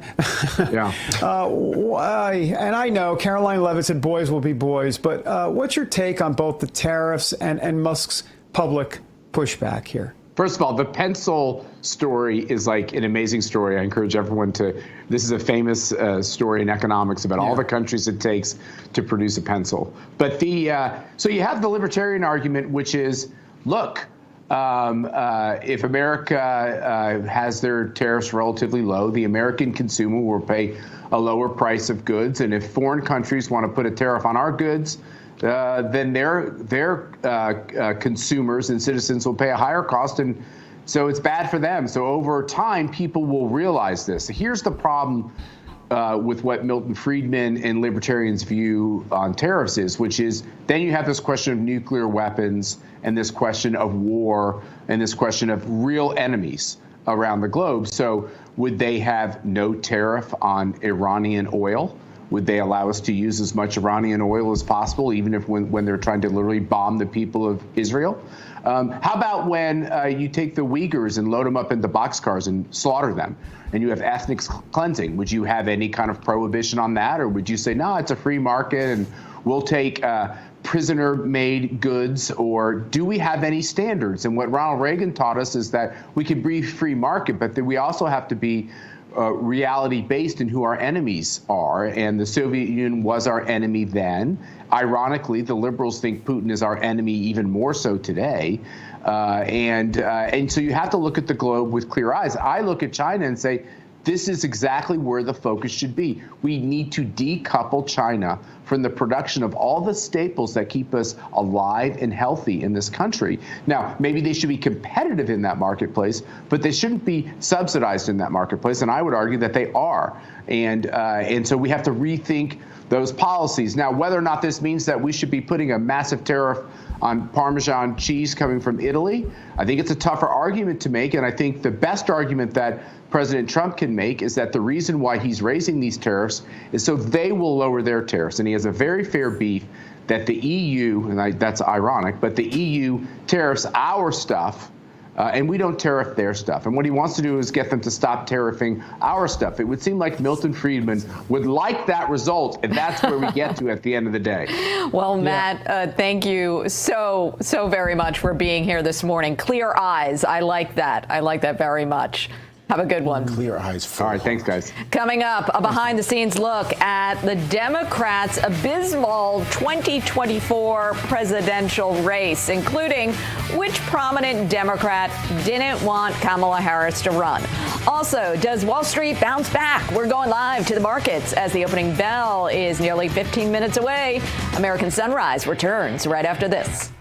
Yeah. And I know Caroline Levitt said boys will be boys, but what's your take on both the tariffs and Musk's public pushback here? First of all, the pencil story is like an amazing story. I encourage everyone to, this is a famous story in economics about all the countries it takes to produce a pencil. But so you have the libertarian argument, which is, look, if America has their tariffs relatively low, the American consumer will pay a lower price of goods. And if foreign countries want to put a tariff on our goods, then their consumers and citizens will pay a higher cost, and so it's bad for them. So over time, people will realize this. Here's the problem with what Milton Friedman and libertarians' view on tariffs is, which is then you have this question of nuclear weapons and this question of war and this question of real enemies around the globe. So would they have no tariff on Iranian oil? Would they allow us to use as much Iranian oil as possible, even if when they're trying to literally bomb the people of Israel? How about when you take the Uyghurs and load them up into boxcars and slaughter them, and you have ethnic cleansing? Would you have any kind of prohibition on that, or would you say, no, it's a free market and we'll take prisoner-made goods? Or do we have any standards? And what Ronald Reagan taught us is that we can be free market, but that we also have to be reality-based in who our enemies are. And the Soviet Union was our enemy then. Ironically, the liberals think Putin is our enemy even more so today. And so you have to look at the globe with clear eyes. I look at China and say, this is exactly where the focus should be. We need to decouple China from the production of all the staples that keep us alive and healthy in this country. Now, maybe they should be competitive in that marketplace, but they shouldn't be subsidized in that marketplace. And I would argue that they are. And so we have to rethink those policies. Now, whether or not this means that we should be putting a massive tariff on Parmesan cheese coming from Italy. I think it's a tougher argument to make, and I think the best argument that President Trump can make is that the reason why he's raising these tariffs is so they will lower their tariffs. And he has a very fair beef that the EU, and that's ironic, but the EU tariffs our stuff, and we don't tariff their stuff. And what he wants to do is get them to stop tariffing our stuff. It would seem like Milton Friedman would like that result, and that's where we get to at the end of the day. Well, Matt, thank you so very much for being here this morning. Clear eyes. I like that. I like that very much. Have a good one. Clear eyes. All right, thanks, guys. Coming up, a behind-the-scenes look at the Democrats' abysmal 2024 presidential race, including which prominent Democrat didn't want Kamala Harris to run. Also, does Wall Street bounce back? We're going live to the markets as the opening bell is nearly 15 minutes away. American Sunrise returns right after this.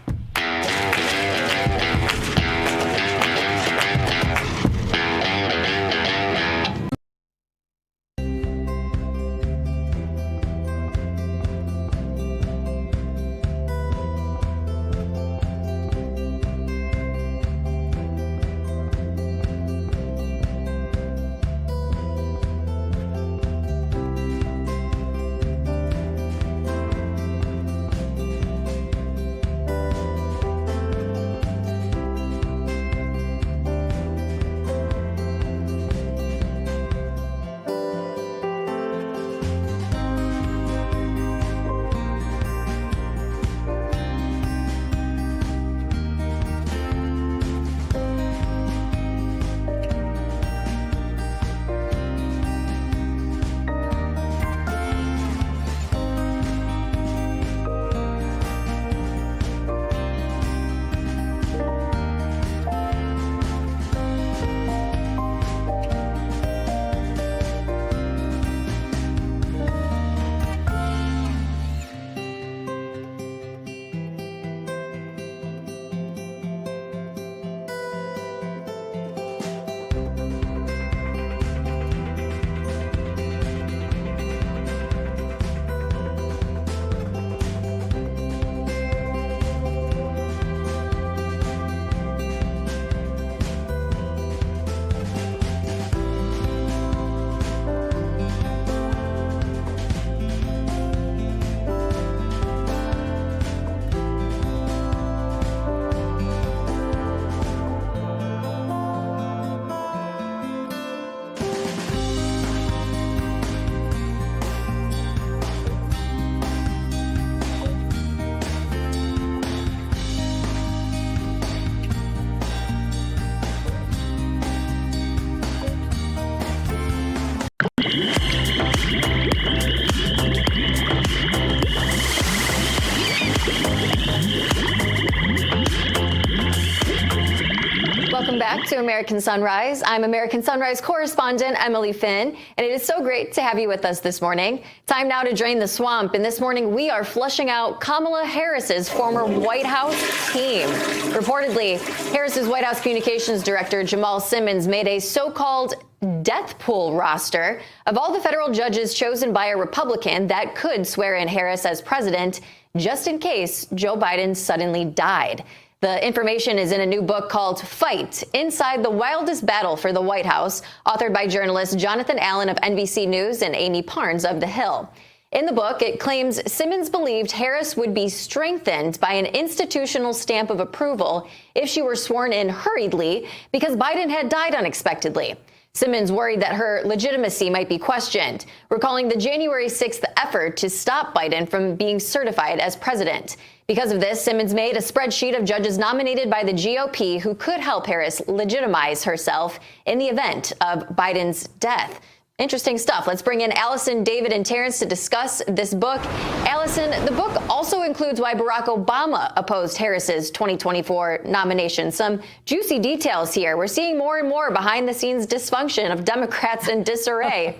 Welcome back to American Sunrise. I'm American Sunrise correspondent Emily Finn, and it is so great to have you with us this morning. Time now to drain the swamp, and this morning we are flushing out Kamala Harris's former White House team. Reportedly, Harris's White House Communications Director Jamal Simmons made a so-called death pool roster of all the federal judges chosen by a Republican that could swear in Harris as president just in case Joe Biden suddenly died. The information is in a new book called Fight, Inside the Wildest Battle for the White House, authored by journalists Jonathan Allen of NBC News and Amy Parnes of The Hill. In the book, it claims Simmons believed Harris would be strengthened by an institutional stamp of approval if she were sworn in hurriedly because Biden had died unexpectedly. Simmons worried that her legitimacy might be questioned, recalling the January 6th effort to stop Biden from being certified as president. Because of this, Simmons made a spreadsheet of judges nominated by the GOP who could help Harris legitimize herself in the event of Biden's death. Interesting stuff. Let's bring in Allison, David, and Terrence to discuss this book. Allison, the book also includes why Barack Obama opposed Harris's 2024 nomination. Some juicy details here. We're seeing more and more behind-the-scenes dysfunction of Democrats in disarray.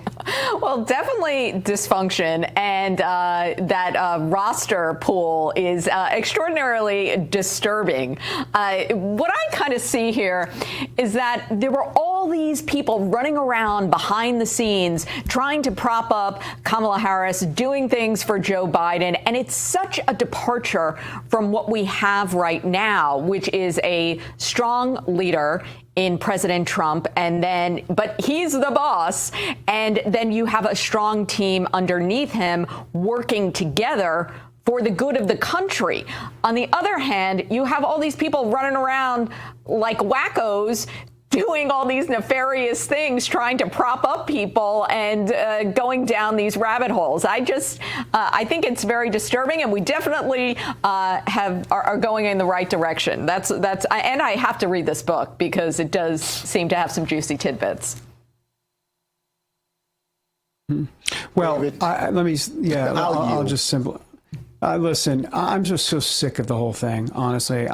Well, definitely dysfunction, and that roster pool is extraordinarily disturbing. What I kind of see here is that there were all all these people running around behind the scenes trying to prop up Kamala Harris, doing things for Joe Biden. And it's such a departure from what we have right now, which is a strong leader in President Trump, but he's the boss, and then you have a strong team underneath him working together for the good of the country. On the other hand, you have all these people running around like wackos doing all these nefarious things, trying to prop up people and going down these rabbit holes. I think it's very disturbing, and we definitely are going in the right direction. And I have to read this book because it does seem to have some juicy tidbits. Well, I'll just simply. Listen, I'm just so sick of the whole thing, honestly.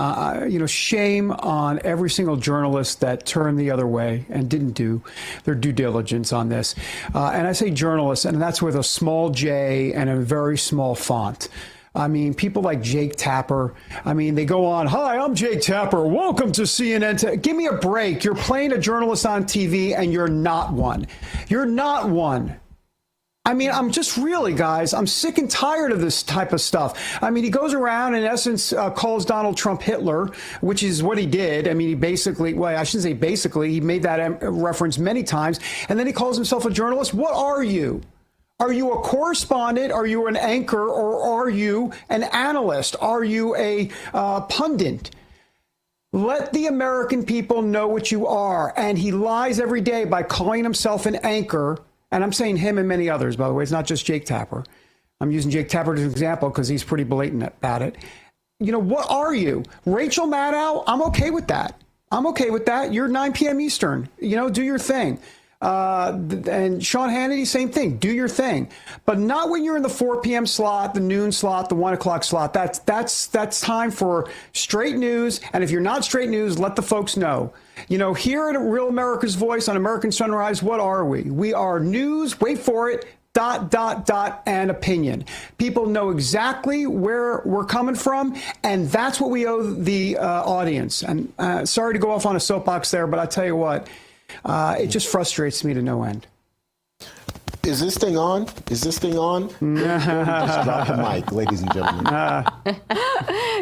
Shame on every single journalist that turned the other way and didn't do their due diligence on this. And I say journalists, and that's with a small J and a very small font. I mean, people like Jake Tapper, they go on, "Hi, I'm Jake Tapper. Welcome to CNN." Give me a break. You're playing a journalist on TV, and you're not one. You're not one. I'm just really, guys, I'm sick and tired of this type of stuff. He goes around, in essence, calls Donald Trump Hitler, which is what he did. He basically, well, I shouldn't say basically, he made that reference many times. And then he calls himself a journalist. What are you? Are you a correspondent? Are you an anchor? Or are you an analyst? Are you a pundit? Let the American people know what you are. And he lies every day by calling himself an anchor. And I'm saying him and many others, by the way. It's not just Jake Tapper. I'm using Jake Tapper as an example because he's pretty blatant about it. What are you? Rachel Maddow? I'm okay with that. You're 9 p.m. Eastern. Do your thing. And Sean Hannity, same thing. Do your thing. But not when you're in the 4 p.m. slot, the noon slot, the 1 o'clock slot. That's time for straight news. And if you're not straight news, let the folks know. Here at Real America's Voice on American Sunrise, what are we? We are news, wait for it, ... and opinion. People know exactly where we're coming from, and that's what we owe the audience. And sorry to go off on a soapbox there, but I tell you what, it just frustrates me to no end. Is this thing on? Just drop the mic, ladies and gentlemen.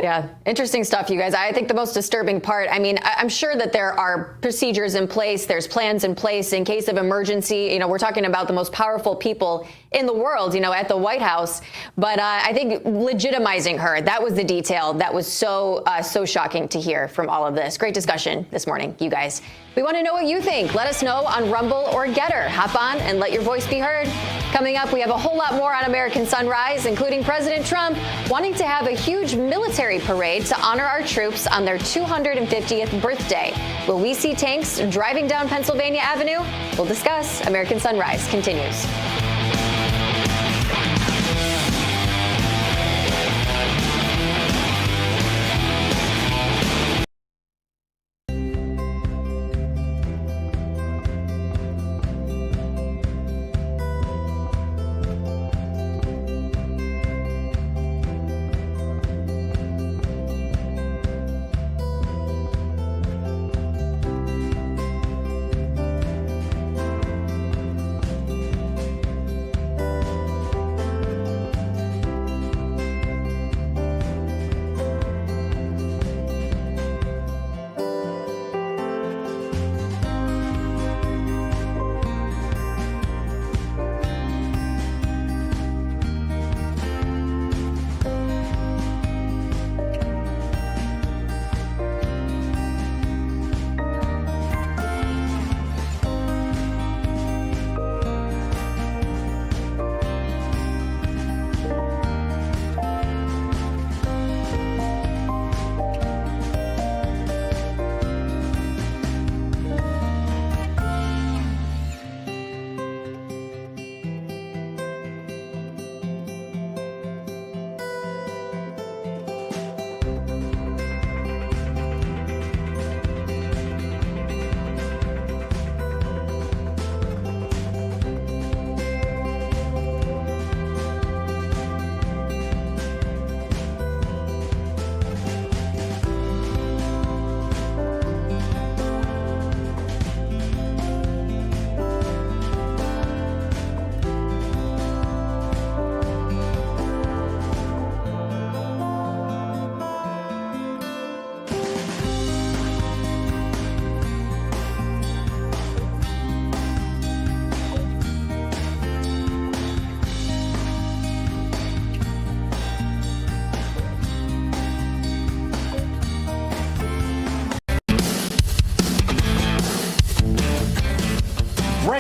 Yeah, interesting stuff, you guys. I think the most disturbing part, I'm sure that there are procedures in place, there's plans in place in case of emergency. We're talking about the most powerful people in the world, at the White House. But I think legitimizing her, that was the detail that was so shocking to hear from all of this. Great discussion this morning, you guys. We want to know what you think. Let us know on Rumble or Getter. Hop on and let your voice be heard. Coming up, we have a whole lot more on American Sunrise, including President Trump wanting to have a huge military parade to honor our troops on their 250th birthday. Will we see tanks driving down Pennsylvania Avenue? We'll discuss. American Sunrise continues.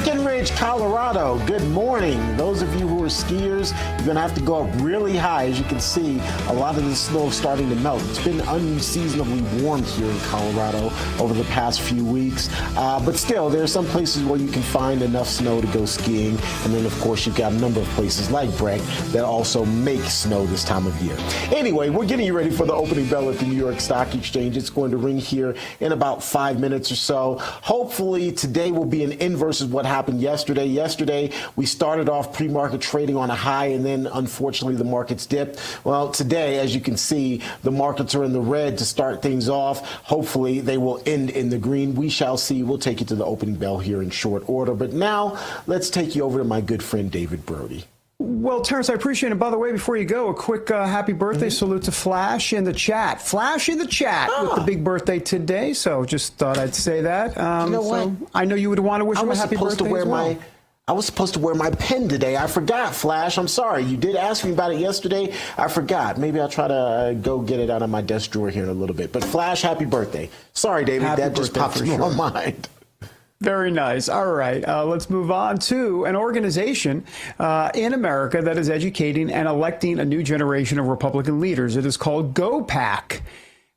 Breckenridge, Colorado, good morning. Those of you who are skiers, you're going to have to go up really high. As you can see, a lot of the snow is starting to melt. It's been unseasonably warm here in Colorado over the past few weeks. But still, there are some places where you can find enough snow to go skiing. And then, of course, you've got a number of places like Breck that also make snow this time of year. Anyway, we're getting you ready for the opening bell at the New York Stock Exchange. It's going to ring here in about 5 minutes or so. Hopefully, today will be an inverse of what happened yesterday. Yesterday, we started off pre-market trading on a high, and then, unfortunately, the markets dipped. Well, today, as you can see, the markets are in the red to start things off. Hopefully, they will end in the green. We shall see. We'll take you to the opening bell here in short order. But now, let's take you over to my good friend, David Brody. Well, Terrence, I appreciate it. And by the way, before you go, a quick happy birthday salute to Flash in the chat. Flash in the chat with the big birthday today. So just thought I'd say that. You know what? I know you would want to wish him a happy birthday as well. I was supposed to wear my pen today. I forgot, Flash. I'm sorry. You did ask me about it yesterday. I forgot. Maybe I'll try to go get it out of my desk drawer here in a little bit. But Flash, happy birthday. Sorry, David. That just popped in my mind. Very nice. All right. Let's move on to an organization in America that is educating and electing a new generation of Republican leaders. It is called GoPac.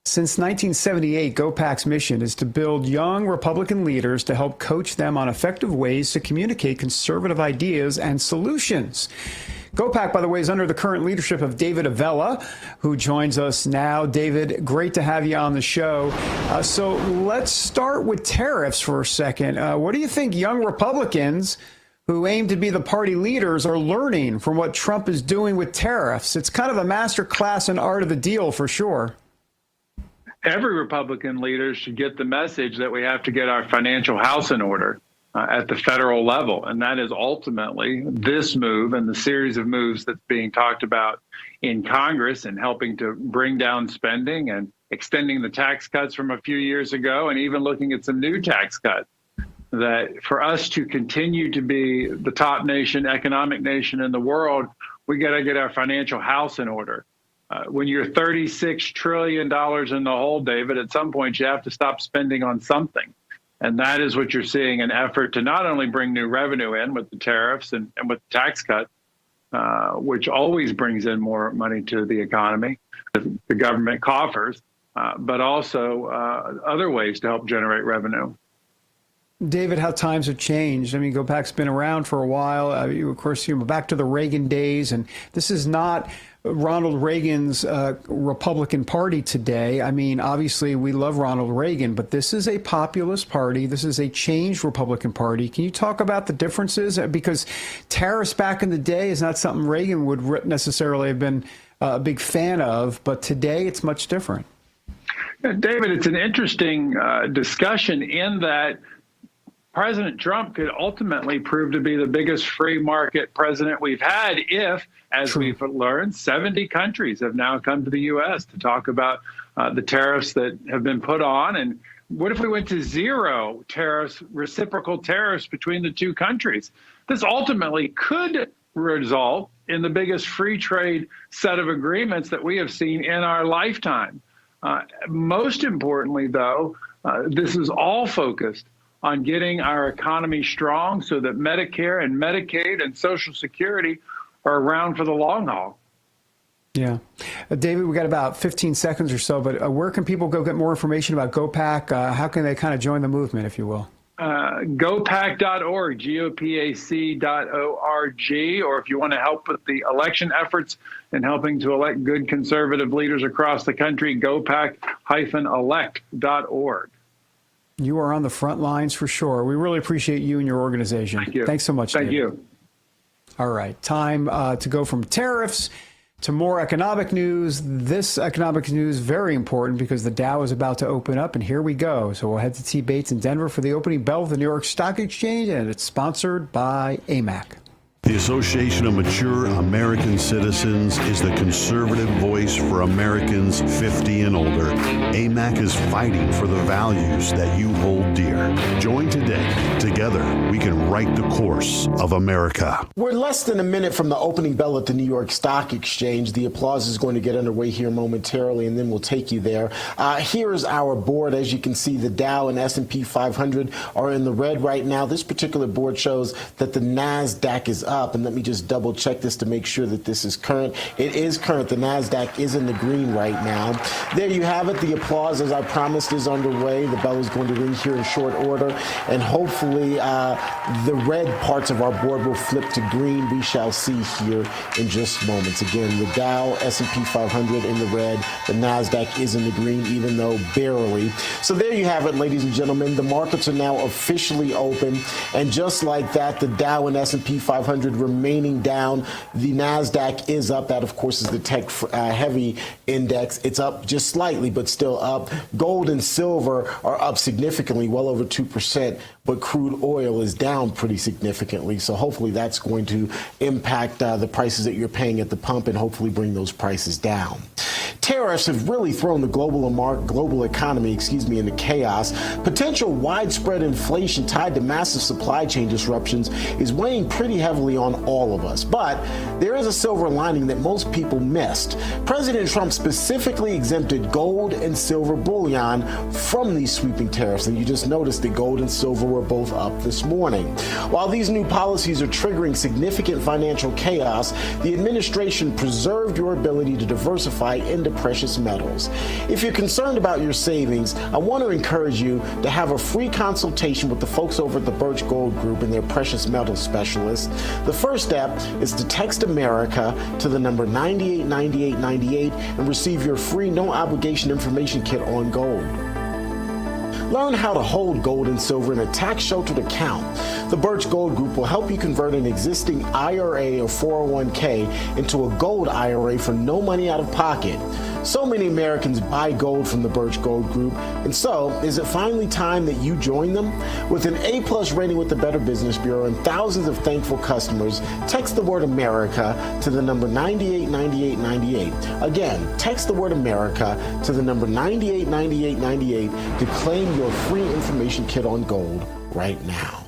Since 1978, GoPac's mission is to build young Republican leaders to help coach them on effective ways to communicate conservative ideas and solutions. GoPac, by the way, is under the current leadership of David Avella, who joins us now. David, great to have you on the show. So let's start with tariffs for a second. What do you think young Republicans who aim to be the party leaders are learning from what Trump is doing with tariffs? It's kind of a master class in art of the deal for sure. Every Republican leader should get the message that we have to get our financial house in order at the federal level. And that is ultimately this move and the series of moves that's being talked about in Congress and helping to bring down spending and extending the tax cuts from a few years ago and even looking at some new tax cuts. That for us to continue to be the top nation, economic nation in the world, we got to get our financial house in order. When you're $36 trillion in the hole, David, at some point you have to stop spending on something. And that is what you're seeing, an effort to not only bring new revenue in with the tariffs and with the tax cut, which always brings in more money to the economy, the government coffers, but also other ways to help generate revenue. David, how times have changed. I mean, GoPac's been around for a while. Of course, you're back to the Reagan days, and this is not Ronald Reagan's Republican Party today. I mean, obviously, we love Ronald Reagan, but this is a populist party. This is a changed Republican Party. Can you talk about the differences? Because tariffs back in the day is not something Reagan would necessarily have been a big fan of, but today it's much different. David, it's an interesting discussion in that President Trump could ultimately prove to be the biggest free market president we've had if, as we've learned, 70 countries have now come to the U.S. to talk about the tariffs that have been put on. And what if we went to zero tariffs, reciprocal tariffs between the two countries? This ultimately could result in the biggest free trade set of agreements that we have seen in our lifetime. Most importantly, though, this is all focused on getting our economy strong so that Medicare and Medicaid and Social Security are around for the long haul. Yeah. David, we got about 15 seconds or so, but where can people go get more information about GoPac? How can they kind of join the movement, if you will? GoPac.org, GOPAC.org, or if you want to help with the election efforts and helping to elect good conservative leaders across the country, GoPac-elect.org. You are on the front lines for sure. We really appreciate you and your organization. Thank you. Thanks so much, Thank David. you. All right. Time to go from tariffs to more economic news. This economic news very important because the Dow is about to open up, and here we go. So we'll head to T. Bates in Denver for the opening bell of the New York Stock Exchange, and it's sponsored by AMAC. The Association of Mature American Citizens is the conservative voice for Americans 50 and older. AMAC is fighting for the values that you hold dear. Join today. Together, we can write the course of America. We're less than a minute from the opening bell at the New York Stock Exchange. The applause is going to get underway here momentarily, and then we'll take you there. Here's our board. As you can see, the Dow and S&P 500 are in the red right now. This particular board shows that the NASDAQ is up, and let me just double check this to make sure that this is current. It is current. The NASDAQ is in the green right now. There you have it. The applause, as I promised, is underway. The bell is going to ring here in short order, and hopefully the red parts of our board will flip to green. We shall see here in just moments. Again, the Dow, S&P 500 in the red. The NASDAQ is in the green, even though barely. So there you have it, ladies and gentlemen. The markets are now officially open, and just like that, the Dow and S&P 500 remaining down. The NASDAQ is up. That, of course, is the tech-heavy index. It's up just slightly, but still up. Gold and silver are up significantly, well over 2%, but crude oil is down pretty significantly. So hopefully that's going to impact the prices that you're paying at the pump and hopefully bring those prices down. Tariffs have really thrown the global economy, into chaos. Potential widespread inflation tied to massive supply chain disruptions is weighing pretty heavily on all of us. But there is a silver lining that most people missed. President Trump specifically exempted gold and silver bullion from these sweeping tariffs, and you just noticed that gold and silver were both up this morning. While these new policies are triggering significant financial chaos, the administration preserved your ability to diversify into precious metals. If you're concerned about your savings, I want to encourage you to have a free consultation with the folks over at the Birch Gold Group and their precious metals specialists. The first step is to text America to the number 989898 and receive your free no-obligation information kit on gold. Learn how to hold gold and silver in a tax-sheltered account. The Birch Gold Group will help you convert an existing IRA or 401k into a gold IRA for no money out of pocket. So many Americans buy gold from the Birch Gold Group, and so is it finally time that you join them? With an A+ rating with the Better Business Bureau and thousands of thankful customers, text the word America to the number 989898. Again, text the word America to the number 989898 to claim your free information kit on gold right now.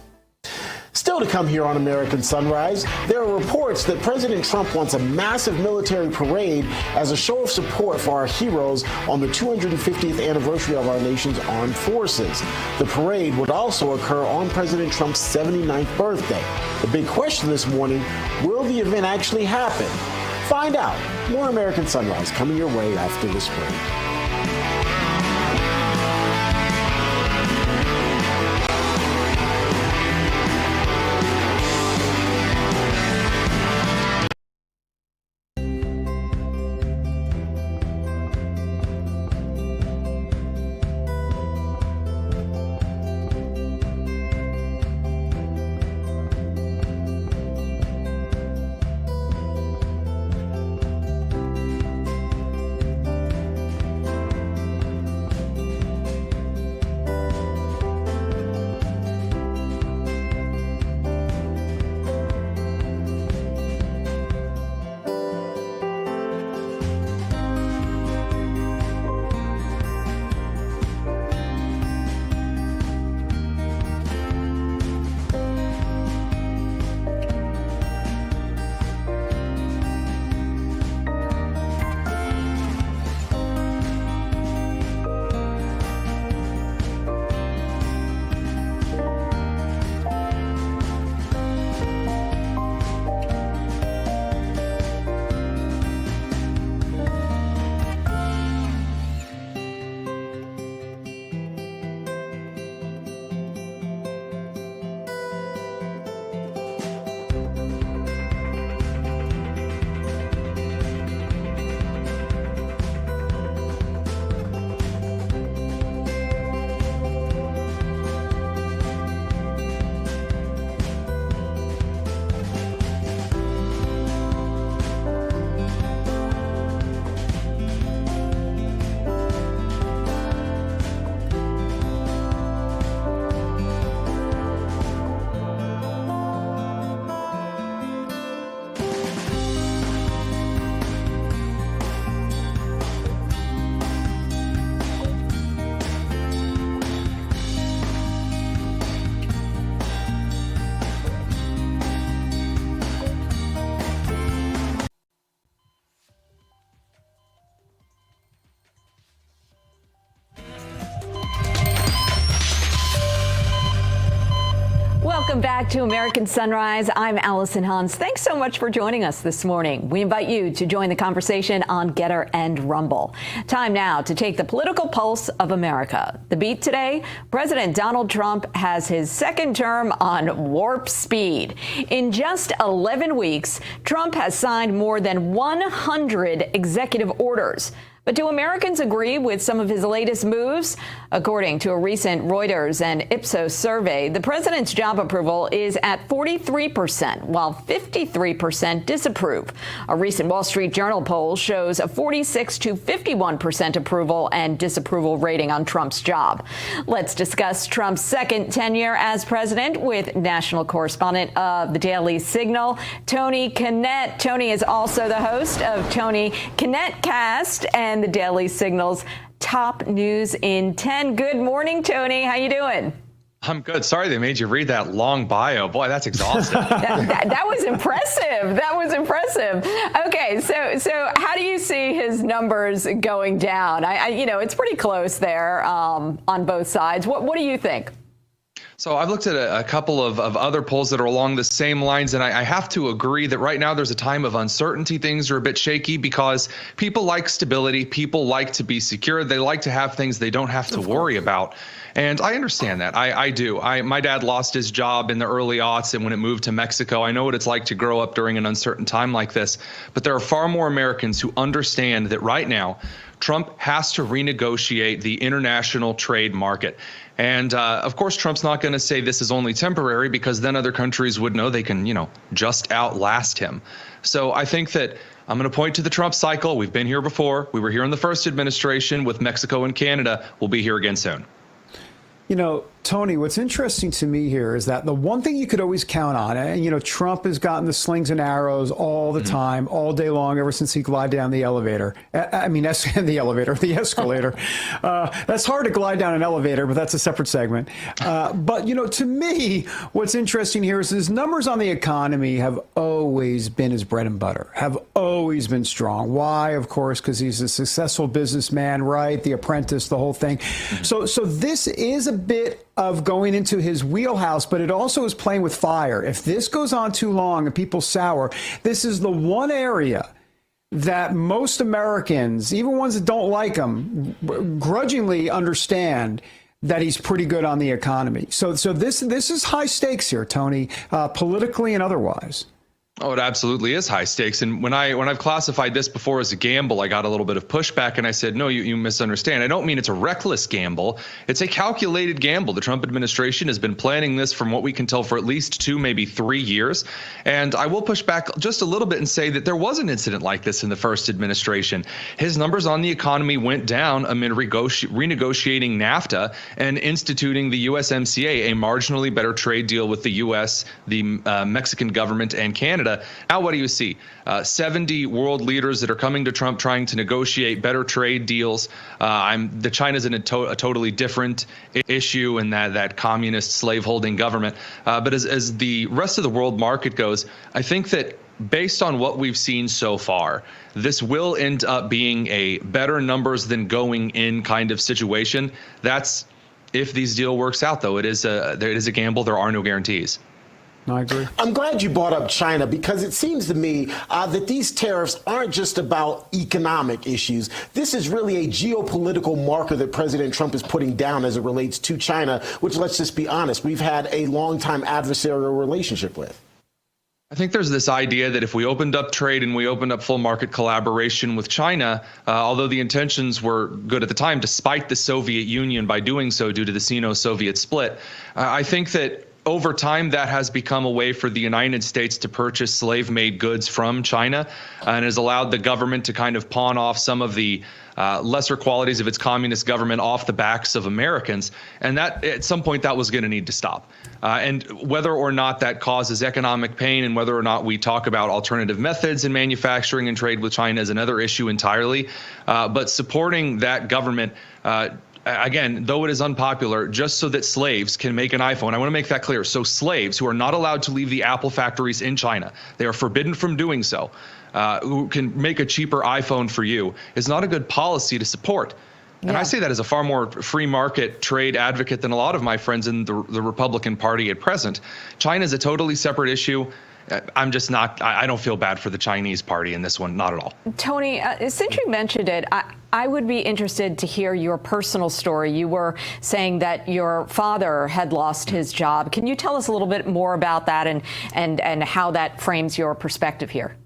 Still to come here on American Sunrise, there are reports that President Trump wants a massive military parade as a show of support for our heroes on the 250th anniversary of our nation's armed forces. The parade would also occur on President Trump's 79th birthday. The big question this morning, will the event actually happen? Find out. More American Sunrise coming your way after this break. Welcome back to American Sunrise. I'm Allison Hans. Thanks so much for joining us this morning. We invite you to join the conversation on Getter and Rumble. Time now to take the political pulse of America. The beat today, President Donald Trump has his second term on warp speed. In just 11 weeks, Trump has signed more than 100 executive orders. But do Americans agree with some of his latest moves? According to a recent Reuters and Ipsos survey, the president's job approval is at 43%, while 53% disapprove. A recent Wall Street Journal poll shows a 46 to 51% approval and disapproval rating on Trump's job. Let's discuss Trump's second tenure as president with national correspondent of the Daily Signal, Tony Kinnett. Tony is also the host of Tony Kinnett Cast and the Daily Signal's Top News in 10. Good morning, Tony. How you doing? I'm good. Sorry they made you read that long bio. Boy, that's exhausting. that was impressive. That was impressive. Okay, so how do you see his numbers going down? It's pretty close there on both sides. What do you think? So I've looked at a couple of other polls that are along the same lines, and I have to agree that right now there's a time of uncertainty. Things are a bit shaky because people like stability. People like to be secure. They like to have things they don't have to worry about. And I understand that. I do. My dad lost his job in the early aughts, and when it moved to Mexico, I know what it's like to grow up during an uncertain time like this. But there are far more Americans who understand that right now, Trump has to renegotiate the international trade market. And of course, Trump's not going to say this is only temporary, because then other countries would know they can, just outlast him. So I think that I'm going to point to the Trump cycle. We've been here before. We were here in the first administration with Mexico and Canada. We'll be here again soon. Tony, what's interesting to me here is that the one thing you could always count on, and Trump has gotten the slings and arrows all the time, all day long, ever since he glided down the elevator. The escalator. That's hard to glide down an elevator, but that's a separate segment. But to me, what's interesting here is his numbers on the economy have always been his bread and butter, have always been strong. Why? Of course, because he's a successful businessman, right? The Apprentice, the whole thing. So this is a bit of going into his wheelhouse, but it also is playing with fire. If this goes on too long and people sour, this is the one area that most Americans, even ones that don't like him, grudgingly understand that he's pretty good on the economy. So this is high stakes here, Tony, politically and otherwise. Oh, it absolutely is high stakes. And when I've classified this before as a gamble, I got a little bit of pushback, and I said, no, you misunderstand. I don't mean it's a reckless gamble. It's a calculated gamble. The Trump administration has been planning this from what we can tell for at least 2, maybe 3 years. And I will push back just a little bit and say that there was an incident like this in the first administration. His numbers on the economy went down amid renegotiating NAFTA and instituting the USMCA, a marginally better trade deal with the U.S., the Mexican government, and Canada. Now, what do you see? 70 world leaders that are coming to Trump trying to negotiate better trade deals. The China's in a totally different issue in that communist slave-holding government. But as the rest of the world market goes, I think that based on what we've seen so far, this will end up being a better numbers than going in kind of situation. That's if this deal works out, though. It is a gamble. There are no guarantees. I agree. I'm glad you brought up China, because it seems to me that these tariffs aren't just about economic issues. This is really a geopolitical marker that President Trump is putting down as it relates to China, which, let's just be honest, we've had a long-time adversarial relationship with. I think there's this idea that if we opened up trade and we opened up full market collaboration with China, although the intentions were good at the time, despite the Soviet Union by doing so due to the Sino-Soviet split, I think that over time, that has become a way for the United States to purchase slave-made goods from China, and has allowed the government to kind of pawn off some of the lesser qualities of its communist government off the backs of Americans. And that at some point that was going to need to stop. And whether or not that causes economic pain, and whether or not we talk about alternative methods in manufacturing and trade with China is another issue entirely. But supporting that government, again, though it is unpopular, just so that slaves can make an iPhone. I want to make that clear. So slaves who are not allowed to leave the Apple factories in China, they are forbidden from doing so, who can make a cheaper iPhone for you, is not a good policy to support. And I say that as a far more free market trade advocate than a lot of my friends in the Republican Party at present. China is a totally separate issue. I'm just not, I don't feel bad for the Chinese party in this one, not at all. Tony, since you mentioned it, I would be interested to hear your personal story. You were saying that your father had lost his job. Can you tell us a little bit more about that and how that frames your perspective here?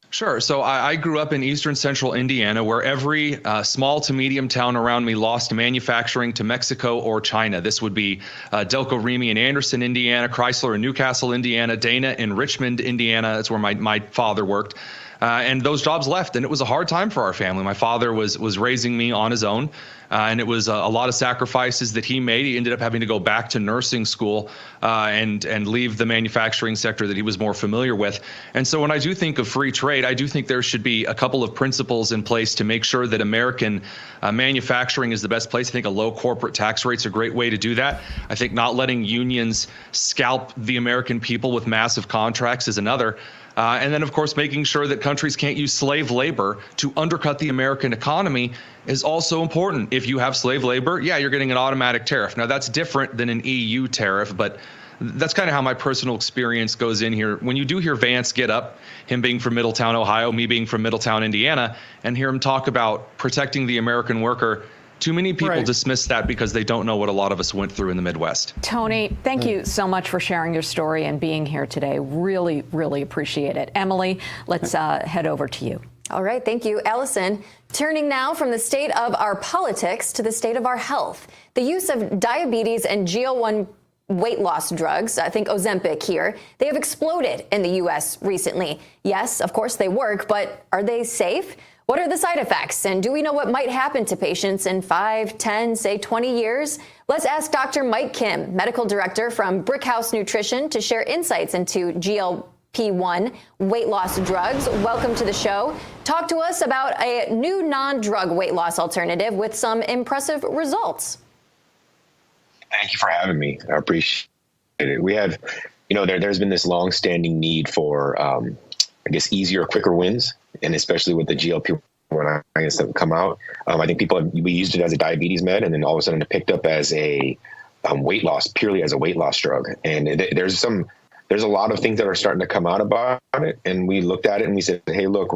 Sure. So I grew up in eastern central Indiana, where every small to medium town around me lost manufacturing to Mexico or China. This would be Delco Remy in Anderson, Indiana, Chrysler in Newcastle, Indiana, Dana in Richmond, Indiana. That's where my father worked. And those jobs left, and it was a hard time for our family. My father was raising me on his own, and it was a lot of sacrifices that he made. He ended up having to go back to nursing school and leave the manufacturing sector that he was more familiar with. And so when I do think of free trade, I do think there should be a couple of principles in place to make sure that American manufacturing is the best place. I think a low corporate tax rate is a great way to do that. I think not letting unions scalp the American people with massive contracts is another. And then, of course, making sure that countries can't use slave labor to undercut the American economy is also important. If you have slave labor, yeah, you're getting an automatic tariff. Now, that's different than an EU tariff, but that's kind of how my personal experience goes in here. When you do hear Vance get up, him being from Middletown, Ohio, me being from Middletown, Indiana, and hear him talk about protecting the American worker, too many people dismiss that because they don't know what a lot of us went through in the Midwest. Tony, thank you so much for sharing your story and being here today. Really, really appreciate it. Emily, let's head over to you. All right. Thank you, Allison. Turning now from the state of our politics to the state of our health. The use of diabetes and GLP-1 weight loss drugs, I think Ozempic here, they have exploded in the U.S. recently. Yes, of course they work, but are they safe? What are the side effects? And do we know what might happen to patients in 5, 10, say 20 years? Let's ask Dr. Mike Kim, medical director from Brickhouse Nutrition, to share insights into GLP-1 weight loss drugs. Welcome to the show. Talk to us about a new non-drug weight loss alternative with some impressive results. Thank you for having me. I appreciate it. We have, there's been this long-standing need for, easier, quicker wins. And especially with the GLP-1 agonists that have come out, I think we used it as a diabetes med, and then all of a sudden it picked up as a weight loss, purely as a weight loss drug. And there's a lot of things that are starting to come out about it. And we looked at it and we said, hey, look,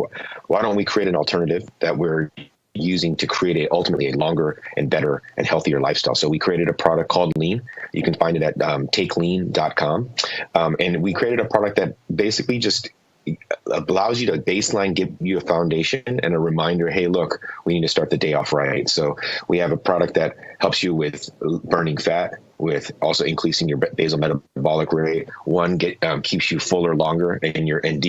why don't we create an alternative that we're using to create ultimately a longer and better and healthier lifestyle. So we created a product called Lean. You can find it at takelean.com. And we created a product that basically just allows you to baseline, give you a foundation and a reminder, hey, look, we need to start the day off right. So we have a product that helps you with burning fat, with also increasing your basal metabolic rate. One keeps you fuller longer and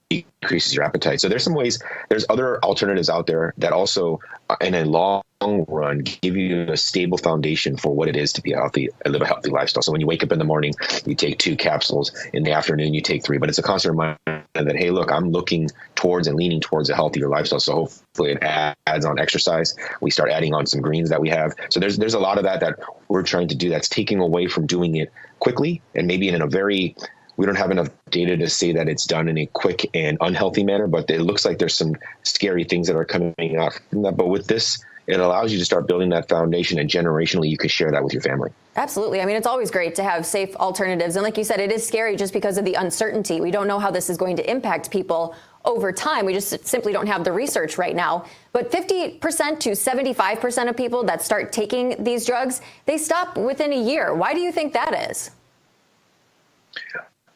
decreases your appetite. So there's some ways, there's other alternatives out there that also in a long run give you a stable foundation for what it is to be live a healthy lifestyle. So when you wake up in the morning, you take 2 capsules. In the afternoon, you take 3. But it's a constant reminder that, hey, look, I'm looking towards and leaning towards a healthier lifestyle. So hopefully it adds on exercise. We start adding on some greens that we have. So there's a lot of that we're trying to do that's taking away from doing it quickly and maybe in a very, we don't have enough data to say that it's done in a quick and unhealthy manner, but it looks like there's some scary things that are coming out from that. But with this, it allows you to start building that foundation, and generationally you can share that with your family. Absolutely. I mean, it's always great to have safe alternatives. And like you said, it is scary just because of the uncertainty. We don't know how this is going to impact people over time. We just simply don't have the research right now. But 50% to 75% of people that start taking these drugs, they stop within a year. Why do you think that is?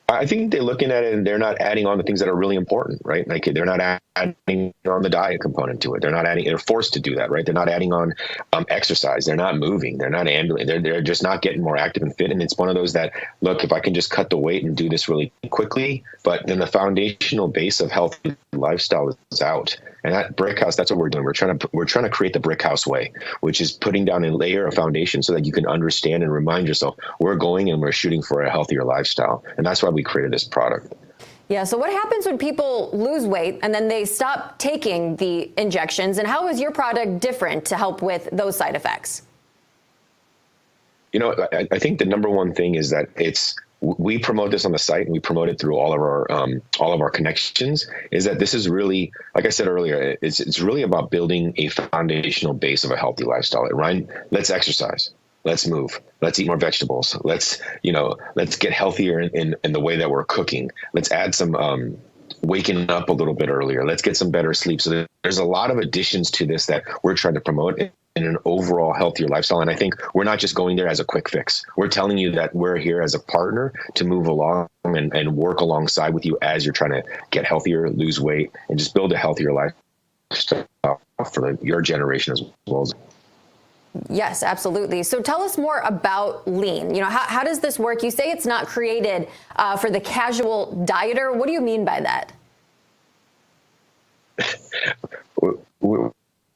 I think they're looking at it and they're not adding on the things that are really important, right? Like they're not adding on the diet component to it. They're forced to do that, right? They're not adding on exercise. They're not moving. They're not ambulating. They're just not getting more active and fit. And it's one of those that, look, if I can just cut the weight and do this really quickly, but then the foundational base of healthy lifestyle is out. And at Brickhouse, that's what we're doing. We're trying to create the Brickhouse way, which is putting down a layer of foundation so that you can understand and remind yourself we're going and we're shooting for a healthier lifestyle. And that's why we created this product. Yeah. So what happens when people lose weight and then they stop taking the injections? And how is your product different to help with those side effects? I think the number one thing is that we promote this on the site and we promote it through all of our connections, is that this is really, like I said earlier, it's really about building a foundational base of a healthy lifestyle, right? Let's exercise. Let's move. Let's eat more vegetables. Let's get healthier in the way that we're cooking. Let's add some waking up a little bit earlier. Let's get some better sleep. So there's a lot of additions to this that we're trying to promote in an overall healthier lifestyle. And I think we're not just going there as a quick fix. We're telling you that we're here as a partner to move along and work alongside with you as you're trying to get healthier, lose weight, and just build a healthier lifestyle for your generation as well as. Yes, absolutely. So tell us more about lean. How does this work? You say it's not created for the casual dieter. What do you mean by that?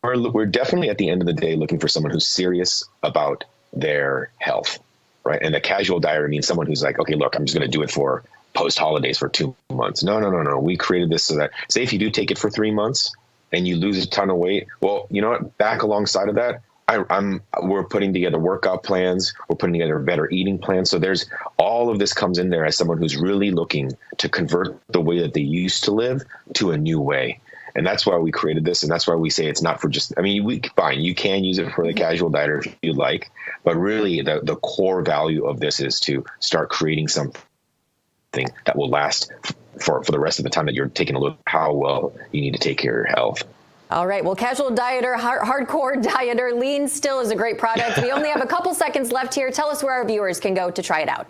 We're definitely at the end of the day looking for someone who's serious about their health, right? And the casual dieter means someone who's like, okay, look, I'm just going to do it for post-holidays for 2 months. No. We created this so that, say if you do take it for 3 months and you lose a ton of weight, well, you know what? Back alongside of that, we're putting together workout plans. We're putting together better eating plans. So there's all of this comes in there as someone who's really looking to convert the way that they used to live to a new way. And that's why we created this. And that's why we say it's not for just, fine, you can use it for the casual dieter if you like, but really the core value of this is to start creating something that will last for the rest of the time that you're taking a look at how well you need to take care of your health. All right. Well, casual dieter, hardcore dieter, lean still is a great product. We only have a couple seconds left here. Tell us where our viewers can go to try it out.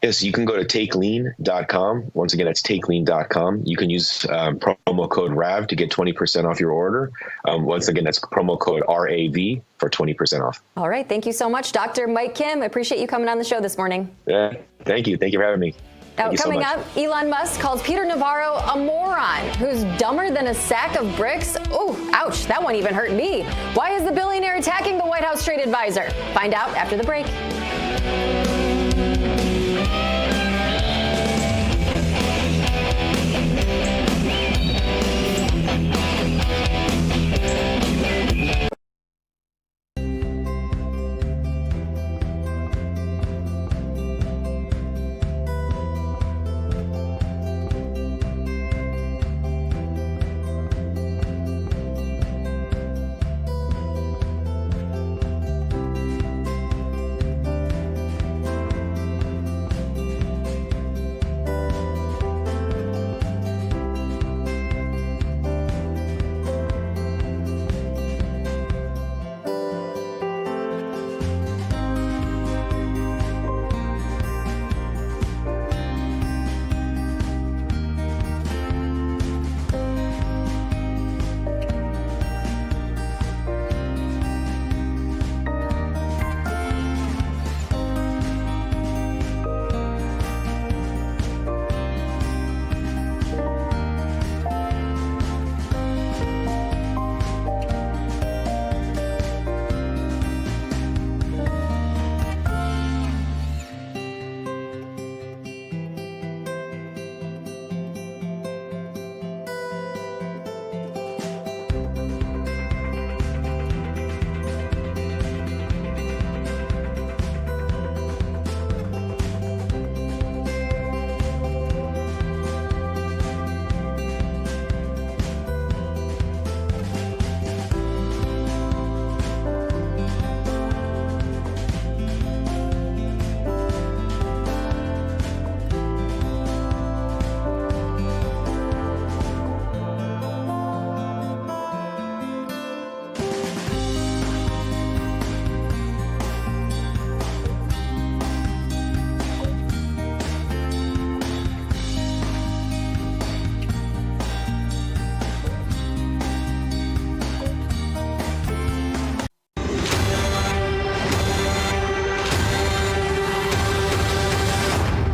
Yes, you can go to takelean.com. Once again, that's takelean.com. You can use promo code RAV to get 20% off your order. Once again, that's promo code RAV for 20% off. All right. Thank you so much, Dr. Mike Kim. I appreciate you coming on the show this morning. Yeah, thank you. Thank you for having me. Now, coming up, Elon Musk calls Peter Navaro a moron who's dumber than a sack of bricks. Oh, ouch, that one even hurt me. Why is the billionaire attacking the White House trade advisor? Find out after the break.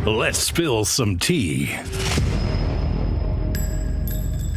Let's spill some tea.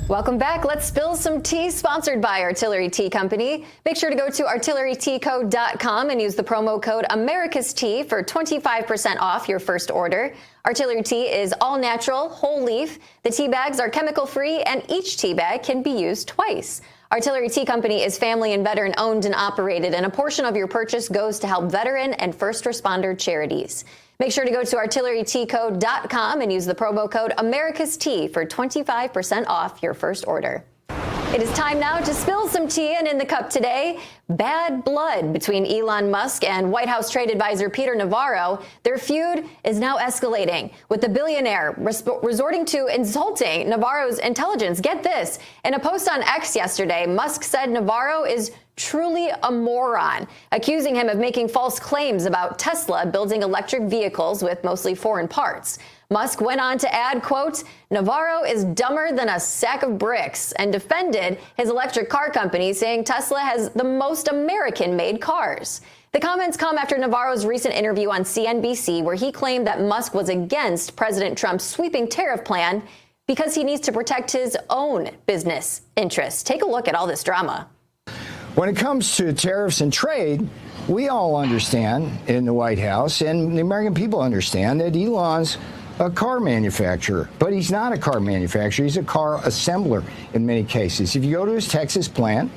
Welcome back. Let's spill some tea, sponsored by Artillery Tea Company. Make sure to go to artilleryteaco.com and use the promo code America's Tea for 25% off your first order. Artillery Tea is all natural, whole leaf. The tea bags are chemical free and each tea bag can be used twice. Artillery Tea Company is family and veteran owned and operated, and a portion of your purchase goes to help veteran and first responder charities. Make sure to go to artillerytcode.com and use the promo code AmericasT for 25% off your first order. It is time now to spill some tea, and in the cup today, bad blood between Elon Musk and White House trade advisor Peter Navaro. Their feud is now escalating, with the billionaire resorting to insulting Navaro's intelligence. Get this. In a post on X yesterday, Musk said Navaro is truly a moron, accusing him of making false claims about Tesla building electric vehicles with mostly foreign parts. Musk went on to add, quote, Navaro is dumber than a sack of bricks, and defended his electric car company, saying Tesla has the most American-made cars. The comments come after Navaro's recent interview on CNBC, where he claimed that Musk was against President Trump's sweeping tariff plan because he needs to protect his own business interests. Take a look at all this drama. When it comes to tariffs and trade, we all understand in the White House, and the American people understand, that Elon's a car manufacturer, but he's not a car manufacturer. He's a car assembler in many cases. If you go to his Texas plant,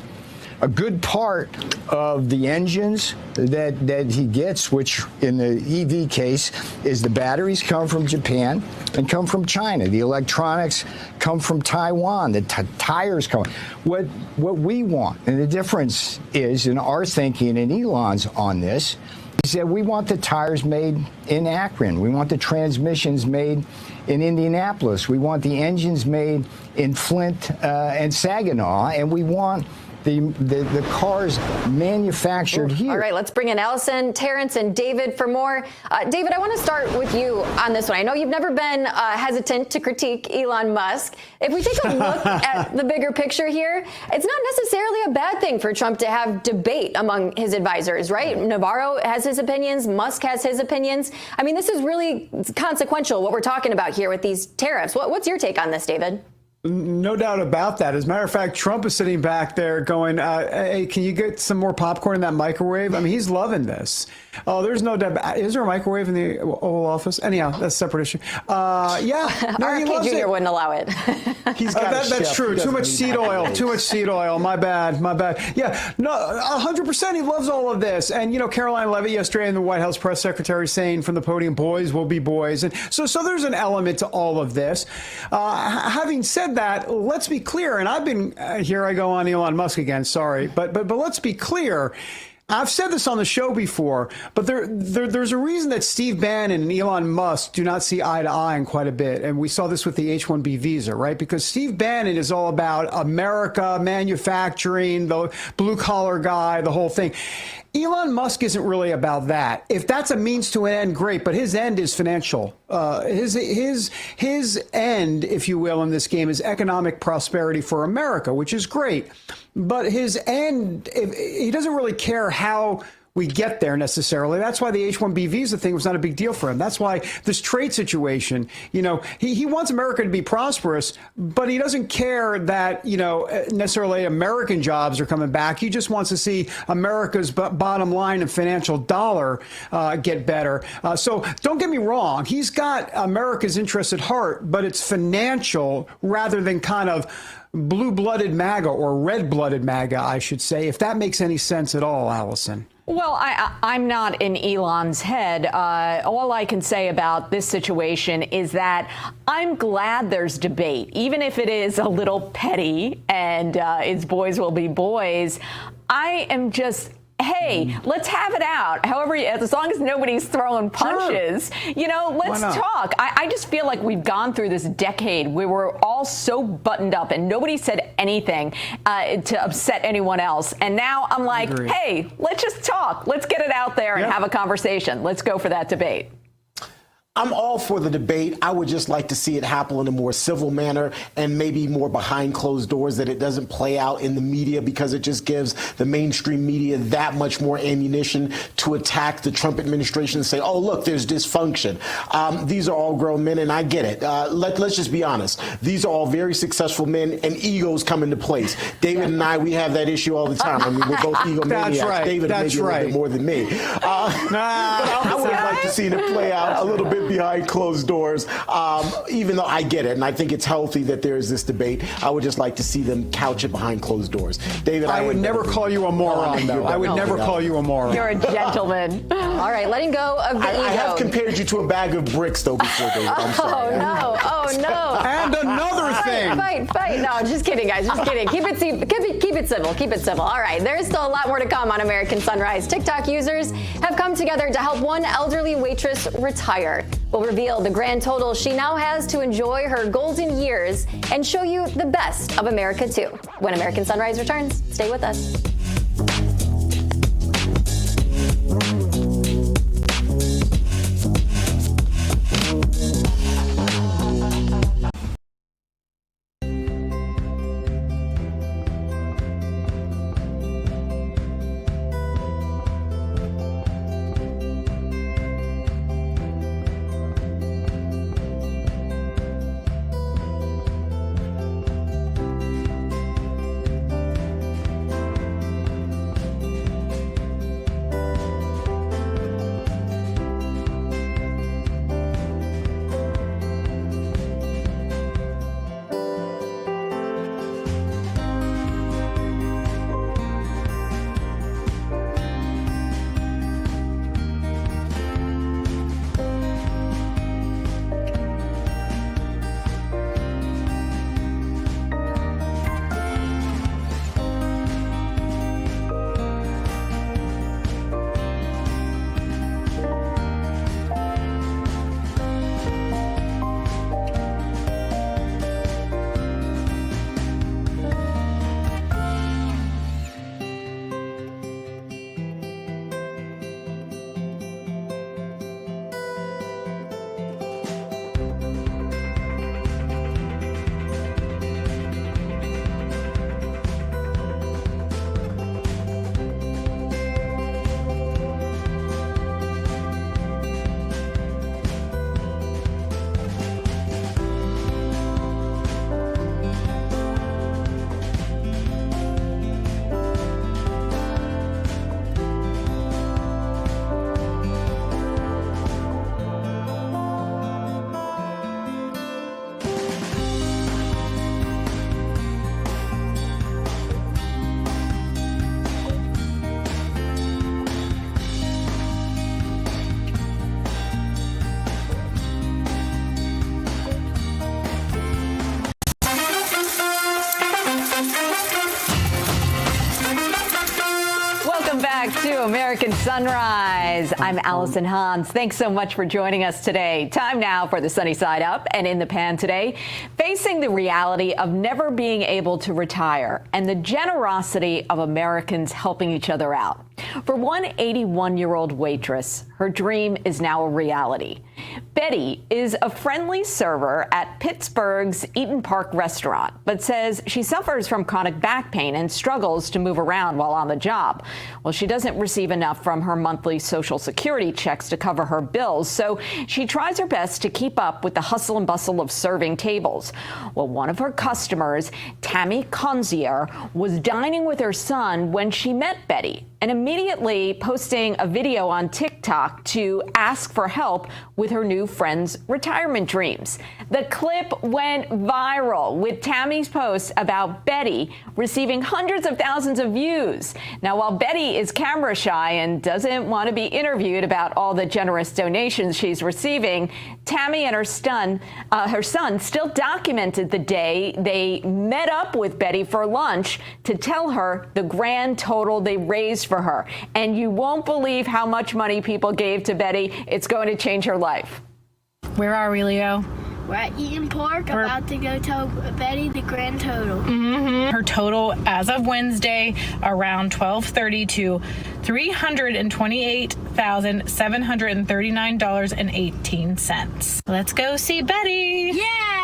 a good part of the engines that he gets, which in the EV case is the batteries, come from Japan and come from China. The electronics come from Taiwan. The tires come. What we want, and the difference is in our thinking and Elon's on this, he said we want the tires made in Akron. We want the transmissions made in Indianapolis. We want the engines made in Flint and Saginaw, and we want the cars manufactured here. All right, let's bring in Allison, Terrence, and David for more. David, I want to start with you on this one. I know you've never been hesitant to critique Elon Musk. If we take a look at the bigger picture here, it's not necessarily a bad thing for Trump to have debate among his advisors, right? Navaro has his opinions. Musk has his opinions. I mean, this is really consequential, what we're talking about here with these tariffs. What's your take on this, David? No doubt about that. As a matter of fact, Trump is sitting back there going, hey, can you get some more popcorn in that microwave? I mean, he's loving this. Oh, there's no doubt. Is there a microwave in the Oval Office? Anyhow, that's a separate issue. Yeah. No, RFK Jr. wouldn't allow it. He's got that's true. Too much seed oil. Too much seed oil. My bad. Yeah. No, 100%. He loves all of this. And, you know, Caroline Leavitt yesterday in the White House press secretary saying from the podium, boys will be boys. And so there's an element to all of this. Having said that, let's be clear, and I've been here I go on Elon Musk again, sorry, but let's be clear. I've said this on the show before, but there's a reason that Steve Bannon and Elon Musk do not see eye to eye in quite a bit. And we saw this with the H-1B visa, right? Because Steve Bannon is all about America, manufacturing, the blue collar guy, the whole thing. Elon Musk isn't really about that. If that's a means to an end, great, but his end is financial. His end, if you will, in this game is economic prosperity for America, which is great. But his end, he doesn't really care how we get there necessarily. That's why the H-1B visa thing was not a big deal for him. That's why this trade situation, you know, he wants America to be prosperous, but he doesn't care that, you know, necessarily American jobs are coming back. He just wants to see America's bottom line and financial dollar get better. So don't get me wrong. He's got America's interests at heart, but it's financial rather than kind of blue-blooded MAGA or red-blooded MAGA, I should say, if that makes any sense at all, Allison. Well, I'm not in Elon's head. All I can say about this situation is that I'm glad there's debate, even if it is a little petty and it's boys will be boys. I am just, hey, let's have it out. However, as long as nobody's throwing punches, you know, let's talk. I just feel like we've gone through this decade where we're all so buttoned up and nobody said anything to upset anyone else. And now I'm like, hey, let's just talk. Let's get it out there and have a conversation. Let's go for that debate. I'm all for the debate. I would just like to see it happen in a more civil manner and maybe more behind closed doors, that it doesn't play out in the media, because it just gives the mainstream media that much more ammunition to attack the Trump administration and say, oh, look, there's dysfunction. These are all grown men, and I get it. Let's just be honest. These are all very successful men, and egos come into place. David and I, we have that issue all the time. I mean, we're both egomaniacs. That's right. David maybe a little bit more than me. But I would have liked to seen it play out a little bit behind closed doors. Even though I get it, and I think it's healthy that there is this debate, I would just like to see them couch it behind closed doors. David, I would never call you a moron, though. I would never call you a moron. You're a gentleman. All right, letting go of the ego. I have compared you to a bag of bricks, though, before, David. I'm sorry. Oh, no. And another thing. Fight. No, just kidding, guys. Just kidding. Keep it civil. Keep it civil. All right, there's still a lot more to come on American Sunrise. TikTok users have come together to help one elderly waitress retire. We'll reveal the grand total she now has to enjoy her golden years and show you the best of America, too. When American Sunrise returns, stay with us. back to American Sunrise. I'm Allison Hans. Thanks so much for joining us today. Time now for the sunny side up. And in the pan today, facing the reality of never being able to retire and the generosity of Americans helping each other out. For one 81-year-old waitress, her dream is now a reality. Betty is a friendly server at Pittsburgh's Eaton Park restaurant, but says she suffers from chronic back pain and struggles to move around while on the job. Well, she doesn't receive enough from her monthly Social Security checks to cover her bills, so she tries her best to keep up with the hustle and bustle of serving tables. Well, one of her customers, Tammy Conzier, was dining with her son when she met Betty and immediately posting a video on TikTok to ask for help with her new friend's retirement dreams. The clip went viral, with Tammy's post about Betty receiving hundreds of thousands of views. Now, while Betty is camera shy and doesn't want to be interviewed about all the generous donations she's receiving, Tammy and her son still documented the day they met up with Betty for lunch to tell her the grand total they raised for her. And you won't believe how much money people gave to Betty. It's going to change her life. Where are we, Leo? We're at Eaton Park, about to go tell Betty the grand total. Her total as of Wednesday, around 12:30, to $328,739.18. Let's go see Betty. Yeah!